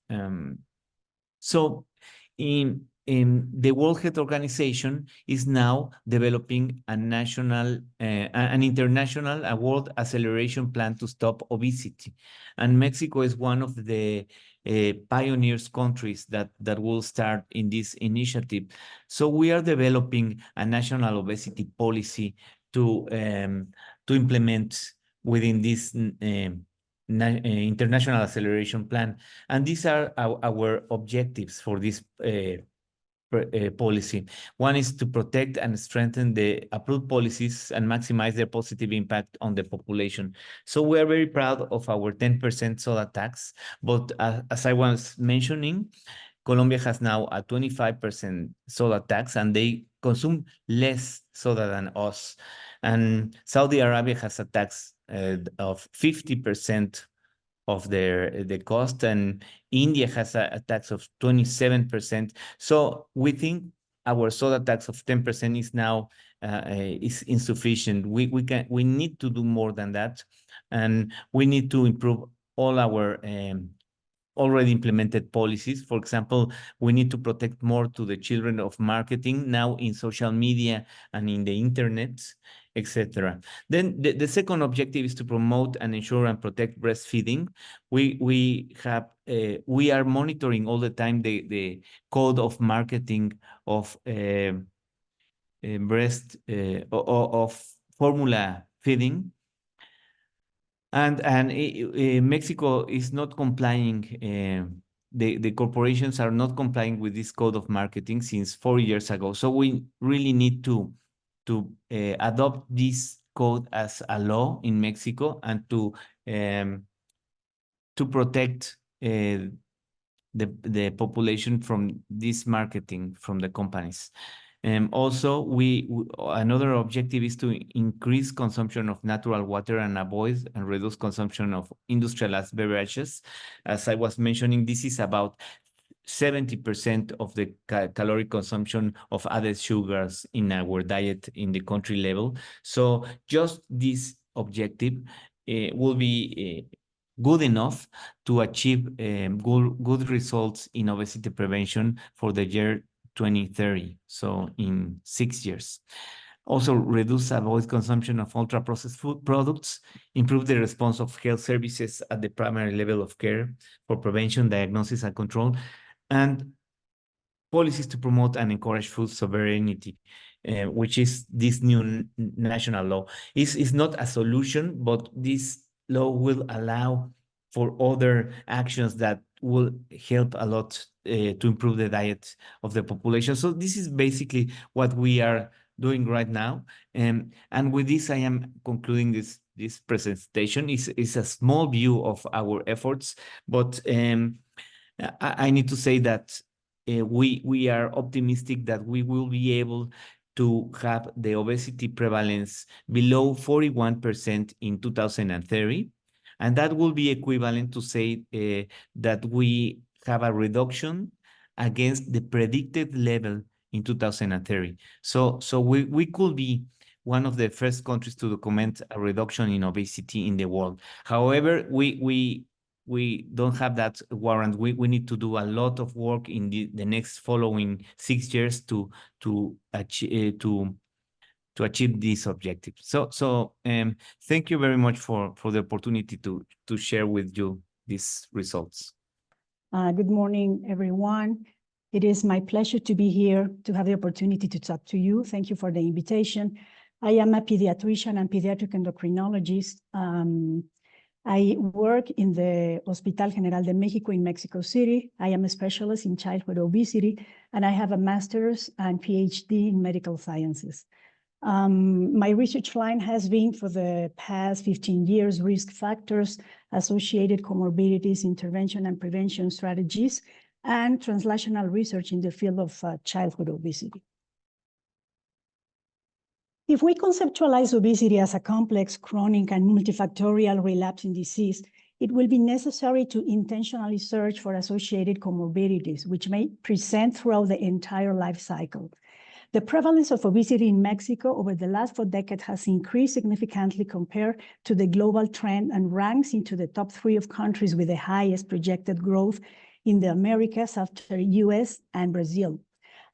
So in the World Health Organization is now developing an international, a world acceleration plan to stop obesity. And Mexico is one of the pioneers countries that will start in this initiative. So we are developing a national obesity policy to implement within this international acceleration plan. And these are our objectives for this policy. One is to protect and strengthen the approved policies and maximize their positive impact on the population. So we are very proud of our 10% soda tax, but as I was mentioning, Colombia has now a 25% soda tax, and they consume less soda than us. And Saudi Arabia has a tax of 50% of the cost, and India has a tax of 27%. So we think our soda tax of 10% is now is insufficient. We need to do more than that, and we need to improve all our already implemented policies. For example, we need to protect more to the children of marketing now in social media and in the internet, etc. Then the second objective is to promote and ensure and protect breastfeeding. We are monitoring all the time the code of marketing of of formula feeding. And Mexico is not complying. The corporations are not complying with this code of marketing since 4 years ago. So we really need to adopt this code as a law in Mexico, and to protect the population from this marketing from the companies. Also, another objective is to increase consumption of natural water and avoid and reduce consumption of industrialized beverages. As I was mentioning, this is about 70% of the caloric consumption of added sugars in our diet in the country level. So just this objective will be good enough to achieve good results in obesity prevention for the year 2030, so in 6 years. Also, avoid consumption of ultra-processed food products, improve the response of health services at the primary level of care for prevention, diagnosis, and control, and policies to promote and encourage food sovereignty, which is this new national law. It's not a solution, but this law will allow for other actions that will help a lot to improve the diet of the population. So this is basically what we are doing right now. And with this, I am concluding this presentation. It's a small view of our efforts, but I need to say that we are optimistic that we will be able to have the obesity prevalence below 41% in 2030. And that will be equivalent to say that we have a reduction against the predicted level in 2030. So we could be one of the first countries to document a reduction in obesity in the world. However, we don't have that warrant. We need to do a lot of work in the next following 6 years to achieve this objective. So thank you very much for the opportunity to share with you these results. Good morning, everyone. It is my pleasure to be here to have the opportunity to talk to you. Thank you for the invitation. I am a pediatrician and pediatric endocrinologist. I work in the Hospital General de Mexico in Mexico City. I am a specialist in childhood obesity, and I have a master's and PhD in medical sciences. My research line has been for the past 15 years, risk factors, associated comorbidities, intervention and prevention strategies, and translational research in the field of childhood obesity. If we conceptualize obesity as a complex, chronic, and multifactorial relapsing disease, it will be necessary to intentionally search for associated comorbidities, which may present throughout the entire life cycle. The prevalence of obesity in Mexico over the last 4 decades has increased significantly compared to the global trend and ranks into the top 3 of countries with the highest projected growth in the Americas after US and Brazil.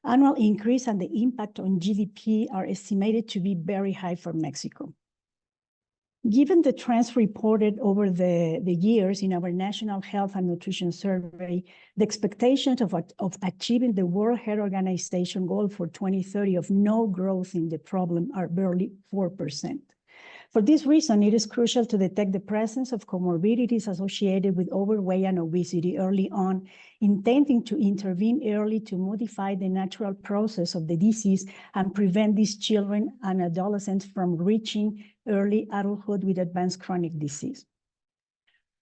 Annual increase and the impact on GDP are estimated to be very high for Mexico. Given the trends reported over the years in our National Health and Nutrition Survey, the expectations of achieving the World Health Organization goal for 2030 of no growth in the problem are barely 4%. For this reason, it is crucial to detect the presence of comorbidities associated with overweight and obesity early on, intending to intervene early to modify the natural process of the disease and prevent these children and adolescents from reaching early adulthood with advanced chronic disease.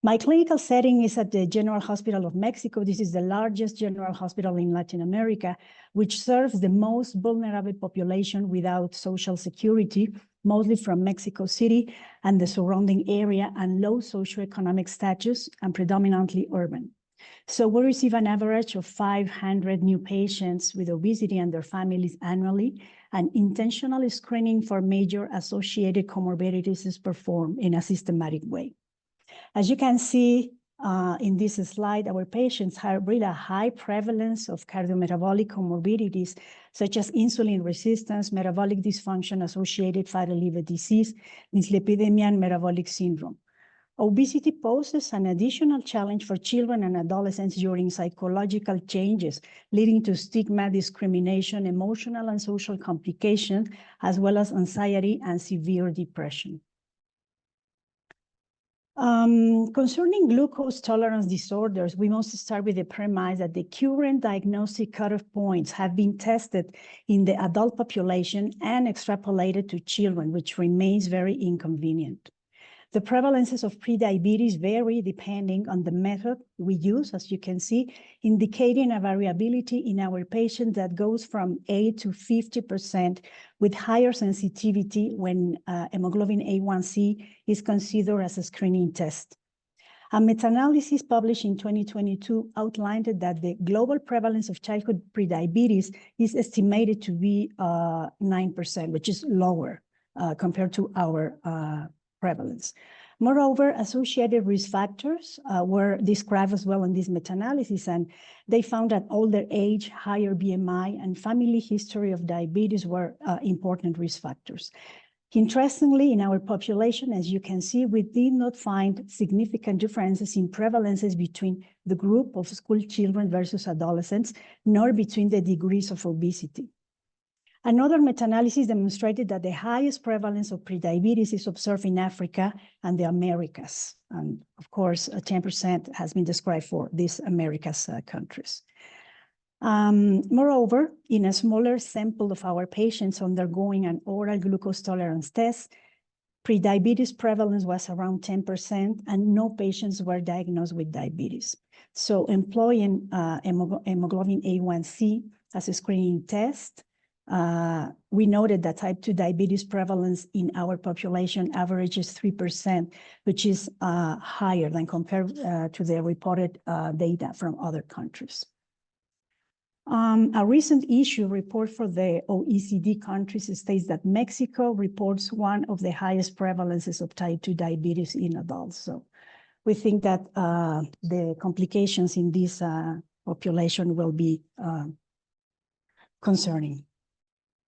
My clinical setting is at the General Hospital of Mexico. This is the largest general hospital in Latin America, which serves the most vulnerable population without social security, mostly from Mexico City and the surrounding area, and low socioeconomic status, and predominantly urban. So we receive an average of 500 new patients with obesity and their families annually, and intentional screening for major associated comorbidities is performed in a systematic way. As you can see in this slide, our patients have really a high prevalence of cardiometabolic comorbidities, such as insulin resistance, metabolic dysfunction, associated fatty liver disease, dyslipidemia, and metabolic syndrome. Obesity poses an additional challenge for children and adolescents during psychological changes, leading to stigma, discrimination, emotional and social complications, as well as anxiety and severe depression. Concerning glucose tolerance disorders, we must start with the premise that the current diagnostic cutoff points have been tested in the adult population and extrapolated to children, which remains very inconvenient. The prevalences of prediabetes vary depending on the method we use, as you can see, indicating a variability in our patients that goes from 8 to 50%, with higher sensitivity when hemoglobin A1C is considered as a screening test. A meta-analysis published in 2022 outlined that the global prevalence of childhood prediabetes is estimated to be 9%, which is lower compared to our prevalence. Moreover, associated risk factors were described as well in this meta-analysis, and they found that older age, higher BMI, and family history of diabetes were important risk factors. Interestingly, in our population, as you can see, we did not find significant differences in prevalences between the group of school children versus adolescents, nor between the degrees of obesity. Another meta-analysis demonstrated that the highest prevalence of prediabetes is observed in Africa and the Americas. And of course, 10% has been described for these Americas countries. Moreover, in a smaller sample of our patients undergoing an oral glucose tolerance test, prediabetes prevalence was around 10%, and no patients were diagnosed with diabetes. So employing hemoglobin A1C as a screening test, we noted that type 2 diabetes prevalence in our population averages 3%, which is higher than compared to the reported data from other countries. A recent issue report for the OECD countries states that Mexico reports one of the highest prevalences of type 2 diabetes in adults. So we think that the complications in this population will be concerning.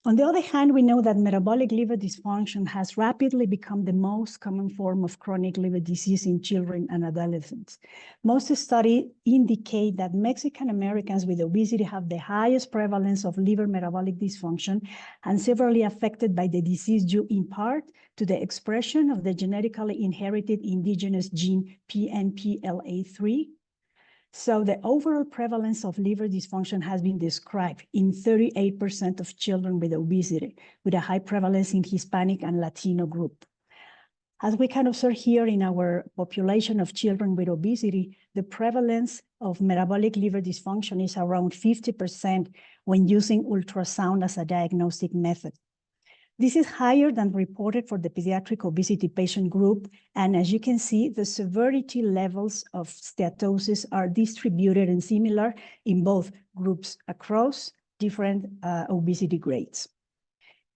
On the other hand, we know that metabolic liver dysfunction has rapidly become the most common form of chronic liver disease in children and adolescents. Most studies indicate that Mexican Americans with obesity have the highest prevalence of liver metabolic dysfunction and severely affected by the disease due in part to the expression of the genetically inherited indigenous gene PNPLA3. So the overall prevalence of liver dysfunction has been described in 38% of children with obesity, with a high prevalence in Hispanic and Latino group. As we can observe here in our population of children with obesity, the prevalence of metabolic liver dysfunction is around 50% when using ultrasound as a diagnostic method. This is higher than reported for the pediatric obesity patient group, and as you can see, the severity levels of steatosis are distributed and similar in both groups across different obesity grades.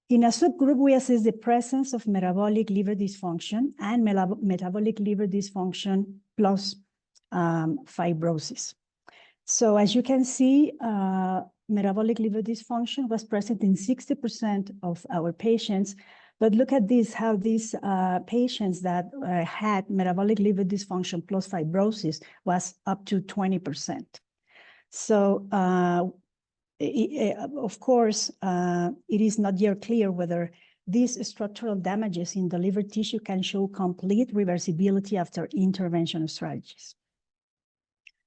In a subgroup, we assess the presence of metabolic liver dysfunction and metabolic liver dysfunction plus fibrosis. So as you can see, metabolic liver dysfunction was present in 60% of our patients, but look at this, how these patients that had metabolic liver dysfunction plus fibrosis was up to 20%. So of course, it is not yet clear whether these structural damages in the liver tissue can show complete reversibility after intervention strategies.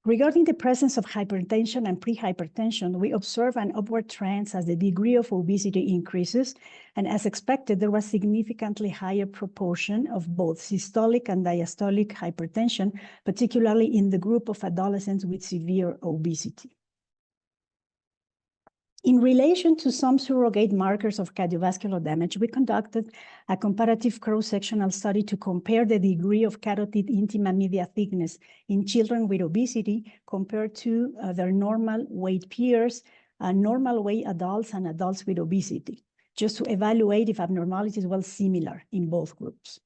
Regarding the presence of hypertension and prehypertension, we observe an upward trend as the degree of obesity increases, and as expected, there was significantly higher proportion of both systolic and diastolic hypertension, particularly in the group of adolescents with severe obesity. In relation to some surrogate markers of cardiovascular damage, we conducted a comparative cross-sectional study to compare the degree of carotid intima media thickness in children with obesity compared to their normal weight peers, normal weight adults, and adults with obesity, just to evaluate if abnormalities were similar in both groups.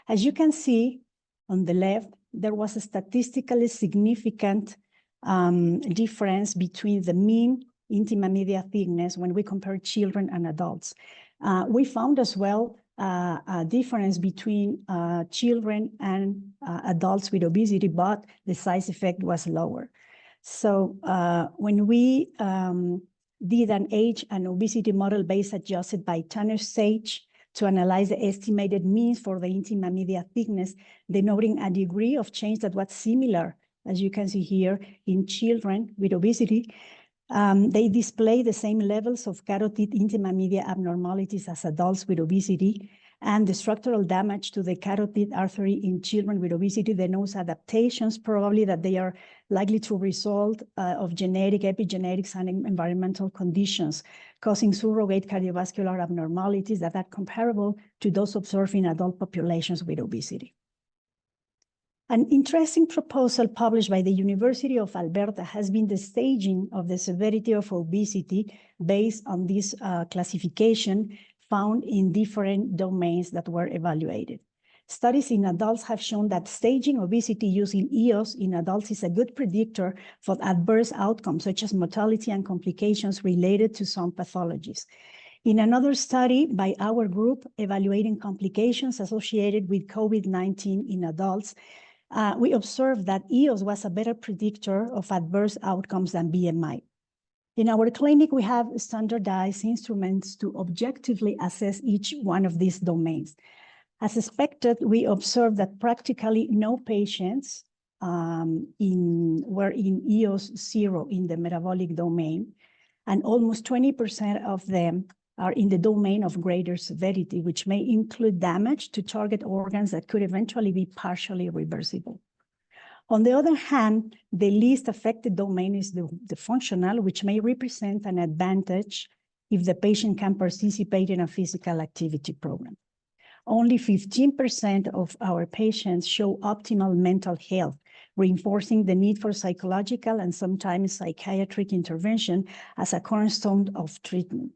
As you can see on the left, there was a statistically significant difference between the mean intima media thickness when we compare children and adults. We found as well a difference between children and adults with obesity, but the size effect was lower. So when we did an age and obesity model base adjusted by Tanner stage to analyze the estimated means for the intima media thickness, denoting a degree of change that was similar, as you can see here, in children with obesity, they display the same levels of carotid intima media abnormalities as adults with obesity, and the structural damage to the carotid artery in children with obesity denotes adaptations, probably that they are likely to result of genetic, epigenetics, and environmental conditions, causing surrogate cardiovascular abnormalities that are comparable to those observed in adult populations with obesity. An interesting proposal published by the University of Alberta has been the staging of the severity of obesity based on this classification found in different domains that were evaluated. Studies in adults have shown that staging obesity using EOS in adults is a good predictor for adverse outcomes, such as mortality and complications related to some pathologies. In another study by our group evaluating complications associated with COVID-19 in adults, we observed that EOS was a better predictor of adverse outcomes than BMI. In our clinic, we have standardized instruments to objectively assess each one of these domains. As expected, we observed that practically no patients were in EOS 0 in the metabolic domain, and almost 20% of them are in the domain of greater severity, which may include damage to target organs that could eventually be partially reversible. On the other hand, the least affected domain is the functional, which may represent an advantage if the patient can participate in a physical activity program. Only 15% of our patients show optimal mental health, reinforcing the need for psychological and sometimes psychiatric intervention as a cornerstone of treatment.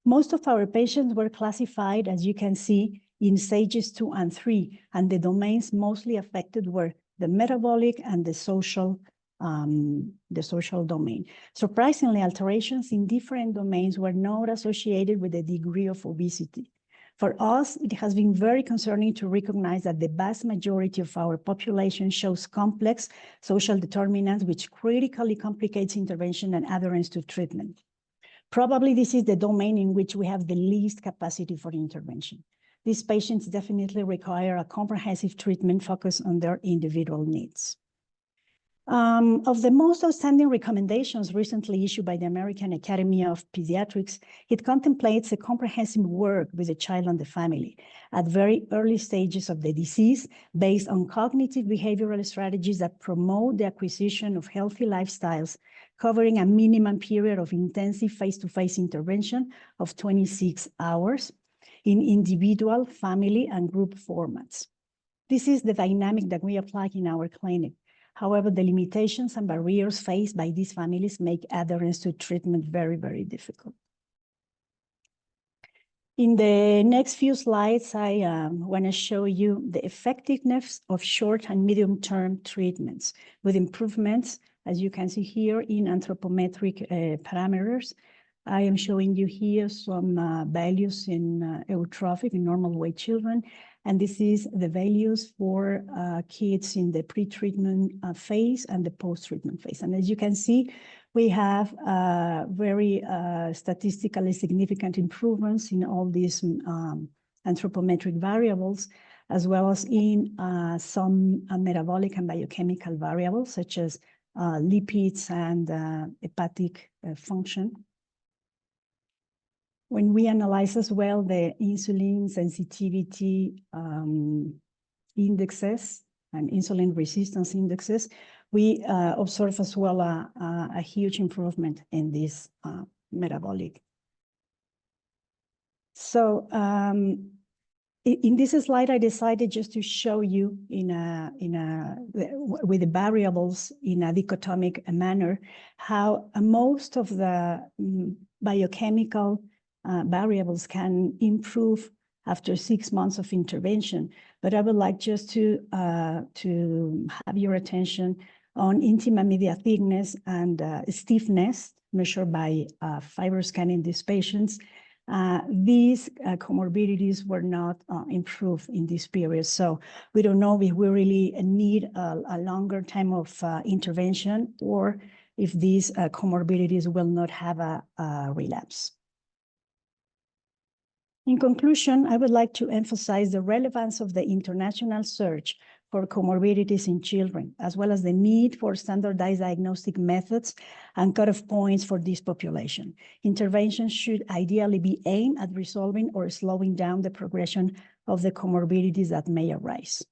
Most of our patients were classified, as you can see, in stages 2 and 3, and the domains mostly affected were the metabolic and the social domain. Surprisingly, alterations in different domains were not associated with the degree of obesity. For us, it has been very concerning to recognize that the vast majority of our population shows complex social determinants, which critically complicates intervention and adherence to treatment. Probably this is the domain in which we have the least capacity for intervention. These patients definitely require a comprehensive treatment focused on their individual needs. Of the most outstanding recommendations recently issued by the American Academy of Pediatrics, it contemplates a comprehensive work with the child and the family at very early stages of the disease based on cognitive behavioral strategies that promote the acquisition of healthy lifestyles, covering a minimum period of intensive face-to-face intervention of 26 hours in individual, family, and group formats. This is the dynamic that we apply in our clinic. However, the limitations and barriers faced by these families make adherence to treatment very, very difficult. In the next few slides, I want to show you the effectiveness of short and medium-term treatments with improvements, as you can see here, in anthropometric parameters. I am showing you here some values in eutrophic, in normal weight children, and this is the values for kids in the pre-treatment phase and the post-treatment phase. And as you can see, we have very statistically significant improvements in all these anthropometric variables, as well as in some metabolic and biochemical variables, such as lipids and hepatic function. When we analyze as well the insulin sensitivity indexes and insulin resistance indexes, we observe as well a huge improvement in this metabolic. So in this slide, I decided just to show you with the variables in a dichotomic manner how most of the biochemical variables can improve after 6 months of intervention. But I would like just to have your attention on intima media thickness and stiffness measured by FibroScan in these patients. These comorbidities were not improved in this period. So we don't know if we really need a longer time of intervention or if these comorbidities will not have a relapse. In conclusion, I would like to emphasize the relevance of the international search for comorbidities in children, as well as the need for standardized diagnostic methods and cutoff points for this population. Interventions should ideally be aimed at resolving or slowing down the progression of the comorbidities that may arise.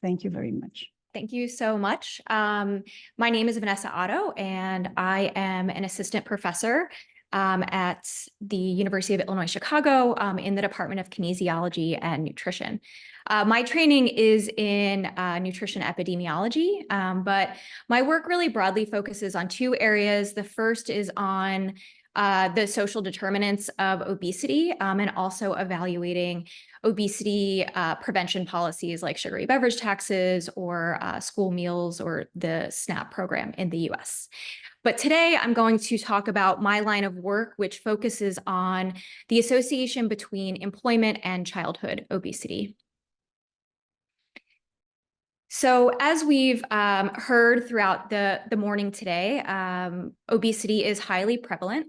Thank you very much. Thank you so much. My name is Vanessa Otto, and I am an assistant professor at the University of Illinois, Chicago, in the Department of Kinesiology and Nutrition. My training is in nutrition epidemiology, but my work really broadly focuses on two areas. The first is on the social determinants of obesity and also evaluating obesity prevention policies like sugary beverage taxes or school meals or the SNAP program in the US. But today I'm going to talk about my line of work, which focuses on the association between employment and childhood obesity. So as we've heard throughout the morning today, obesity is highly prevalent.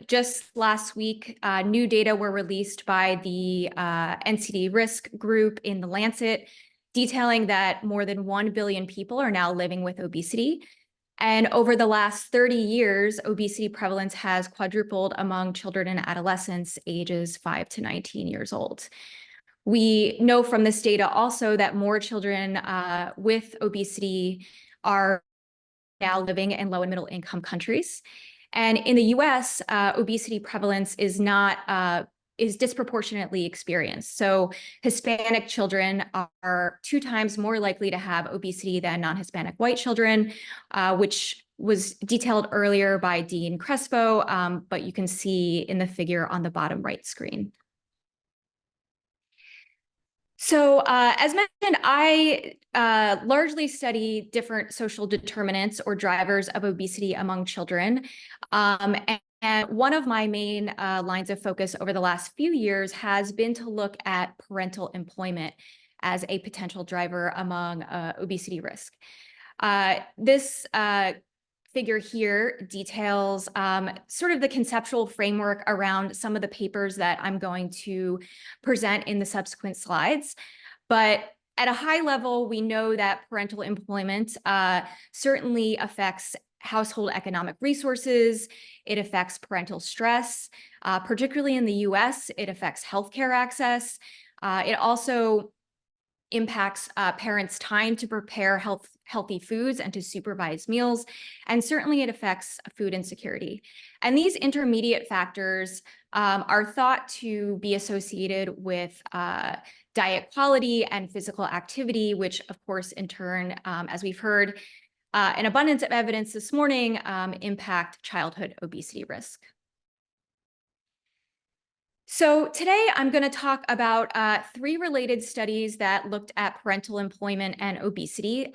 Just last week, new data were released by the NCD risk group in The Lancet, detailing that more than 1 billion people are now living with obesity. And over the last 30 years, obesity prevalence has quadrupled among children and adolescents ages 5 to 19 years old. We know from this data also that more children with obesity are now living in low and middle income countries. And in the US, obesity prevalence is disproportionately experienced. So Hispanic children are 2 times more likely to have obesity than non-Hispanic white children, which was detailed earlier by Dean Crespo, but you can see in the figure on the bottom right screen. So as mentioned, I largely study different social determinants or drivers of obesity among children. And one of my main lines of focus over the last few years has been to look at parental employment as a potential driver among obesity risk. This figure here details sort of the conceptual framework around some of the papers that I'm going to present in the subsequent slides. But At a high level, we know that parental employment certainly affects household economic resources. It affects parental stress, particularly in the US. It affects healthcare access. It also impacts parents' time to prepare healthy foods and to supervise meals. And certainly it affects food insecurity. And these intermediate factors are thought to be associated with diet quality and physical activity, which of course, in turn, as we've heard, an abundance of evidence this morning, impact childhood obesity risk. So today I'm going to talk about 3 related studies that looked at parental employment and obesity,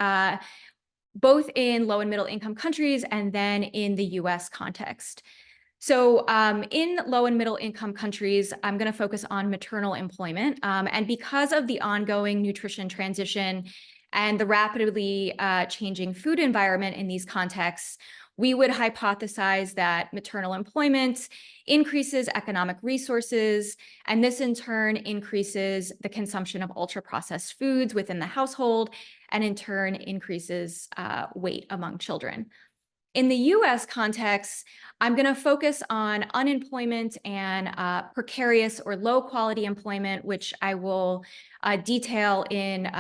both in low and middle income countries and then in the US context. So in low and middle income countries, I'm going to focus on maternal employment. And because of the ongoing nutrition transition and the rapidly changing food environment in these contexts, we would hypothesize that maternal employment increases economic resources, and this in turn increases the consumption of ultra-processed foods within the household, and in turn increases weight among children. In the US context, I'm going to focus on unemployment and precarious or low quality employment, which I will detail in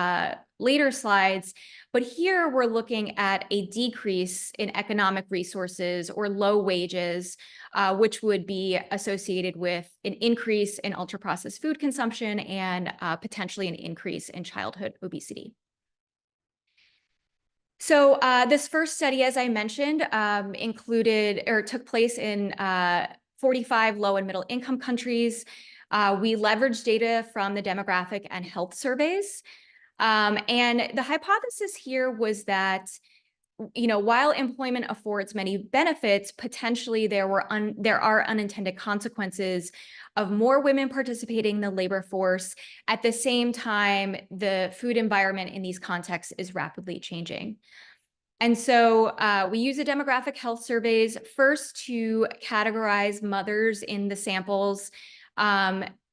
later slides. But here we're looking at a decrease in economic resources or low wages, which would be associated with an increase in ultra-processed food consumption and potentially an increase in childhood obesity. So this first study, as I mentioned, took place in 45 low and middle income countries. We leveraged data from the demographic and health surveys. And the hypothesis here was that, while employment affords many benefits, potentially there are unintended consequences of more women participating in the labor force. At the same time, the food environment in these contexts is rapidly changing. And so we use the demographic health surveys first to categorize mothers in the samples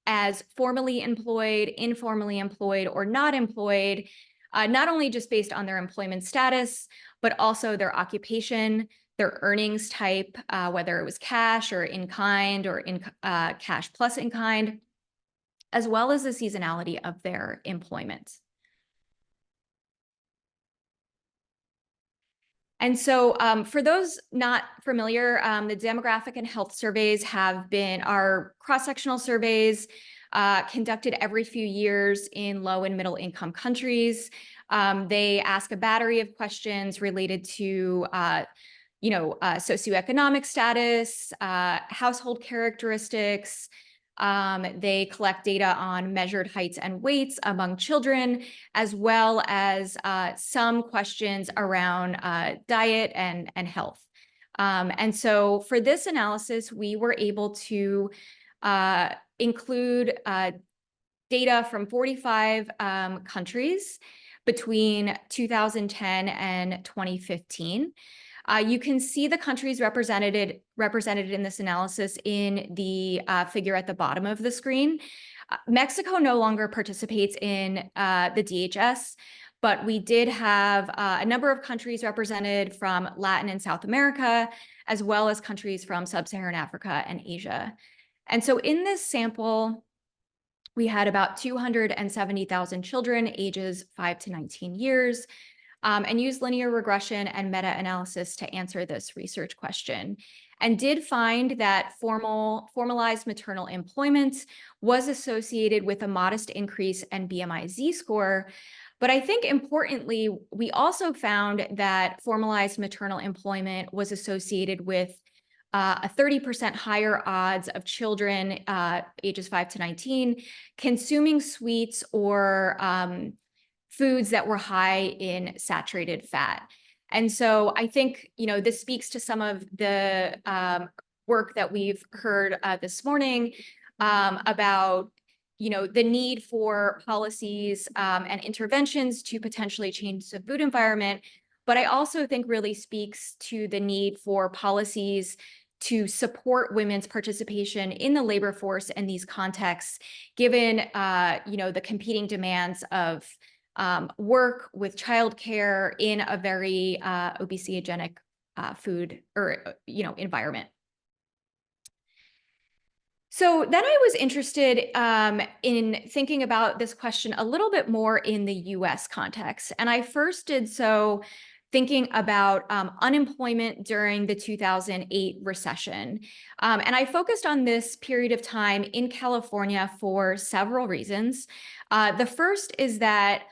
as formally employed, informally employed, or not employed, not only just based on their employment status, but also their occupation, their earnings type, whether it was cash or in kind or in cash plus in kind, as well as the seasonality of their employment. And so for those not familiar, the demographic and health surveys are cross-sectional surveys conducted every few years in low and middle income countries. They ask a battery of questions related to socioeconomic status, household characteristics. They collect data on measured heights and weights among children, as well as some questions around diet and health. And so for this analysis, we were able to include data from 45 countries between 2010 and 2015. You can see the countries represented in this analysis in the figure at the bottom of the screen. Mexico no longer participates in the DHS, but we did have a number of countries represented from Latin and South America, as well as countries from Sub-Saharan Africa and Asia. And so in this sample, we had about 270,000 children ages 5 to 19 years. And used linear regression and meta-analysis to answer this research question, and did find that formalized maternal employment was associated with a modest increase in BMI Z-score. But I think importantly, we also found that formalized maternal employment was associated with a 30% higher odds of children ages 5 to 19 consuming sweets or foods that were high in saturated fat. And so I think, this speaks to some of the work that we've heard this morning about, the need for policies and interventions to potentially change the food environment. But I also think really speaks to the need for policies to support women's participation in the labor force in these contexts, given, the competing demands of work with childcare in a very obesogenic food or environment. So then I was interested in thinking about this question a little bit more in the US context. And I first did so thinking about unemployment during the 2008 recession. And I focused on this period of time in California for several reasons. The first is that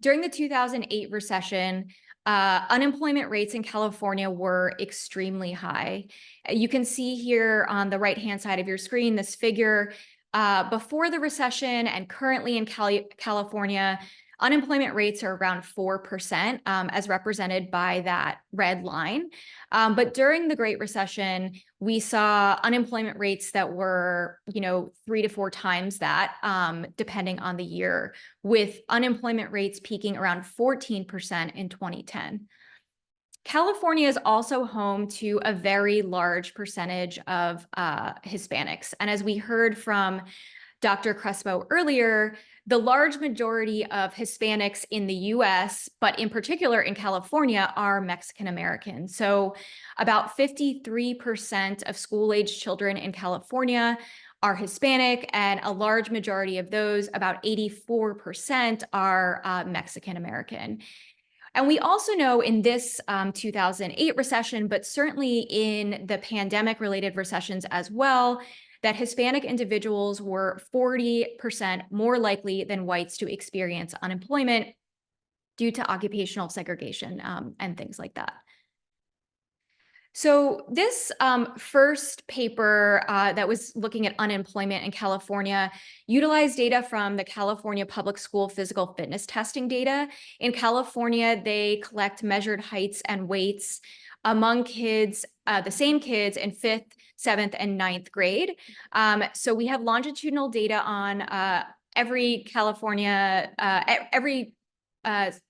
during the 2008 recession, unemployment rates in California were extremely high. You can see here on the right-hand side of your screen, this figure before the recession and currently in California, unemployment rates are around 4%, as represented by that red line. But during the Great Recession, we saw unemployment rates that were, 3 to 4 times that, depending on the year, with unemployment rates peaking around 14% in 2010. California is also home to a very large percentage of Hispanics. And as we heard from Dr. Crespo earlier, the large majority of Hispanics in the US, but in particular in California, are Mexican American. So about 53% of school-aged children in California are Hispanic, and a large majority of those, about 84%, are Mexican American. And we also know in this 2008 recession, but certainly in the pandemic-related recessions as well, that Hispanic individuals were 40% more likely than whites to experience unemployment due to occupational segregation and things like that. So this first paper that was looking at unemployment in California utilized data from the California Public School physical fitness testing data. In California, they collect measured heights and weights among kids, the same kids in 5th, 7th, and 9th grade. So we have longitudinal data on every California, every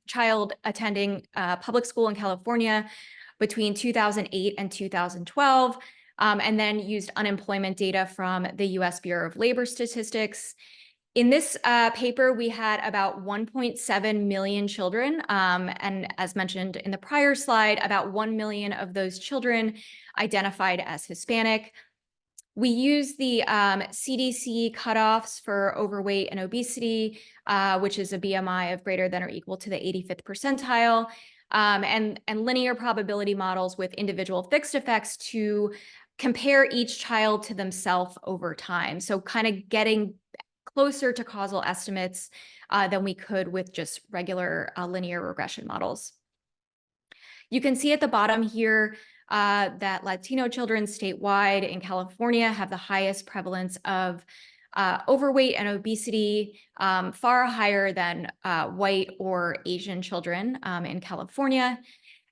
child attending public school in California between 2008 and 2012, and then used unemployment data from the US Bureau of Labor Statistics. In this paper, we had about 1.7 million children, and as mentioned in the prior slide, about 1 million of those children identified as Hispanic. We use the CDC cutoffs for overweight and obesity, which is a BMI of greater than or equal to the 85th percentile, and linear probability models with individual fixed effects to compare each child to themselves over time. So kind of getting closer to causal estimates than we could with just regular linear regression models. You can see at the bottom here that Latino children statewide in California have the highest prevalence of overweight and obesity, far higher than white or Asian children in California.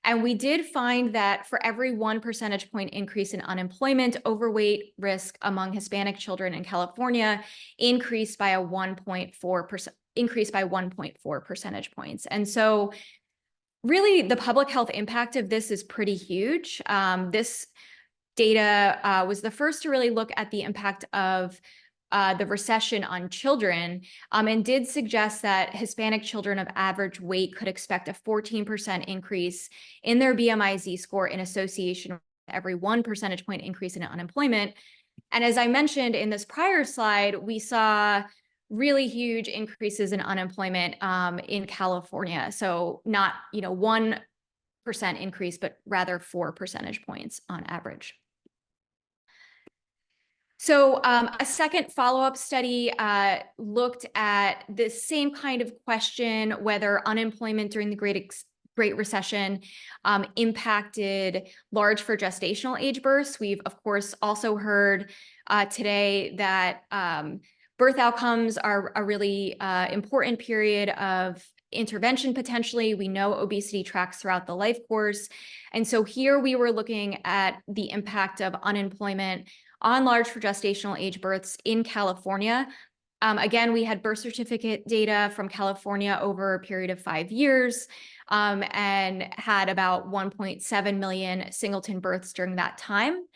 And we did find that for every 1 percentage point increase in unemployment, overweight risk among Hispanic children in California increased by 1.4 percentage points. And so really the public health impact of this is pretty huge. This data was the first to really look at the impact of the recession on children, and did suggest that Hispanic children of average weight could expect a 14% increase in their BMI Z-score in association with every 1 percentage point increase in unemployment. And as I mentioned in this prior slide, we saw really huge increases in unemployment in California. So not 1% increase, but rather 4 percentage points on average. So a second follow-up study looked at the same kind of question, whether unemployment during the Great Recession impacted large for gestational age births. We've, of course, also heard today that birth outcomes are a really important period of intervention potentially. We know obesity tracks throughout the life course. And so here we were looking at the impact of unemployment on large for gestational age births in California. Again, we had birth certificate data from California over a period of 5 years, and had about 1.7 million singleton births during that time.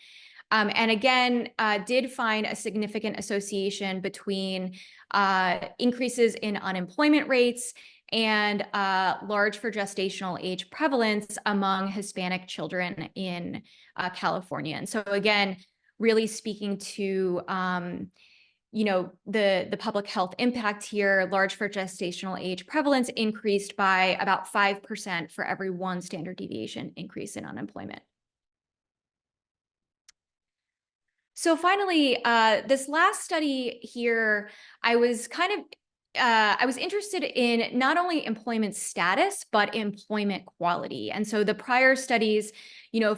And again, did find a significant association between increases in unemployment rates and large for gestational age prevalence among Hispanic children in California. And so again, really speaking to the public health impact here, large for gestational age prevalence increased by about 5% for every 1 standard deviation increase in unemployment. So finally, this last study here, I was interested in not only employment status, but employment quality. And so the prior studies,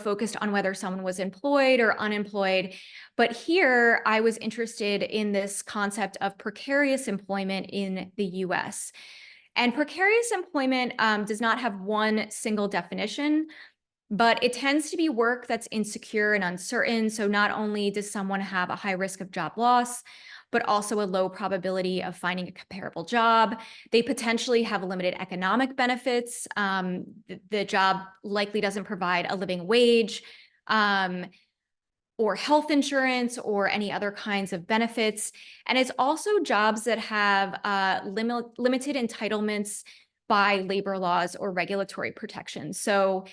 focused on whether someone was employed or unemployed. But here I was interested in this concept of precarious employment in the US. And precarious employment does not have one single definition, but it tends to be work that's insecure and uncertain. So not only does someone have a high risk of job loss, but also a low probability of finding a comparable job. They potentially have limited economic benefits. The job likely doesn't provide a living wage, or health insurance or any other kinds of benefits. And it's also jobs that have limited entitlements by labor laws or regulatory protections. So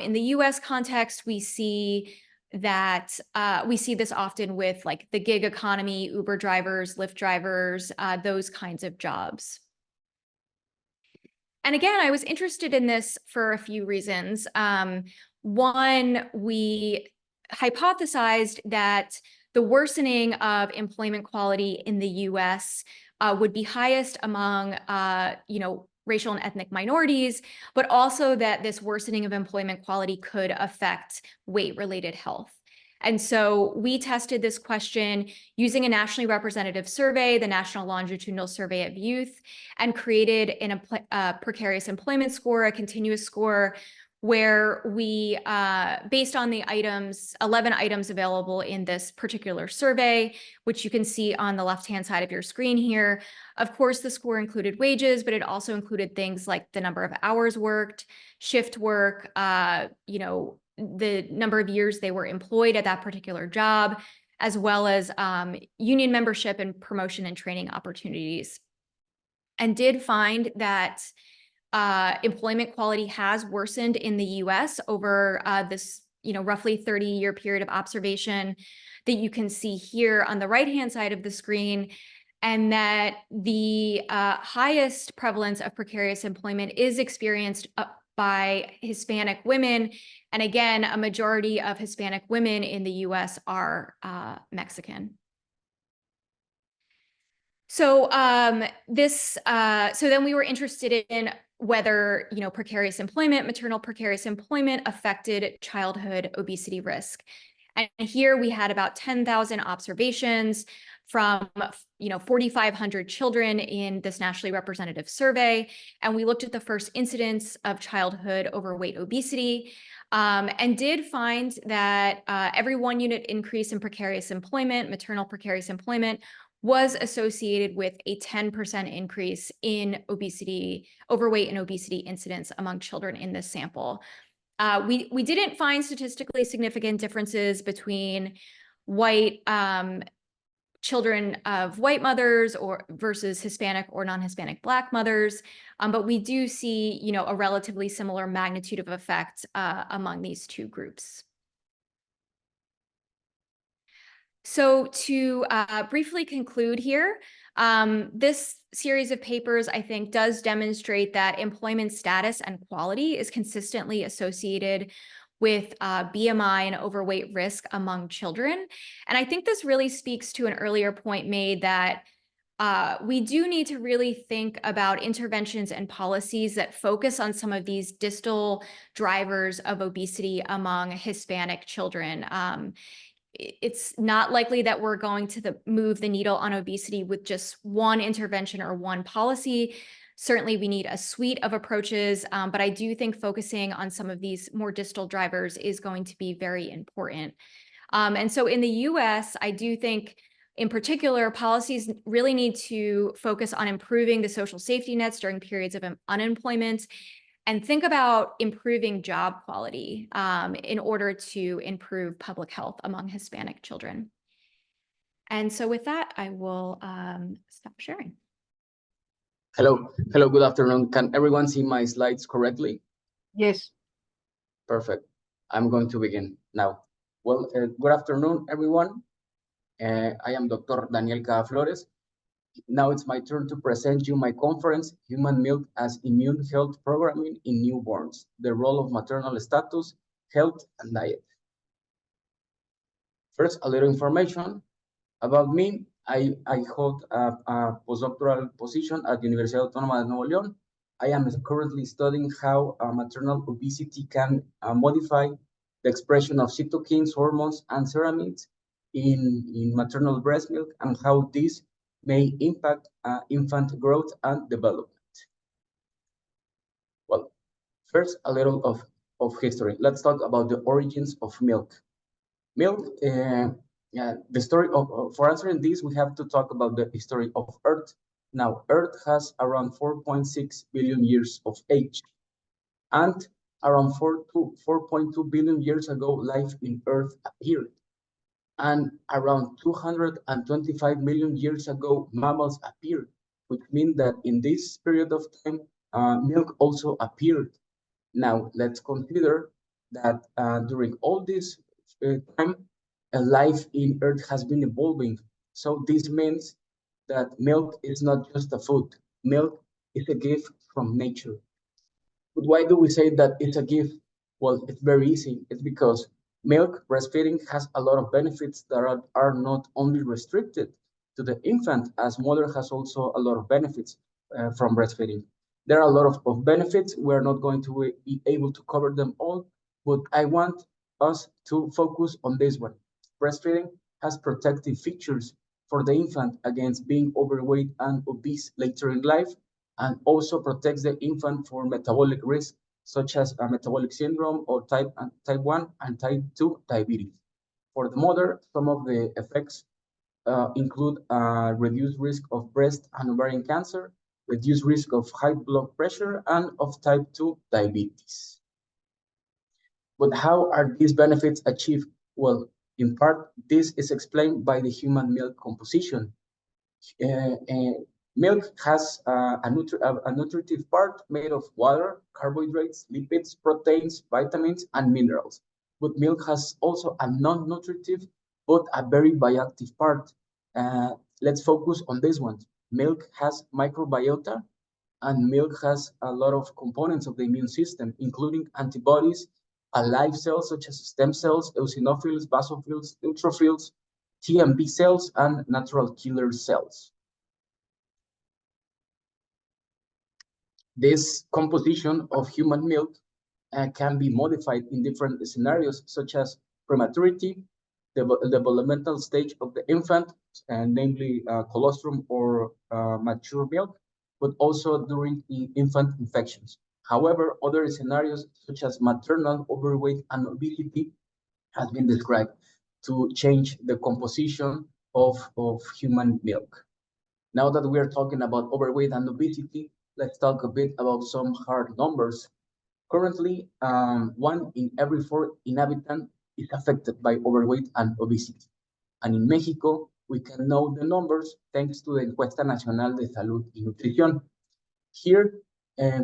in the US context, we see that we see this often with like the gig economy, Uber drivers, Lyft drivers, those kinds of jobs. And again, I was interested in this for a few reasons. One, we hypothesized that the worsening of employment quality in the US would be highest among racial and ethnic minorities, but also that this worsening of employment quality could affect weight-related health. And so we tested this question using a nationally representative survey, the National Longitudinal Survey of Youth, and created a precarious employment score, a continuous score, where we, based on the 11 items available in this particular survey, which you can see on the left-hand side of your screen here. Of course, the score included wages, but it also included things like the number of hours worked, shift work, the number of years they were employed at that particular job, as well as union membership and promotion and training opportunities. And did find that employment quality has worsened in the US over this roughly 30-year period of observation that you can see here on the right-hand side of the screen, and that the highest prevalence of precarious employment is experienced by Hispanic women. And again, a majority of Hispanic women in the US are Mexican. So so then we were interested in whether precarious employment, maternal precarious employment affected childhood obesity risk. And here we had about 10,000 observations from 4,500 children in this nationally representative survey. And we looked at the first incidence of childhood overweight obesity, and did find that every 1 unit increase in precarious employment, maternal precarious employment, was associated with a 10% increase in overweight and obesity incidence among children in this sample. We didn't find statistically significant differences between white children of white mothers versus Hispanic or non-Hispanic Black mothers, but we do see a relatively similar magnitude of effect among these two groups. So to briefly conclude here, this series of papers, I think, does demonstrate that employment status and quality is consistently associated with BMI and overweight risk among children. And I think this really speaks to an earlier point made that we do need to really think about interventions and policies that focus on some of these distal drivers of obesity among Hispanic children. It's not likely that we're going to move the needle on obesity with just one intervention or one policy. Certainly, we need a suite of approaches, but I do think focusing on some of these more distal drivers is going to be very important. And so in the US, I do think, in particular, policies really need to focus on improving the social safety nets during periods of unemployment, and think about improving job quality in order to improve public health among Hispanic children. And so with that, I will stop sharing. Hello, good afternoon. Can everyone see my slides correctly? Yes. Perfect. I'm going to begin now. Well, good afternoon, everyone. I am Dr. Daniel Caja Flores. Now it's my turn to present you my conference, Human Milk as Immune Health Programming in Newborns, the role of maternal status, health, and diet. First, a little information about me. I hold a postdoctoral position at the Universidad Autónoma de Nuevo León. I am currently studying how maternal obesity can modify the expression of cytokines, hormones, and ceramides in maternal breast milk, and how this may impact infant growth and development. Well, first, a little of history. Let's talk about the origins of milk. Milk, the story for answering this, we have to talk about the history of Earth. Now, Earth has around 4.6 billion years of age, and around 4.2 billion years ago, life in Earth appeared. And around 225 million years ago, mammals appeared, which means that in this period of time, milk also appeared. Now, let's consider that during all this time, life in Earth has been evolving. So this means that milk is not just a food. Milk is a gift from nature. But why do we say that it's a gift? Well, it's very easy. It's because milk breastfeeding has a lot of benefits that are not only restricted to the infant, as mother has also a lot of benefits from breastfeeding. There are a lot of benefits. We're not going to be able to cover them all, but I want us to focus on this one. Breastfeeding has protective features for the infant against being overweight and obese later in life, and also protects the infant for metabolic risk, such as metabolic syndrome or type 1 and type 2 diabetes. For the mother, some of the effects include reduced risk of breast and ovarian cancer, reduced risk of high blood pressure, and of type 2 diabetes. But how are these benefits achieved? Well, in part, this is explained by the human milk composition. Milk has a nutritive part made of water, carbohydrates, lipids, proteins, vitamins, and minerals. But milk has also a non-nutritive, but a very bioactive part. Let's focus on this one. Milk has microbiota, and milk has a lot of components of the immune system, including antibodies, alive cells such as stem cells, eosinophils, basophils, neutrophils, T and B cells, and natural killer cells. This composition of human milk can be modified in different scenarios, such as prematurity, the developmental stage of the infant, namely colostrum or mature milk, but also during the infant infections. However, other scenarios, such as maternal overweight and obesity, has been described to change the composition of human milk. Now that we are talking about overweight and obesity, let's talk a bit about some hard numbers. Currently, 1 in every 4 inhabitants is affected by overweight and obesity. And in Mexico, we can know the numbers thanks to the Encuesta Nacional de Salud y Nutrición. Here,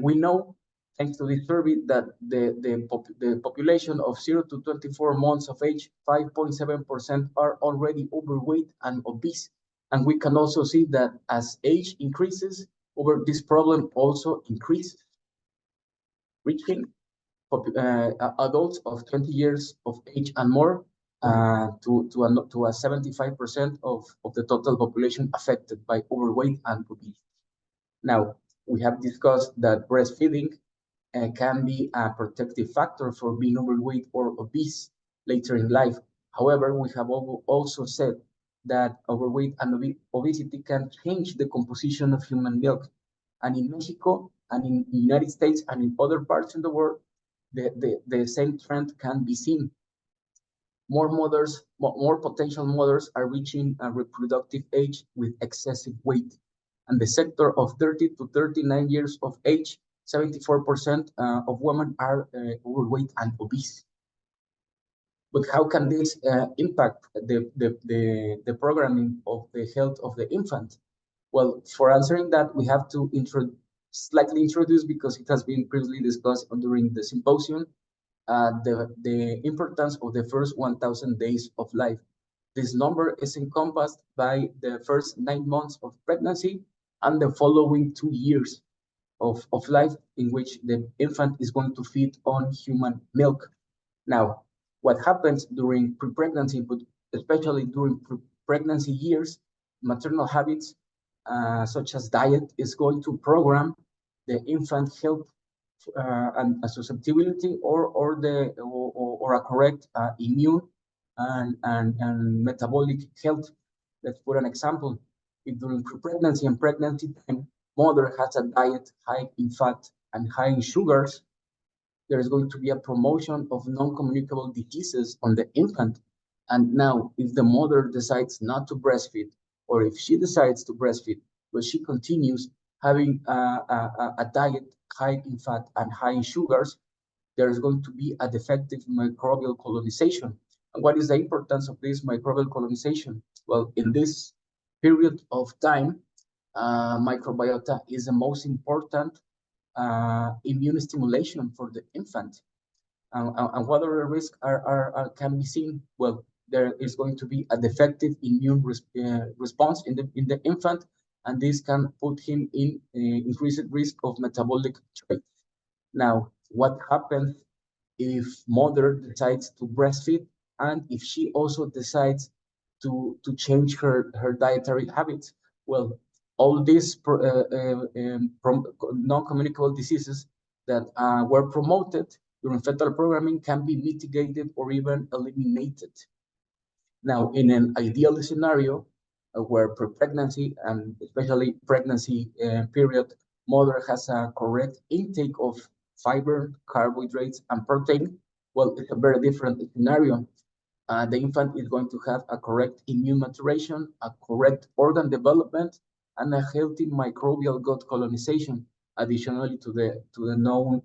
we know, thanks to this survey, that the population of 0 to 24 months of age, 5.7% are already overweight and obese. And we can also see that as age increases, this problem also increases, reaching adults of 20 years of age and more to a 75% of the total population affected by overweight and obesity. Now, we have discussed that breastfeeding can be a protective factor for being overweight or obese later in life. However, we have also said that overweight and obesity can change the composition of human milk. And in Mexico, and in the United States, and in other parts in the world, the same trend can be seen. More potential mothers are reaching a reproductive age with excessive weight. And the sector of 30 to 39 years of age, 74% of women are overweight and obese. But how can this impact the programming of the health of the infant? Well, for answering that, we have to slightly introduce, because it has been previously discussed during the symposium, the importance of the first 1,000 days of life. This number is encompassed by the first 9 months of pregnancy and the following 2 years of life, in which the infant is going to feed on human milk. Now, what happens during pre-pregnancy, but especially during pregnancy years, maternal habits such as diet is going to program the infant health and susceptibility, or a correct immune and metabolic health. Let's put an example. If during pre-pregnancy and pregnancy time, mother has a diet high in fat and high in sugars, there is going to be a promotion of non-communicable diseases on the infant. And now, if the mother decides not to breastfeed, or if she decides to breastfeed, but she continues having a diet high in fat and high in sugars, there is going to be a defective microbial colonization. And what is the importance of this microbial colonization? Well, in this period of time, microbiota is the most important immune stimulation for the infant. And what other risks can be seen? Well, there is going to be a defective immune response in the infant, and this can put him in increased risk of metabolic traits. Now, what happens if mother decides to breastfeed, and if she also decides to change her dietary habits? Well, all these non-communicable diseases that were promoted during fetal programming can be mitigated or even eliminated. Now, in an ideal scenario where pre-pregnancy and especially pregnancy period, mother has a correct intake of fiber, carbohydrates, and protein, well, it's a very different scenario. The infant is going to have a correct immune maturation, a correct organ development, and a healthy microbial gut colonization, additionally to the known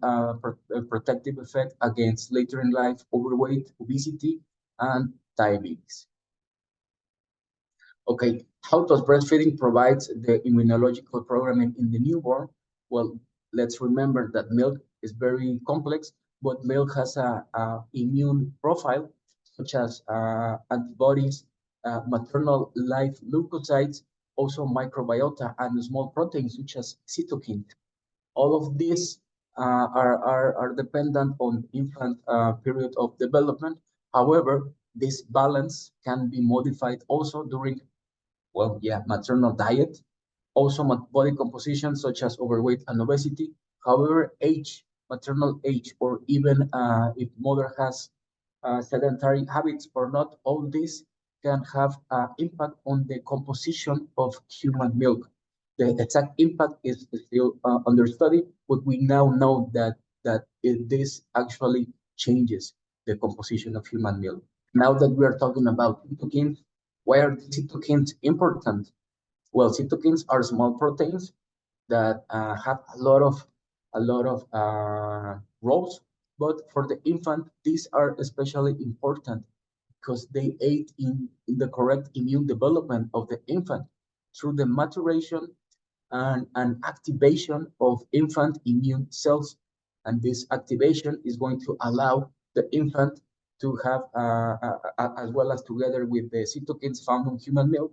protective effect against later in life overweight, obesity, and diabetes. Okay, how does breastfeeding provide the immunological programming in the newborn? Well, let's remember that milk is very complex, but milk has a immune profile, such as antibodies, maternal live leukocytes, also microbiota, and small proteins such as cytokines. All of these are dependent on infant period of development. However, this balance can be modified also during, well, yeah, maternal diet, also body composition such as overweight and obesity. However, age, maternal age, or even if mother has sedentary habits or not, all this can have an impact on the composition of human milk. The exact impact is still under study, but we now know that this actually changes the composition of human milk. Now that we are talking about cytokines, why are cytokines important? Well, cytokines are small proteins that have a lot of roles, but for the infant, these are especially important because they aid in the correct immune development of the infant through the maturation and activation of infant immune cells. And this activation is going to allow the infant to have, as well as together with the cytokines found in human milk,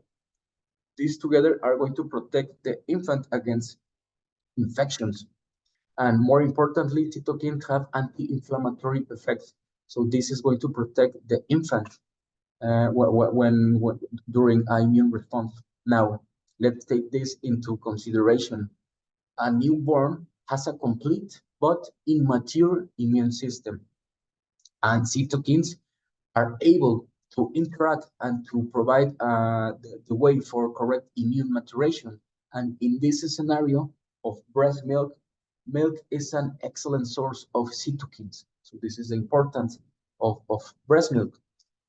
these together are going to protect the infant against infections. And more importantly, cytokines have anti-inflammatory effects. So this is going to protect the infant during an immune response. Now, let's take this into consideration. A newborn has a complete but immature immune system, and cytokines are able to interact and to provide the way for correct immune maturation. And in this scenario of breast milk, milk is an excellent source of cytokines. So this is the importance of breast milk.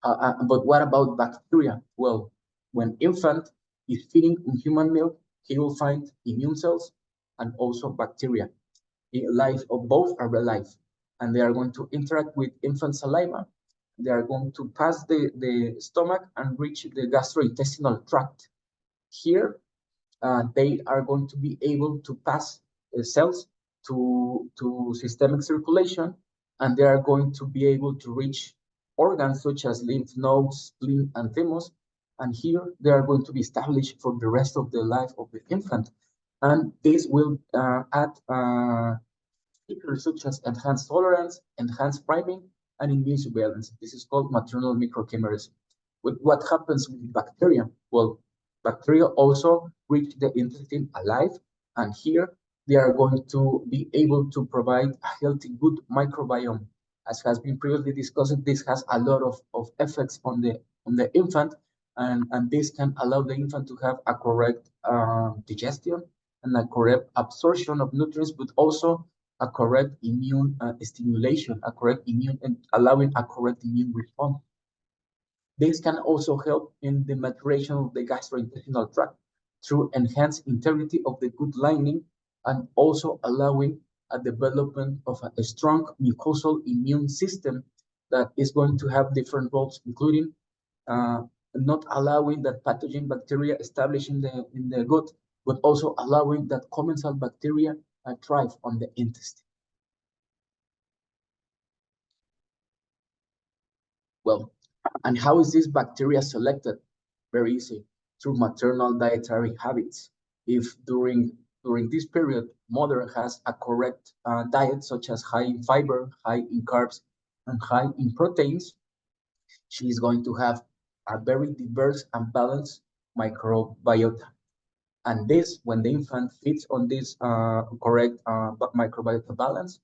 But what about bacteria? Well, when infant is feeding on human milk, he will find immune cells and also bacteria. Life of both are alive, and they are going to interact with infant saliva. They are going to pass the stomach and reach the gastrointestinal tract. Here, they are going to be able to pass cells to systemic circulation, and they are going to be able to reach organs such as lymph nodes, spleen, and thymus. And here they are going to be established for the rest of the life of the infant. And this will add features such as enhanced tolerance, enhanced priming, and immune surveillance. This is called maternal microchimerism. What happens with bacteria? Well, bacteria also reach the intestine alive, and here they are going to be able to provide a healthy, good microbiome. As has been previously discussed, this has a lot of effects on the infant, and this can allow the infant to have a correct digestion and a correct absorption of nutrients, but also a correct immune stimulation, a correct immune, and allowing a correct immune response. This can also help in the maturation of the gastrointestinal tract through enhanced integrity of the gut lining, and also allowing a development of a strong mucosal immune system that is going to have different roles, including not allowing that pathogen bacteria establish in the gut, but also allowing that commensal bacteria thrive on the intestine. Well, and how is this bacteria selected? Very easy, through maternal dietary habits. If during this period, mother has a correct diet, such as high in fiber, high in carbs, and high in proteins, she is going to have a very diverse and balanced microbiota. And this, when the infant feeds on this correct microbiota balance,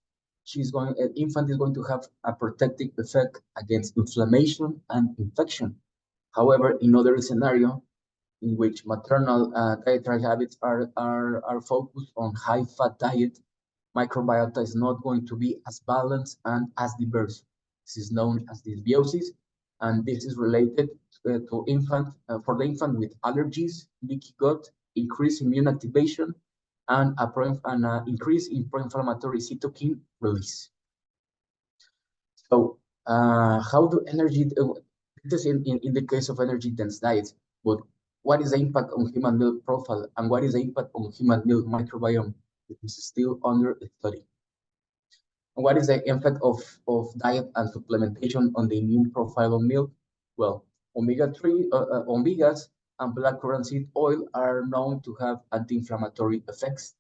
infant is going to have a protective effect against inflammation and infection. However, in other scenario, in which maternal dietary habits are focused on high-fat diet, microbiota is not going to be as balanced and as diverse. This is known as dysbiosis, and this is related to infant for the infant with allergies, leaky gut, increased immune activation, and an increase in pro-inflammatory cytokine release. So, how do energy? This is in the case of energy-dense diets, but what is the impact on human milk profile, and what is the impact on human milk microbiome? This is still under study. And what is the impact of diet and supplementation on the immune profile of milk? Well, omegas and blackcurrant seed oil are known to have anti-inflammatory effects.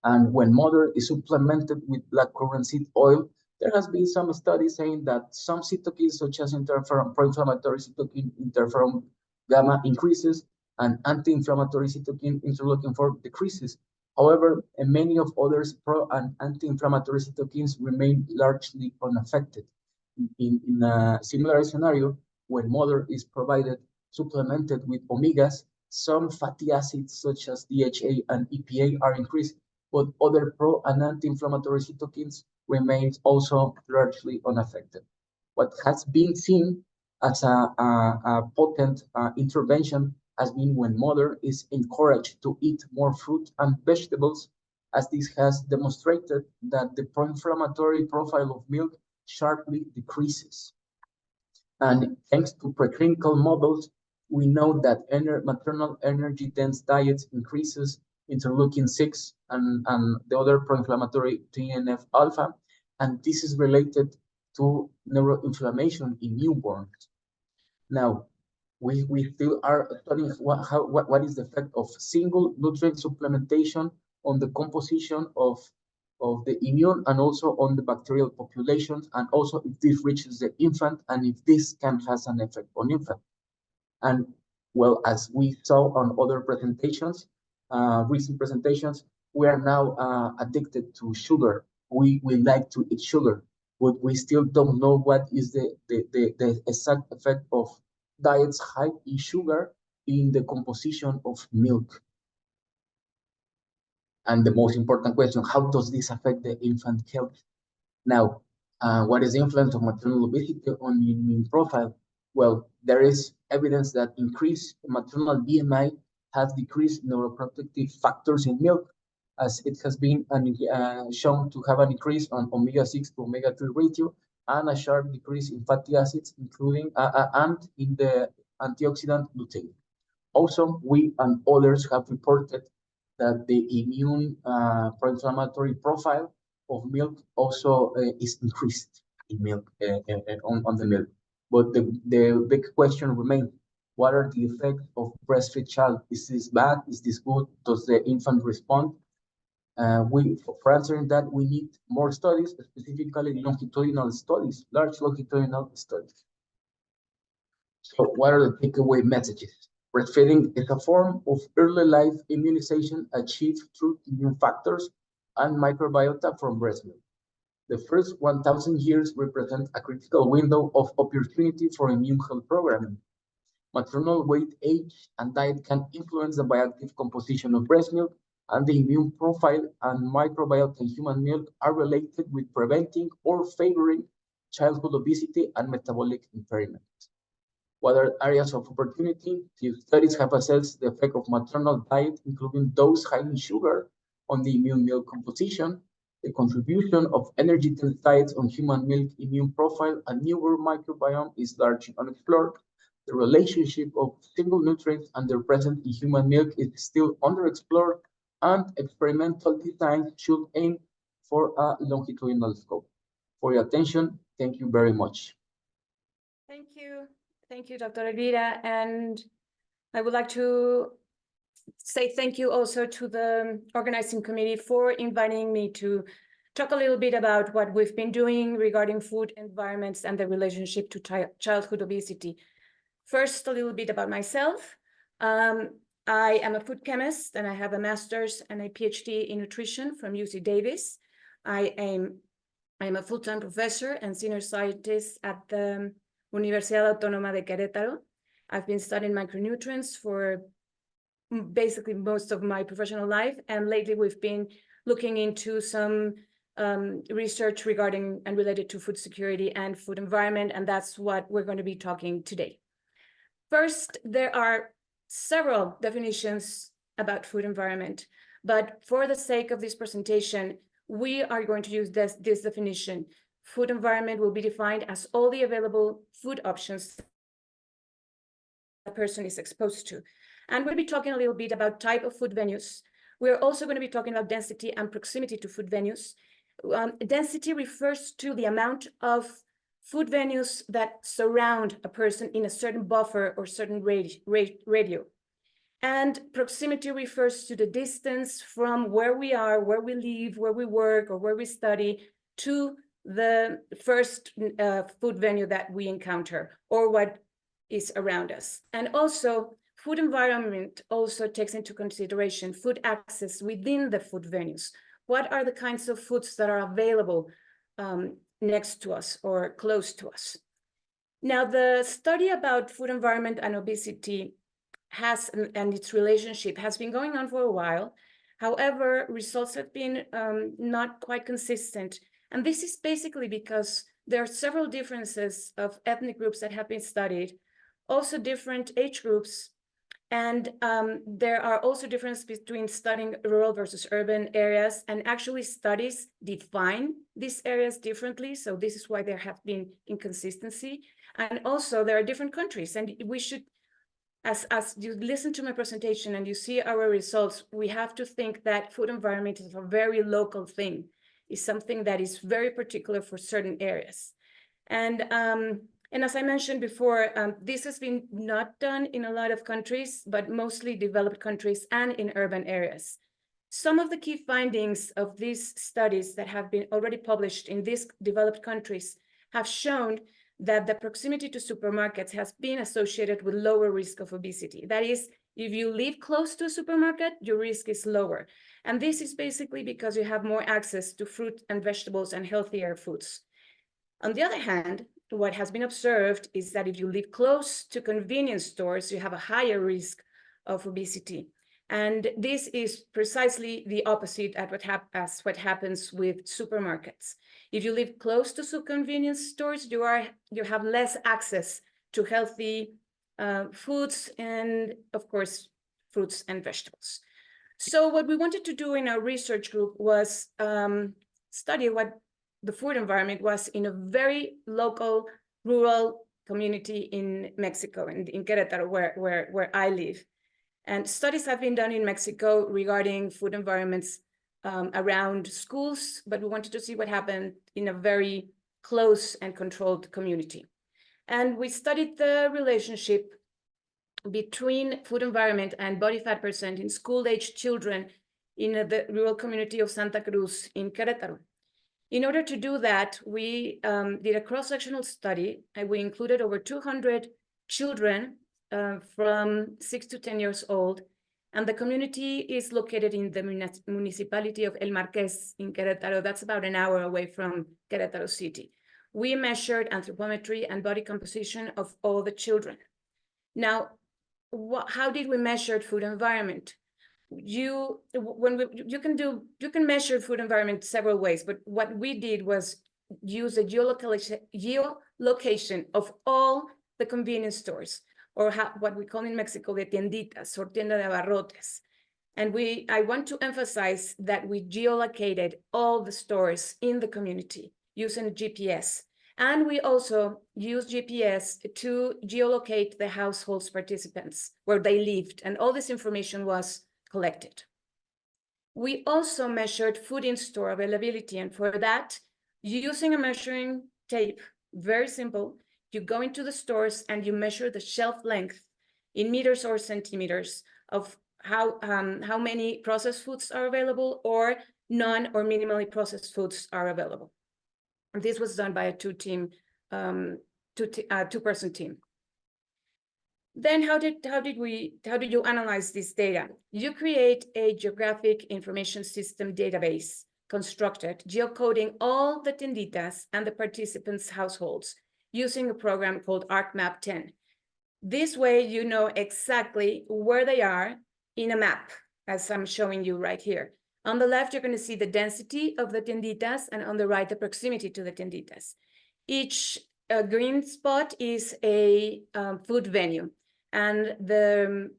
And when mother is supplemented with blackcurrant seed oil, there has been some studies saying that some cytokines, such as interferon, pro-inflammatory cytokine interferon gamma increases, and anti-inflammatory cytokine interleukin-4 decreases. However, many of others pro and anti-inflammatory cytokines remain largely unaffected. In a similar scenario, when mother is supplemented with omegas, some fatty acids such as DHA and EPA are increased, but other pro and anti-inflammatory cytokines remain also largely unaffected. What has been seen as a potent intervention has been when mother is encouraged to eat more fruit and vegetables, as this has demonstrated that the pro-inflammatory profile of milk sharply decreases. And thanks to preclinical models, we know that maternal energy-dense diets increases interleukin-6 and the other pro-inflammatory TNF-alpha, and this is related to neuroinflammation in newborns. Now, we still are studying what is the effect of single nutrient supplementation on the composition of the immune and also on the bacterial populations, and also if this reaches the infant and if this can has an effect on infant. And well, as we saw on other presentations, recent presentations, we are now addicted to sugar. We like to eat sugar, but we still don't know what is the exact effect of diets high in sugar in the composition of milk. And the most important question, how does this affect the infant health? Now, what is the influence of maternal obesity on the immune profile? Well, there is evidence that increased maternal BMI has decreased neuroprotective factors in milk, as it has been shown to have an increase on omega-6 to omega-3 ratio, and a sharp decrease in fatty acids, including and in the antioxidant lutein. Also, we and others have reported that the immune pro-inflammatory profile of milk also is increased in milk, on the milk. But the big question remains, what are the effects of breastfeed child? Is this bad? Is this good? Does the infant respond? For answering that, we need more studies, specifically longitudinal studies, large longitudinal studies. So what are the takeaway messages? Breastfeeding is a form of early life immunization achieved through immune factors and microbiota from breast milk. The first 1,000 years represent a critical window of opportunity for immune health programming. Maternal weight, age, and diet can influence the bioactive composition of breast milk, and the immune profile and microbiota in human milk are related with preventing or favoring childhood obesity and metabolic impairment. What are areas of opportunity? Few studies have assessed the effect of maternal diet, including those high in sugar, on the immune milk composition, the contribution of energy-dense diets on human milk immune profile and newborn microbiome is largely unexplored. The relationship of single nutrients and their presence in human milk is still underexplored, and experimental design should aim for a longitudinal scope. For your attention, thank you very much. Thank you. Thank you, Dr. Elvira. And I would like to say thank you also to the organizing committee for inviting me to talk a little bit about what we've been doing regarding food environments and the relationship to childhood obesity. First, a little bit about myself. I am a food chemist, and I have a master's and a PhD in nutrition from UC Davis. I am a full-time professor and senior scientist at the Universidad Autónoma de Querétaro. I've been studying micronutrients for basically most of my professional life, and lately we've been looking into some research regarding and related to food security and food environment, and that's what we're going to be talking today. First, there are several definitions about food environment, but for the sake of this presentation, we are going to use this definition. Food environment will be defined as all the available food options a person is exposed to. And we'll be talking a little bit about type of food venues. We're also going to be talking about density and proximity to food venues. Density refers to the amount of food venues that surround a person in a certain buffer or certain radio. And proximity refers to the distance from where we are, where we live, where we work, or where we study to the first food venue that we encounter or what is around us. And also, food environment also takes into consideration food access within the food venues. What are the kinds of foods that are available next to us or close to us? Now, the study about food environment and obesity and its relationship has been going on for a while. However, results have been not quite consistent. And this is basically because there are several differences of ethnic groups that have been studied, also different age groups, and there are also differences between studying rural versus urban areas, and actually studies define these areas differently. So this is why there have been inconsistency. And also there are different countries, and we should, as you listen to my presentation and you see our results, we have to think that food environment is a very local thing. It's something that is very particular for certain areas. And as I mentioned before, this has been not done in a lot of countries, but mostly developed countries and in urban areas. Some of the key findings of these studies that have been already published in these developed countries have shown that the proximity to supermarkets has been associated with lower risk of obesity. That is, if you live close to a supermarket, your risk is lower. And this is basically because you have more access to fruit and vegetables and healthier foods. On the other hand, what has been observed is that if you live close to convenience stores, you have a higher risk of obesity. And this is precisely the opposite as what happens with supermarkets. If you live close to convenience stores, you have less access to healthy foods and, of course, fruits and vegetables. So what we wanted to do in our research group was study what the food environment was in a very local, rural community in Mexico, in Querétaro, where I live. And studies have been done in Mexico regarding food environments around schools, but we wanted to see what happened in a very close and controlled community. And we studied the relationship between food environment and body fat percent in school-aged children in the rural community of Santa Cruz in Querétaro. In order to do that, we did a cross-sectional study, and we included over 200 children from 6 to 10 years old, and the community is located in the municipality of El Marqués in Querétaro. That's about an hour away from Querétaro City. We measured anthropometry and body composition of all the children. Now, how did we measure food environment? You can measure food environment several ways, but what we did was use a geolocation of all the convenience stores, or what we call in Mexico the tienditas or tienda de abarrotes. And I want to emphasize that we geolocated all the stores in the community using GPS. And we also use GPS to geolocate the households participants where they lived, and all this information was collected. We also measured food in store availability, and for that, using a measuring tape, very simple, you go into the stores and you measure the shelf length in meters or centimeters of how many processed foods are available or non or minimally processed foods are available. And this was done by a two-person team. Then how did you analyze this data? You create a geographic information system database constructed, geocoding all the tienditas and the participants' households using a program called ArcMap 10. This way, you know exactly where they are in a map, as I'm showing you right here. On the left, you're going to see the density of the tienditas, and on the right, the proximity to the tienditas. Each green spot is a food venue, and the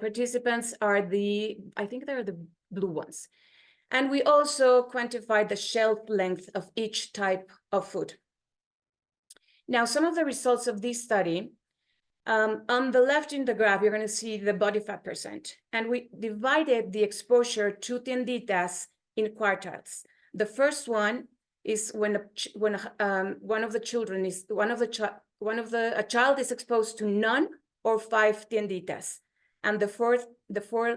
participants are I think they're the blue ones. And we also quantified the shelf length of each type of food. Now, some of the results of this study, on the left in the graph, you're going to see the body fat percent. And we divided the exposure to tienditas in quartiles. The first one is when a child is exposed to none or 5 tienditas. And the fourth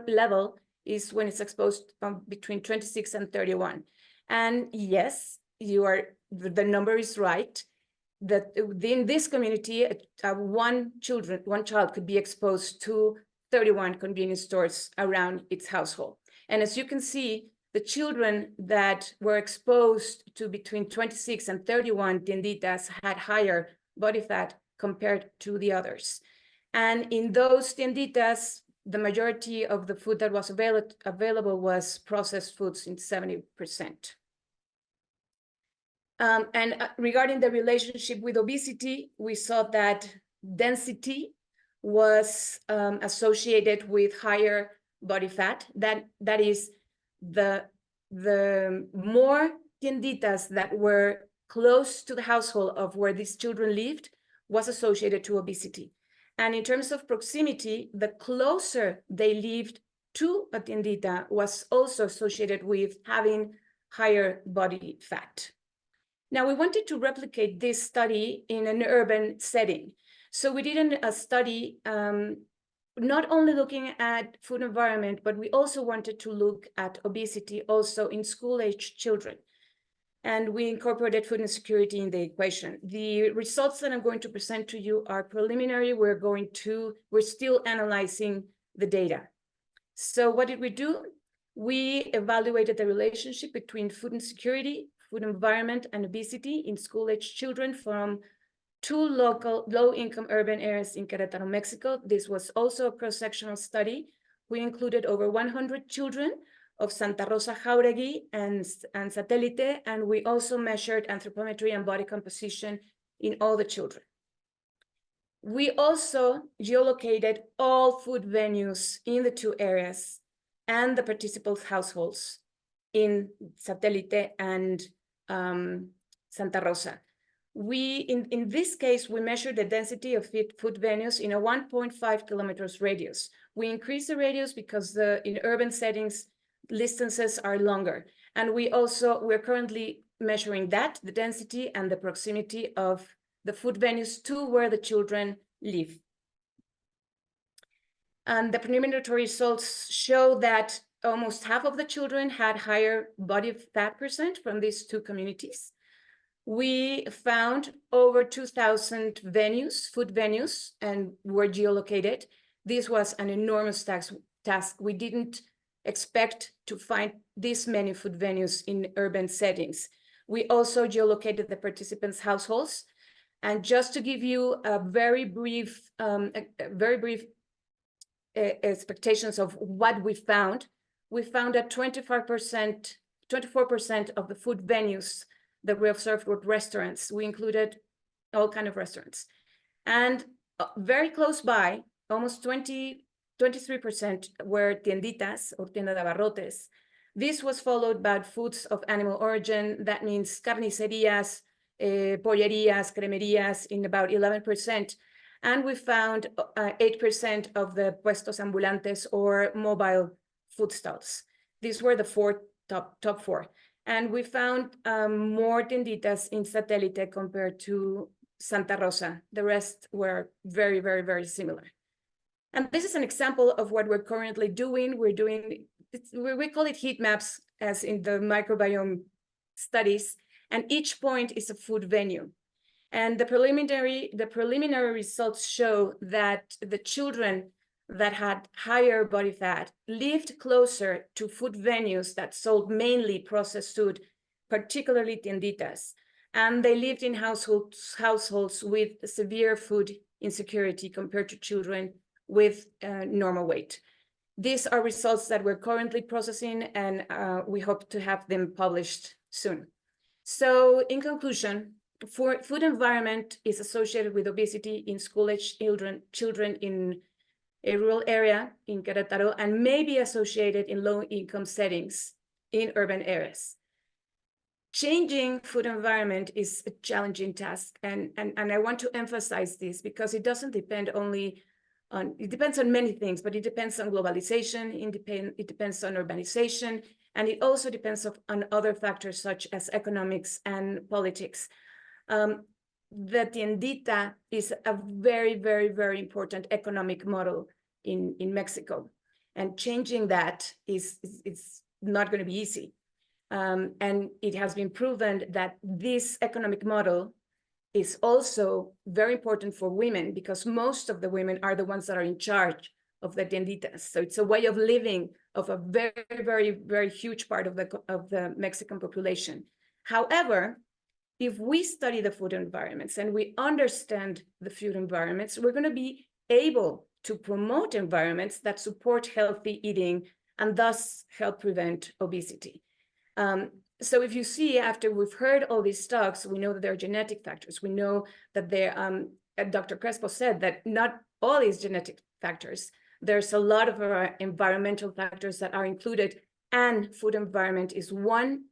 level is when it's exposed between 26 and 31. And yes, the number is right, that in this community, one child could be exposed to 31 convenience stores around its household. And as you can see, the children that were exposed to between 26 and 31 tienditas had higher body fat compared to the others. And in those tienditas, the majority of the food that was available was processed foods in 70%. Regarding the relationship with obesity, we saw that density was associated with higher body fat. That is, the more tienditas that were close to the household of where these children lived was associated to obesity. And in terms of proximity, the closer they lived to a tiendita was also associated with having higher body fat. Now, we wanted to replicate this study in an urban setting. So we did a study not only looking at food environment, but we also wanted to look at obesity also in school-aged children. And we incorporated food insecurity in the equation. The results that I'm going to present to you are preliminary. We're still analyzing the data. So what did we do? We evaluated the relationship between food insecurity, food environment, and obesity in school-aged children from 2 local low-income urban areas in Querétaro, Mexico. This was also a cross-sectional study. We included over 100 children of Santa Rosa, Jauregui, and Satélite, and we also measured anthropometry and body composition in all the children. We also geolocated all food venues in the 2 areas and the participants' households in Satélite and Santa Rosa. in this case, we measured the density of food venues in a 1.5 kilometers radius. We increase the radius because in urban settings, distances are longer. And we're currently measuring the density and the proximity of the food venues to where the children live. And the preliminary results show that almost half of the children had higher body fat percent from these two communities. We found over 2,000 venues, food venues, and were geolocated. This was an enormous task. We didn't expect to find this many food venues in urban settings. We also geolocated the participants' households. And just to give you a very brief expectations of what we found that 24% of the food venues that we observed were restaurants. We included all kinds of restaurants. And very close by, almost 23% were tienditas or tienda de abarrotes. This was followed by foods of animal origin. That means carnicerías, pollerías, cremerías in about 11%. And we found 8% of the puestos ambulantes or mobile food stalls. These were the top four. And we found more tienditas in Satélite compared to Santa Rosa. The rest were very, very, very similar. And this is an example of what we're currently doing. We call it heat maps, as in the microbiome studies, and each point is a food venue. And the preliminary results show that the children that had higher body fat lived closer to food venues that sold mainly processed food, particularly tienditas. And they lived in households with severe food insecurity compared to children with normal weight. These are results that we're currently processing, and we hope to have them published soon. So in conclusion, food environment is associated with obesity in school-aged children in a rural area in Querétaro, and may be associated in low-income settings in urban areas. Changing food environment is a challenging task, and I want to emphasize this because it doesn't depend only on, it depends on many things, but it depends on globalization, it depends on urbanization, and it also depends on other factors such as economics and politics. The tiendita is a very, very, very important economic model in Mexico, and changing that is not going to be easy. And it has been proven that this economic model is also very important for women, because most of the women are the ones that are in charge of the tienditas. So it's a way of living of a very, very, very huge part of the Mexican population. However, if we study the food environments and we understand the food environments, we're going to be able to promote environments that support healthy eating and thus help prevent obesity. So if you see, after we've heard all these talks, we know that there are genetic factors. We know that there, Dr. Crespo said that not all these genetic factors. There's a lot of environmental factors that are included, and food environment is one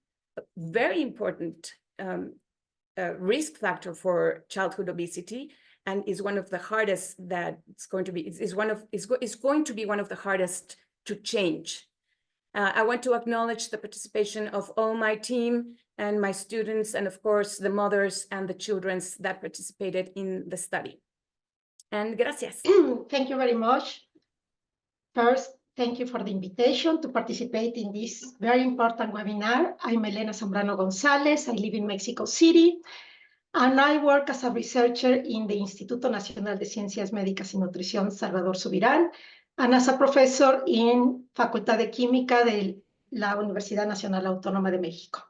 very important risk factor for childhood obesity, and is one of the hardest that it's going to be. Is going to be one of the hardest to change. I want to acknowledge the participation of all my team and my students, and of course the mothers and the children that participated in the study. And gracias. Thank you very much. First, thank you for the invitation to participate in this very important webinar. I'm Elena Zambrano González. I live in Mexico City, and I work as a researcher in the Instituto Nacional de Ciencias Médicas y Nutrición Salvador Subirán, and as a professor in Facultad de Química de la Universidad Nacional Autónoma de México.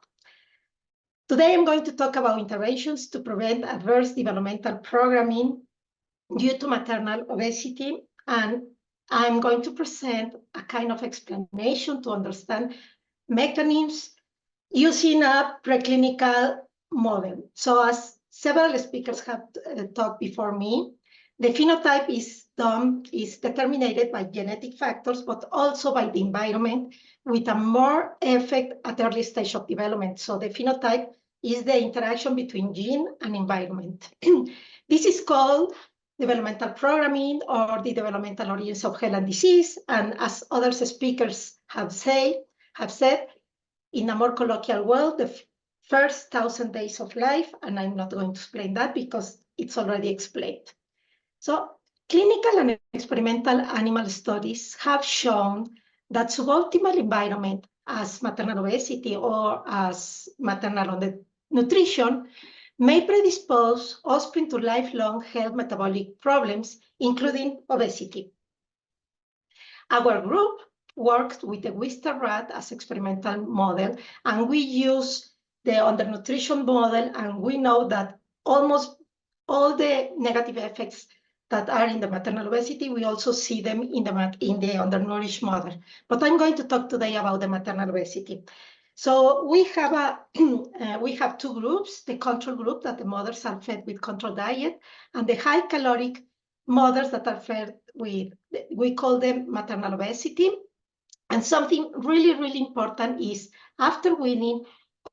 Today, I'm going to talk about interventions to prevent adverse developmental programming due to maternal obesity, and I'm going to present a kind of explanation to understand mechanisms using a preclinical model. So as several speakers have talked before me, the phenotype is determined by genetic factors, but also by the environment, with a more effect at early stage of development. So the phenotype is the interaction between gene and environment. This is called developmental programming or the developmental origins of health and disease. And as other speakers have said, in a more colloquial world, the first 1,000 days of life, and I'm not going to explain that because it's already explained. So clinical and experimental animal studies have shown that suboptimal environment as maternal obesity or as maternal nutrition may predispose offspring to lifelong health metabolic problems, including obesity. Our group worked with the Wistar rat as experimental model, and we use the undernutrition model, and we know that almost all the negative effects that are in the maternal obesity, we also see them in the undernourished mother. But I'm going to talk today about the maternal obesity. So we have two groups: the control group, that the mothers are fed with controlled diet, and the high caloric mothers that are fed with, we call them maternal obesity. And something really, really important is after weaning,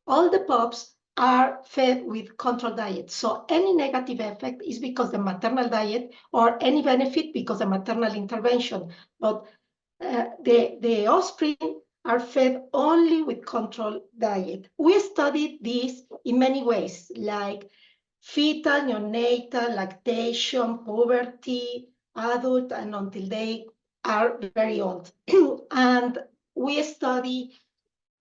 all the pups are fed with controlled diet. So any negative effect is because the maternal diet, or any benefit because the maternal intervention. But the offspring are fed only with controlled diet. We studied this in many ways, like fetal, neonatal, lactation, puberty, adult, and until they are very old. And we study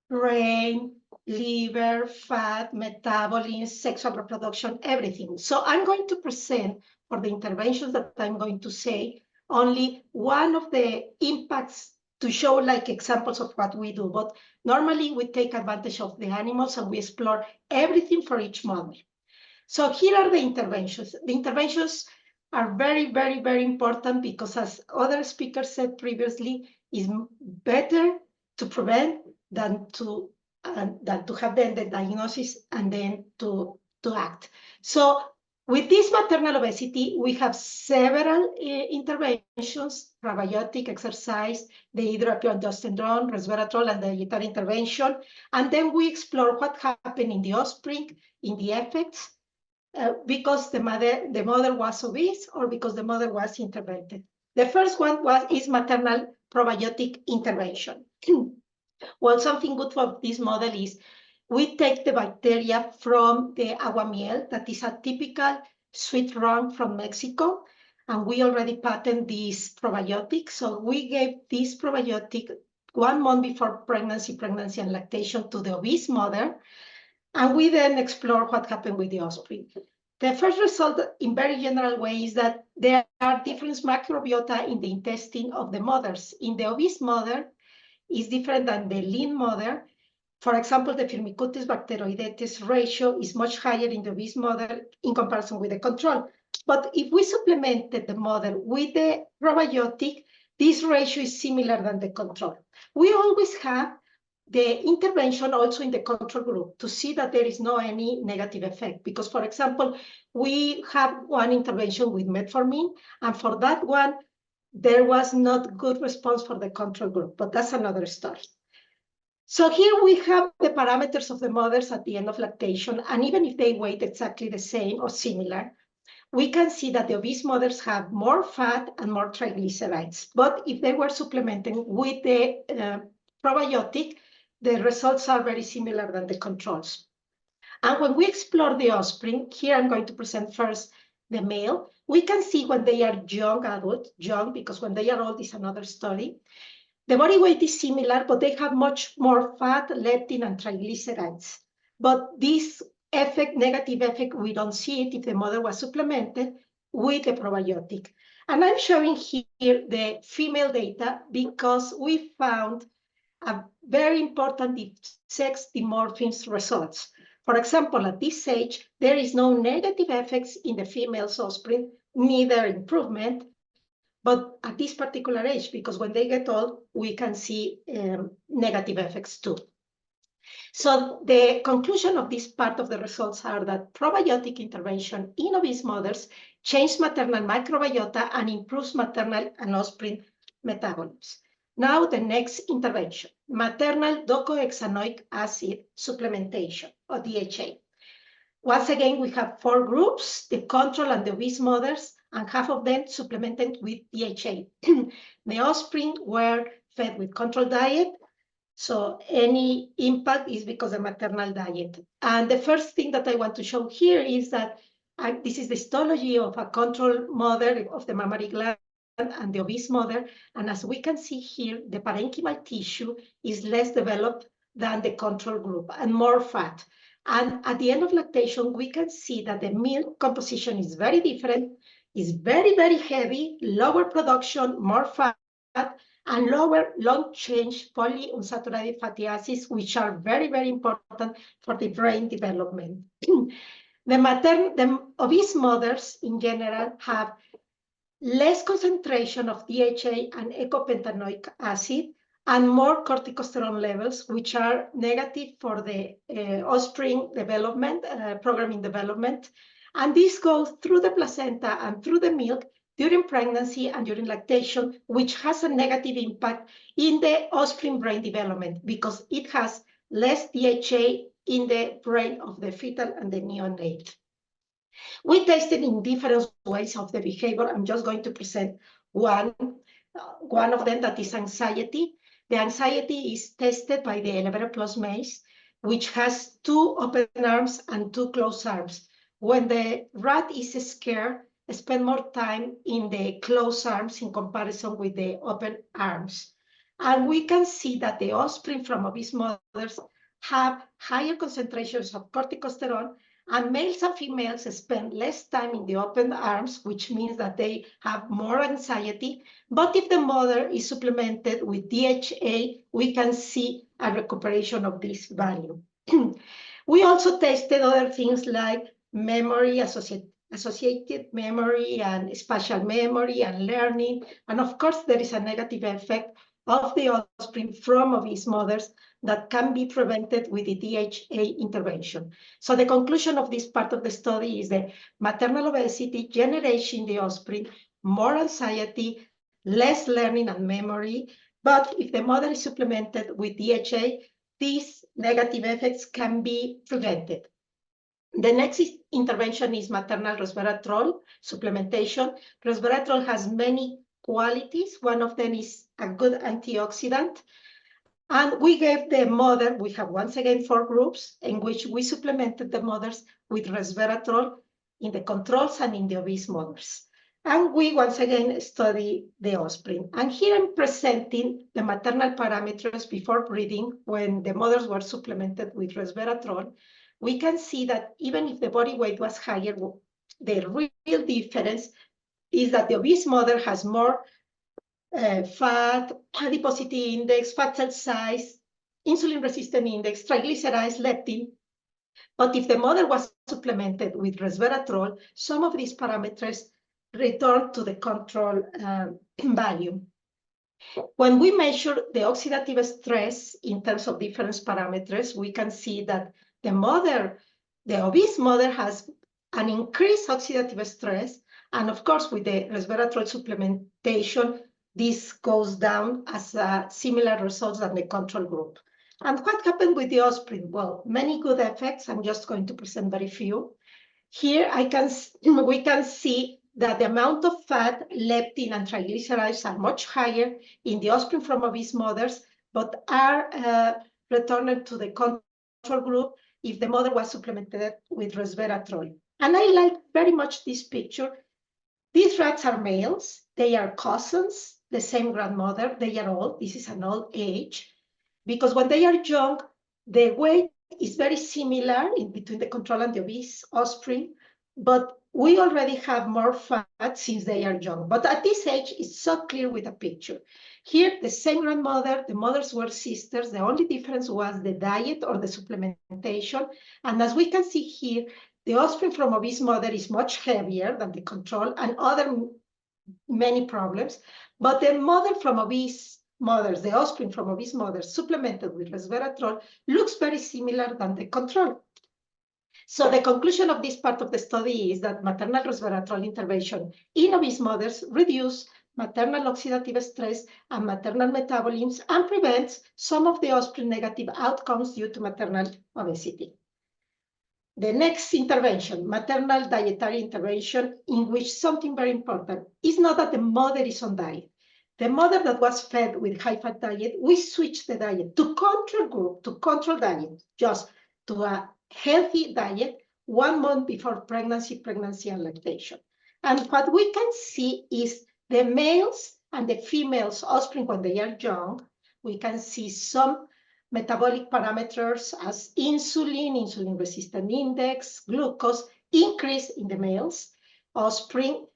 brain, liver, fat, metabolism, sexual reproduction, everything. So I'm going to present, for the interventions that I'm going to say, only one of the impacts to show like examples of what we do. But normally we take advantage of the animals and we explore everything for each mother. So here are the interventions. The interventions are very, very, very important because, as other speakers said previously, it's better to prevent than to have then the diagnosis and then to act. So with this maternal obesity, we have several interventions: probiotic, exercise, the hydroepiandrosterone, resveratrol, and dietary intervention. And then we explore what happened in the offspring, in the effects, because the mother was obese or because the mother was intervened. The first one is maternal probiotic intervention. Well, something good for this model is we take the bacteria from the aguamiel, that is a typical sweet rum from Mexico, and we already patented this probiotic. So we gave this probiotic 1 month before pregnancy and lactation to the obese mother, and we then explore what happened with the offspring. The first result, in very general way, is that there are different microbiota in the intestine of the mothers. In the obese mother, is different than the lean mother. For example, the Firmicutes bacteroidetes ratio is much higher in the obese mother in comparison with the control. But if we supplemented the mother with the probiotic, this ratio is similar than the control. We always have the intervention also in the control group to see that there is no any negative effect. Because, for example, we have one intervention with metformin, and for that one, there was not good response for the control group, but that's another story. So here we have the parameters of the mothers at the end of lactation, and even if they weigh exactly the same or similar, we can see that the obese mothers have more fat and more triglycerides. But if they were supplementing with the probiotic, the results are very similar than the controls. And when we explore the offspring, here I'm going to present first the male. We can see when they are young adult, young, because when they are old is another story. The body weight is similar, but they have much more fat, leptin, and triglycerides. But this effect, negative effect, we don't see it if the mother was supplemented with the probiotic. And I'm showing here the female data because we found a very important sex dimorphism results. For example, at this age, there is no negative effects in the female's offspring, neither improvement, but at this particular age, because when they get old, we can see negative effects too. So the conclusion of this part of the results are that probiotic intervention in obese mothers changes maternal microbiota and improves maternal and offspring metabolism. Now the next intervention, maternal docosahexaenoic acid supplementation, or DHA. Once again, we have 4 groups, the control and the obese mothers, and half of them supplemented with DHA. The offspring were fed with control diet, so any impact is because of maternal diet. And the first thing that I want to show here is that this is the histology of a control mother of the mammary gland and the obese mother. And as we can see here, the parenchymal tissue is less developed than the control group and more fat. And at the end of lactation, we can see that the milk composition is very different, is very, very heavy, lower production, more fat, and lower long-chain polyunsaturated fatty acids, which are very, very important for the brain development. The obese mothers in general have less concentration of DHA and eicosapentaenoic acid and more corticosterone levels, which are negative for the offspring development, programming development. And this goes through the placenta and through the milk during pregnancy and during lactation, which has a negative impact in the offspring brain development because it has less DHA in the brain of the fetal and the neonate. We tested in different ways of the behavior. I'm just going to present one of them, that is anxiety. The anxiety is tested by the Elevera Plus maze, which has 2 open arms and 2 closed arms. When the rat is scared, spend more time in the closed arms in comparison with the open arms. And we can see that the offspring from obese mothers have higher concentrations of corticosterone, and males and females spend less time in the open arms, which means that they have more anxiety. But if the mother is supplemented with DHA, we can see a recuperation of this value. We also tested other things like memory, associated memory and spatial memory and learning. And of course, there is a negative effect of the offspring from obese mothers that can be prevented with the DHA intervention. So the conclusion of this part of the study is that maternal obesity generates in the offspring more anxiety, less learning and memory. But if the mother is supplemented with DHA, these negative effects can be prevented. The next intervention is maternal resveratrol supplementation. Resveratrol has many qualities. One of them is a good antioxidant. And we gave the mother, we have once again 4 groups in which we supplemented the mothers with resveratrol in the controls and in the obese mothers. And we once again study the offspring. And here I'm presenting the maternal parameters before breeding when the mothers were supplemented with resveratrol. We can see that even if the body weight was higher, the real difference is that the obese mother has more fat, adiposity index, fat cell size, insulin-resistant index, triglycerides, leptin. But if the mother was supplemented with resveratrol, some of these parameters return to the control value. When we measure the oxidative stress in terms of different parameters, we can see that the obese mother has an increased oxidative stress. And of course, with the resveratrol supplementation, this goes down as similar results than the control group. And what happened with the offspring? Well, many good effects. I'm just going to present very few. Here we can see that the amount of fat, leptin, and triglycerides are much higher in the offspring from obese mothers, but are returned to the control group if the mother was supplemented with resveratrol. And I like very much this picture. These rats are males. They are cousins, the same grandmother. They are old. This is an old age. Because when they are young, the weight is very similar in between the control and the obese offspring. But we already have more fat since they are young. But at this age, it's so clear with the picture. Here, the same grandmother, the mothers were sisters. The only difference was the diet or the supplementation. And as we can see here, the offspring from obese mother is much heavier than the control and many problems. But the mother from obese mothers, the offspring from obese mothers supplemented with resveratrol looks very similar than the control. So the conclusion of this part of the study is that maternal resveratrol intervention in obese mothers reduce maternal oxidative stress and maternal metabolism and prevents some of the offspring negative outcomes due to maternal obesity. The next intervention, maternal dietary intervention, in which something very important is not that the mother is on diet. The mother that was fed with high-fat diet, we switched the diet to control group, to control diet, just to a healthy diet 1 month before pregnancy and lactation. And what we can see is the males and the females offspring when they are young, we can see some metabolic parameters as insulin resistant index, glucose increase in the males offspring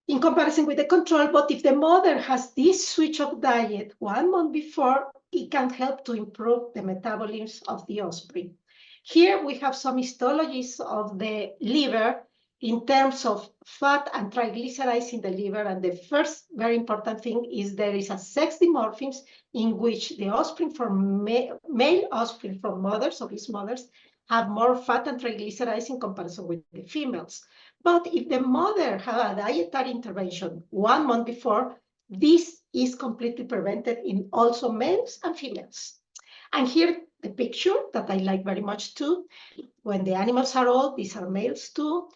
in comparison with the control. But if the mother has this switch of diet 1 month before, it can help to improve the metabolism of the offspring. Here we have some histologies of the liver in terms of fat and triglycerides in the liver. And the first very important thing is there is a sex dimorphism in which the offspring from male offspring from mothers, obese mothers, have more fat and triglycerides in comparison with the females. But if the mother had a dietary intervention 1 month before, this is completely prevented in also males and females. And here the picture that I like very much too, when the animals are old, these are males too,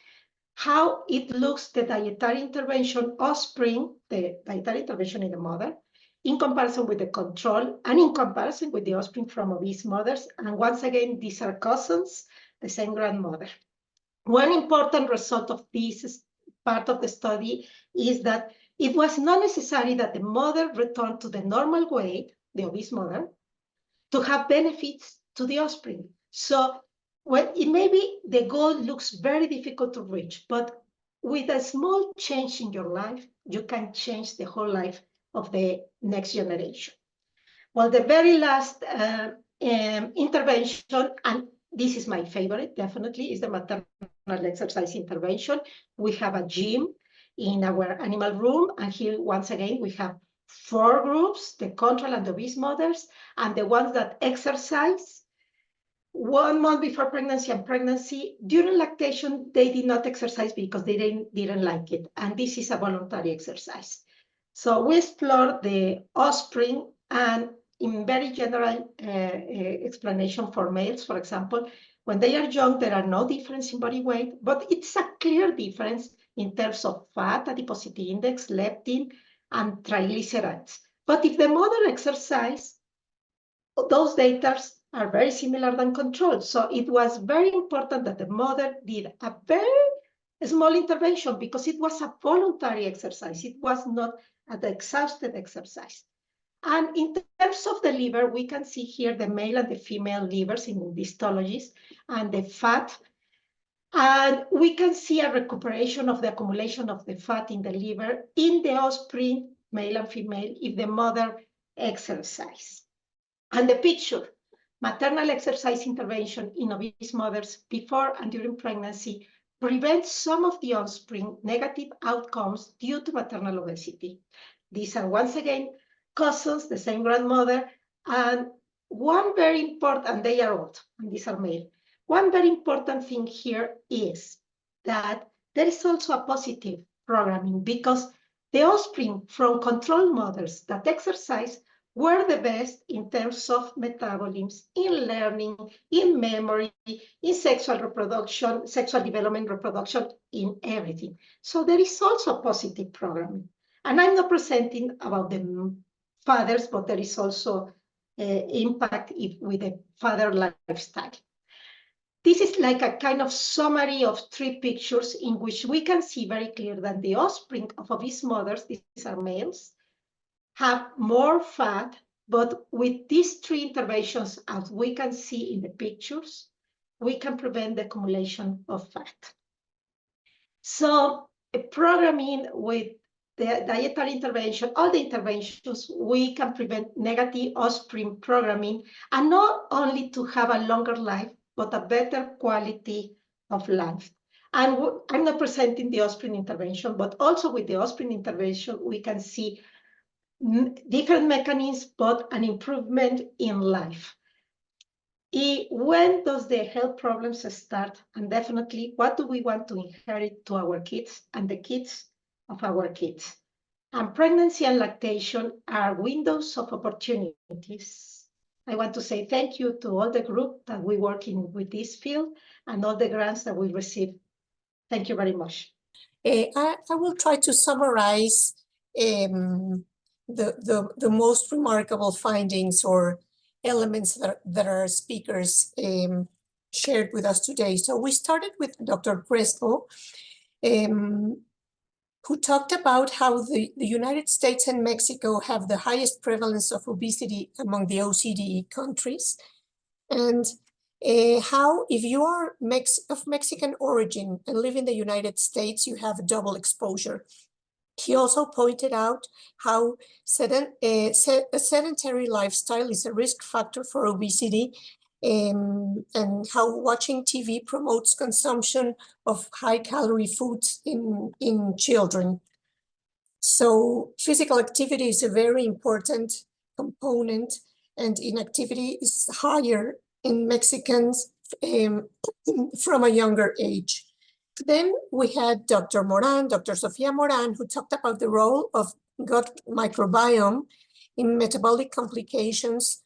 how it looks, the dietary intervention offspring, the dietary intervention in the mother, in comparison with the control and in comparison with the offspring from obese mothers. And once again, these are cousins, the same grandmother. One important result of this part of the study is that it was not necessary that the mother return to the normal weight, the obese mother, to have benefits to the offspring. So well, it may be the goal looks very difficult to reach, but with a small change in your life, you can change the whole life of the next generation. Well, the very last intervention, and this is my favorite, definitely, is the maternal exercise intervention. We have a gym in our animal room, and here, once again, we have 4 groups, the control and the obese mothers, and the ones that exercise 1 month before pregnancy and pregnancy. During lactation, they did not exercise because they didn't like it, and this is a voluntary exercise. So we explored the offspring, and in very general explanation for males, for example, when they are young, there are no difference in body weight, but it's a clear difference in terms of fat, adiposity index, leptin, and triglycerides. But if the mother exercise, those data are very similar than control. So it was very important that the mother did a very small intervention because it was a voluntary exercise. It was not an exhausted exercise. And in terms of the liver, we can see here the male and the female livers in the histologies and the fat. And we can see a recuperation of the accumulation of the fat in the liver in the offspring, male and female, if the mother exercise. And the picture, maternal exercise intervention in obese mothers before and during pregnancy prevents some of the offspring negative outcomes due to maternal obesity. These are once again cousins, the same grandmother, and one very important, and they are old, and these are male. One very important thing here is that there is also a positive programming because the offspring from control mothers that exercise were the best in terms of metabolism, in learning, in memory, in sexual reproduction, sexual development, reproduction, in everything. So there is also a positive programming. And I'm not presenting about the fathers, but there is also impact with the father lifestyle. This is like a kind of summary of 3 pictures in which we can see very clear that the offspring of obese mothers, these are males, have more fat, but with these 3 interventions, as we can see in the pictures, we can prevent the accumulation of fat. So programming with the dietary intervention, all the interventions, we can prevent negative offspring programming, and not only to have a longer life, but a better quality of life. And I'm not presenting the offspring intervention, but also with the offspring intervention, we can see different mechanisms, but an improvement in life. When does the health problems start? And definitely, what do we want to inherit to our kids and the kids of our kids? And pregnancy and lactation are windows of opportunities. I want to say thank you to all the group that we work in with this field and all the grants that we receive. Thank you very much. I will try to summarize the most remarkable findings or elements that our speakers shared with us today. So we started with Dr. Crespo, who talked about how the United States and Mexico have the highest prevalence of obesity among the OECD countries. And how if you are of Mexican origin and live in the United States, you have a double exposure. He also pointed out how a sedentary lifestyle is a risk factor for obesity, and how watching TV promotes consumption of high-calorie foods in children. So physical activity is a very important component, and inactivity is higher in Mexicans from a younger age. Then we had Dr. Sofia Moran, who talked about the role of gut microbiome in metabolic complications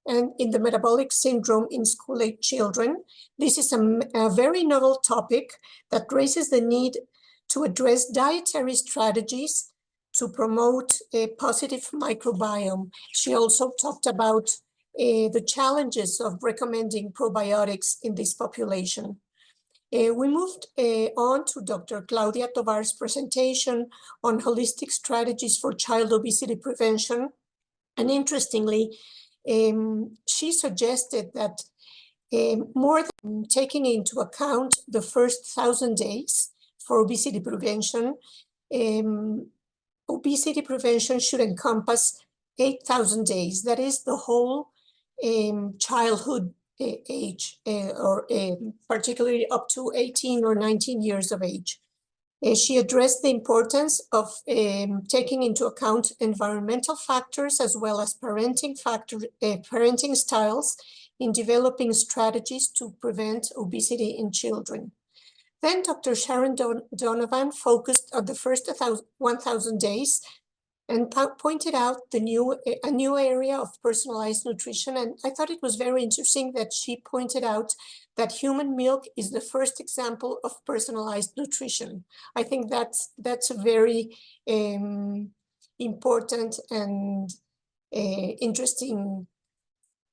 and in the metabolic syndrome in school-age children. This is a very novel topic that raises the need to address dietary strategies to promote a positive microbiome. She also talked about the challenges of recommending probiotics in this population. We moved on to Dr. Claudia Tovar's presentation on holistic strategies for child obesity prevention. And interestingly, she suggested that more than taking into account the first 1,000 days for obesity prevention should encompass 8,000 days. That is the whole childhood age, or particularly up to 18 or 19 years of age. She addressed the importance of taking into account environmental factors as well as parenting styles in developing strategies to prevent obesity in children. Then Dr. Sharon Donovan focused on the first 1,000 days and pointed out a new area of personalized nutrition. And I thought it was very interesting that she pointed out that human milk is the first example of personalized nutrition. I think that's a very important and interesting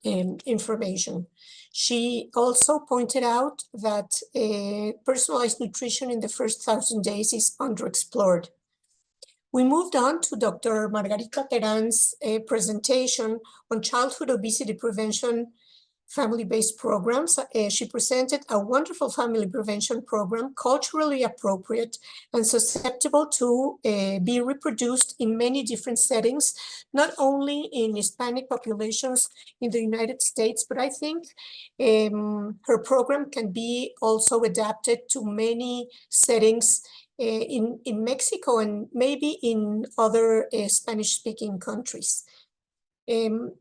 information. She also pointed out that personalized nutrition in the first 1,000 days is underexplored. We moved on to Dr. Margarita Teran's presentation on childhood obesity prevention family-based programs. She presented a wonderful family prevention program, culturally appropriate and susceptible to be reproduced in many different settings, not only in Hispanic populations in the United States, but I think her program can be also adapted to many settings in Mexico and maybe in other Spanish-speaking countries.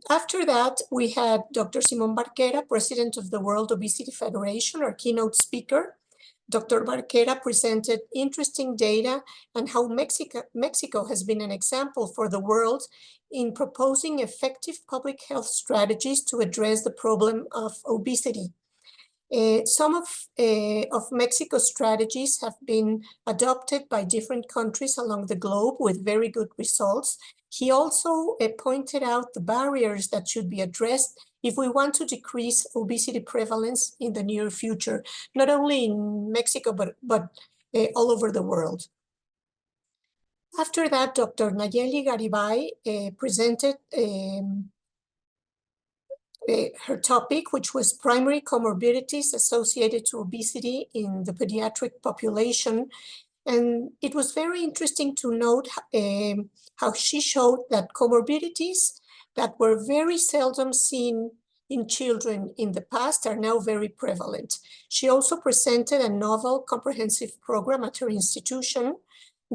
After that, we had Dr. Simón Barquera, president of the World Obesity Federation, our keynote speaker. Dr. Barquera presented interesting data on how Mexico has been an example for the world in proposing effective public health strategies to address the problem of obesity. Some of Mexico's strategies have been adopted by different countries along the globe with very good results. He also pointed out the barriers that should be addressed if we want to decrease obesity prevalence in the near future, not only in Mexico, but all over the world. After that, Dr. Nayeli Garibay presented her topic, which was primary comorbidities associated to obesity in the pediatric population. And it was very interesting to note how she showed that comorbidities that were very seldom seen in children in the past are now very prevalent. She also presented a novel comprehensive program at her institution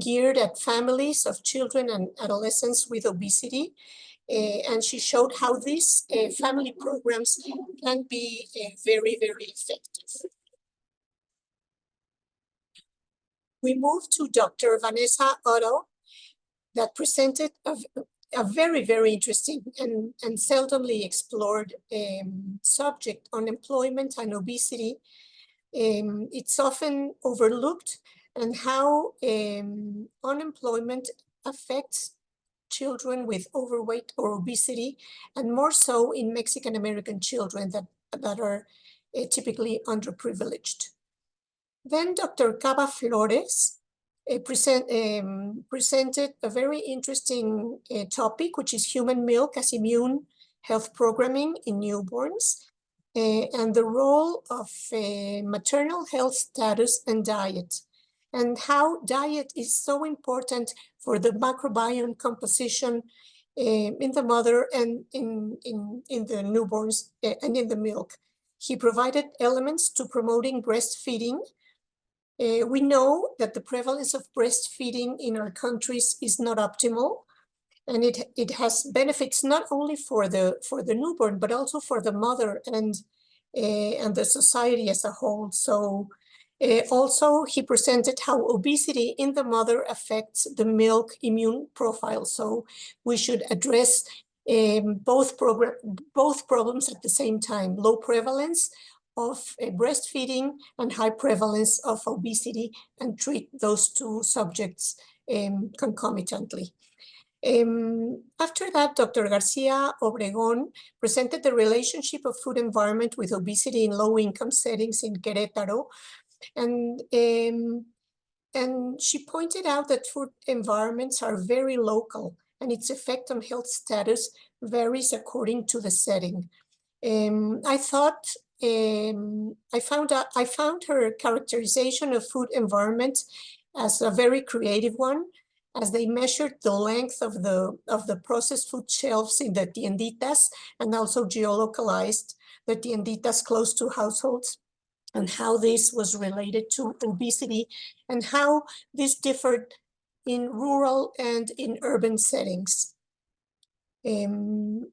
geared at families of children and adolescents with obesity. And she showed how these family programs can be very, very effective. We moved to Dr. Vanessa Otto that presented a very, very interesting and seldomly explored subject, unemployment and obesity. It's often overlooked, and how unemployment affects children with overweight or obesity, and more so in Mexican American children that are typically underprivileged. Then Dr. Cava Flores presented a very interesting topic, which is human milk as immune health programming in newborns, and the role of maternal health status and diet, and how diet is so important for the microbiome composition in the mother and in the newborns and in the milk. He provided elements to promoting breastfeeding. We know that the prevalence of breastfeeding in our countries is not optimal, and it has benefits not only for the newborn, but also for the mother and the society as a whole. So also he presented how obesity in the mother affects the milk immune profile. So we should address both problems at the same time: low prevalence of breastfeeding and high prevalence of obesity, and treat those two subjects concomitantly. After that, Dr. Garcia Obregón presented the relationship of food environment with obesity in low-income settings in Querétaro. And she pointed out that food environments are very local, and its effect on health status varies according to the setting. I found her characterization of food environment as a very creative one, as they measured the length of the processed food shelves in the tienditas, and also geolocalized the tienditas close to households, and how this was related to obesity, and how this differed in rural and in urban settings. And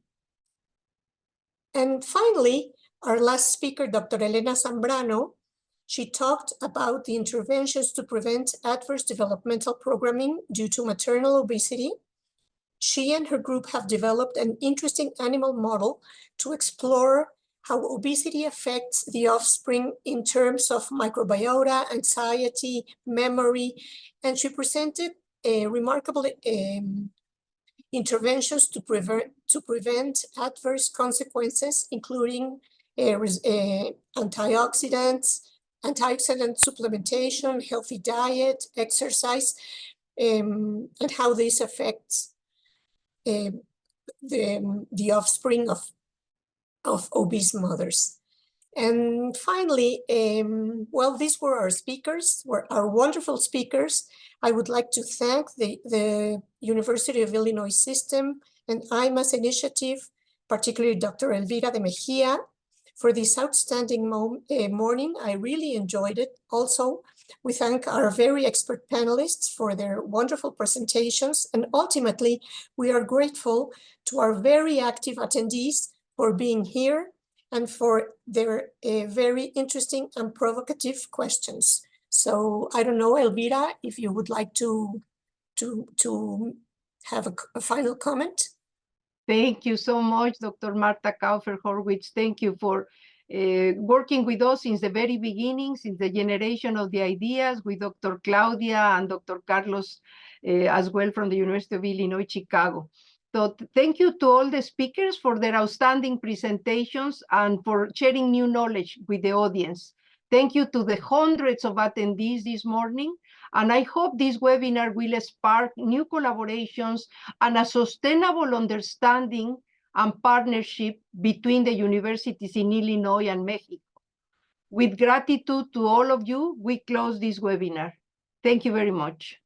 finally, our last speaker, Dr. Elena Zambrano, she talked about the interventions to prevent adverse developmental programming due to maternal obesity. She and her group have developed an interesting animal model to explore how obesity affects the offspring in terms of microbiota, anxiety, memory, and she presented remarkable interventions to prevent adverse consequences, including antioxidant supplementation, healthy diet, exercise, and how this affects the offspring of obese mothers. And finally, well, these were our speakers, our wonderful speakers. I would like to thank the University of Illinois system and I-MMAS initiative, particularly Dr. Elvira de Mejia, for this outstanding morning. I really enjoyed it. Also, we thank our very expert panelists for their wonderful presentations. And ultimately, we are grateful to our very active attendees for being here and for their very interesting and provocative questions. So I don't know, Elvira, if you would like to have a final comment. Thank you so much, Dr. Marta Kaufer-Horwitz. Thank you for working with us since the very beginning, since the generation of the ideas, with Dr. Claudia and Dr. Carlos as well from the University of Illinois, Chicago. So thank you to all the speakers for their outstanding presentations and for sharing new knowledge with the audience. Thank you to the hundreds of attendees this morning. And I hope this webinar will spark new collaborations and a sustainable understanding and partnership between the universities in Illinois and Mexico. With gratitude to all of you, we close this webinar. Thank you very much.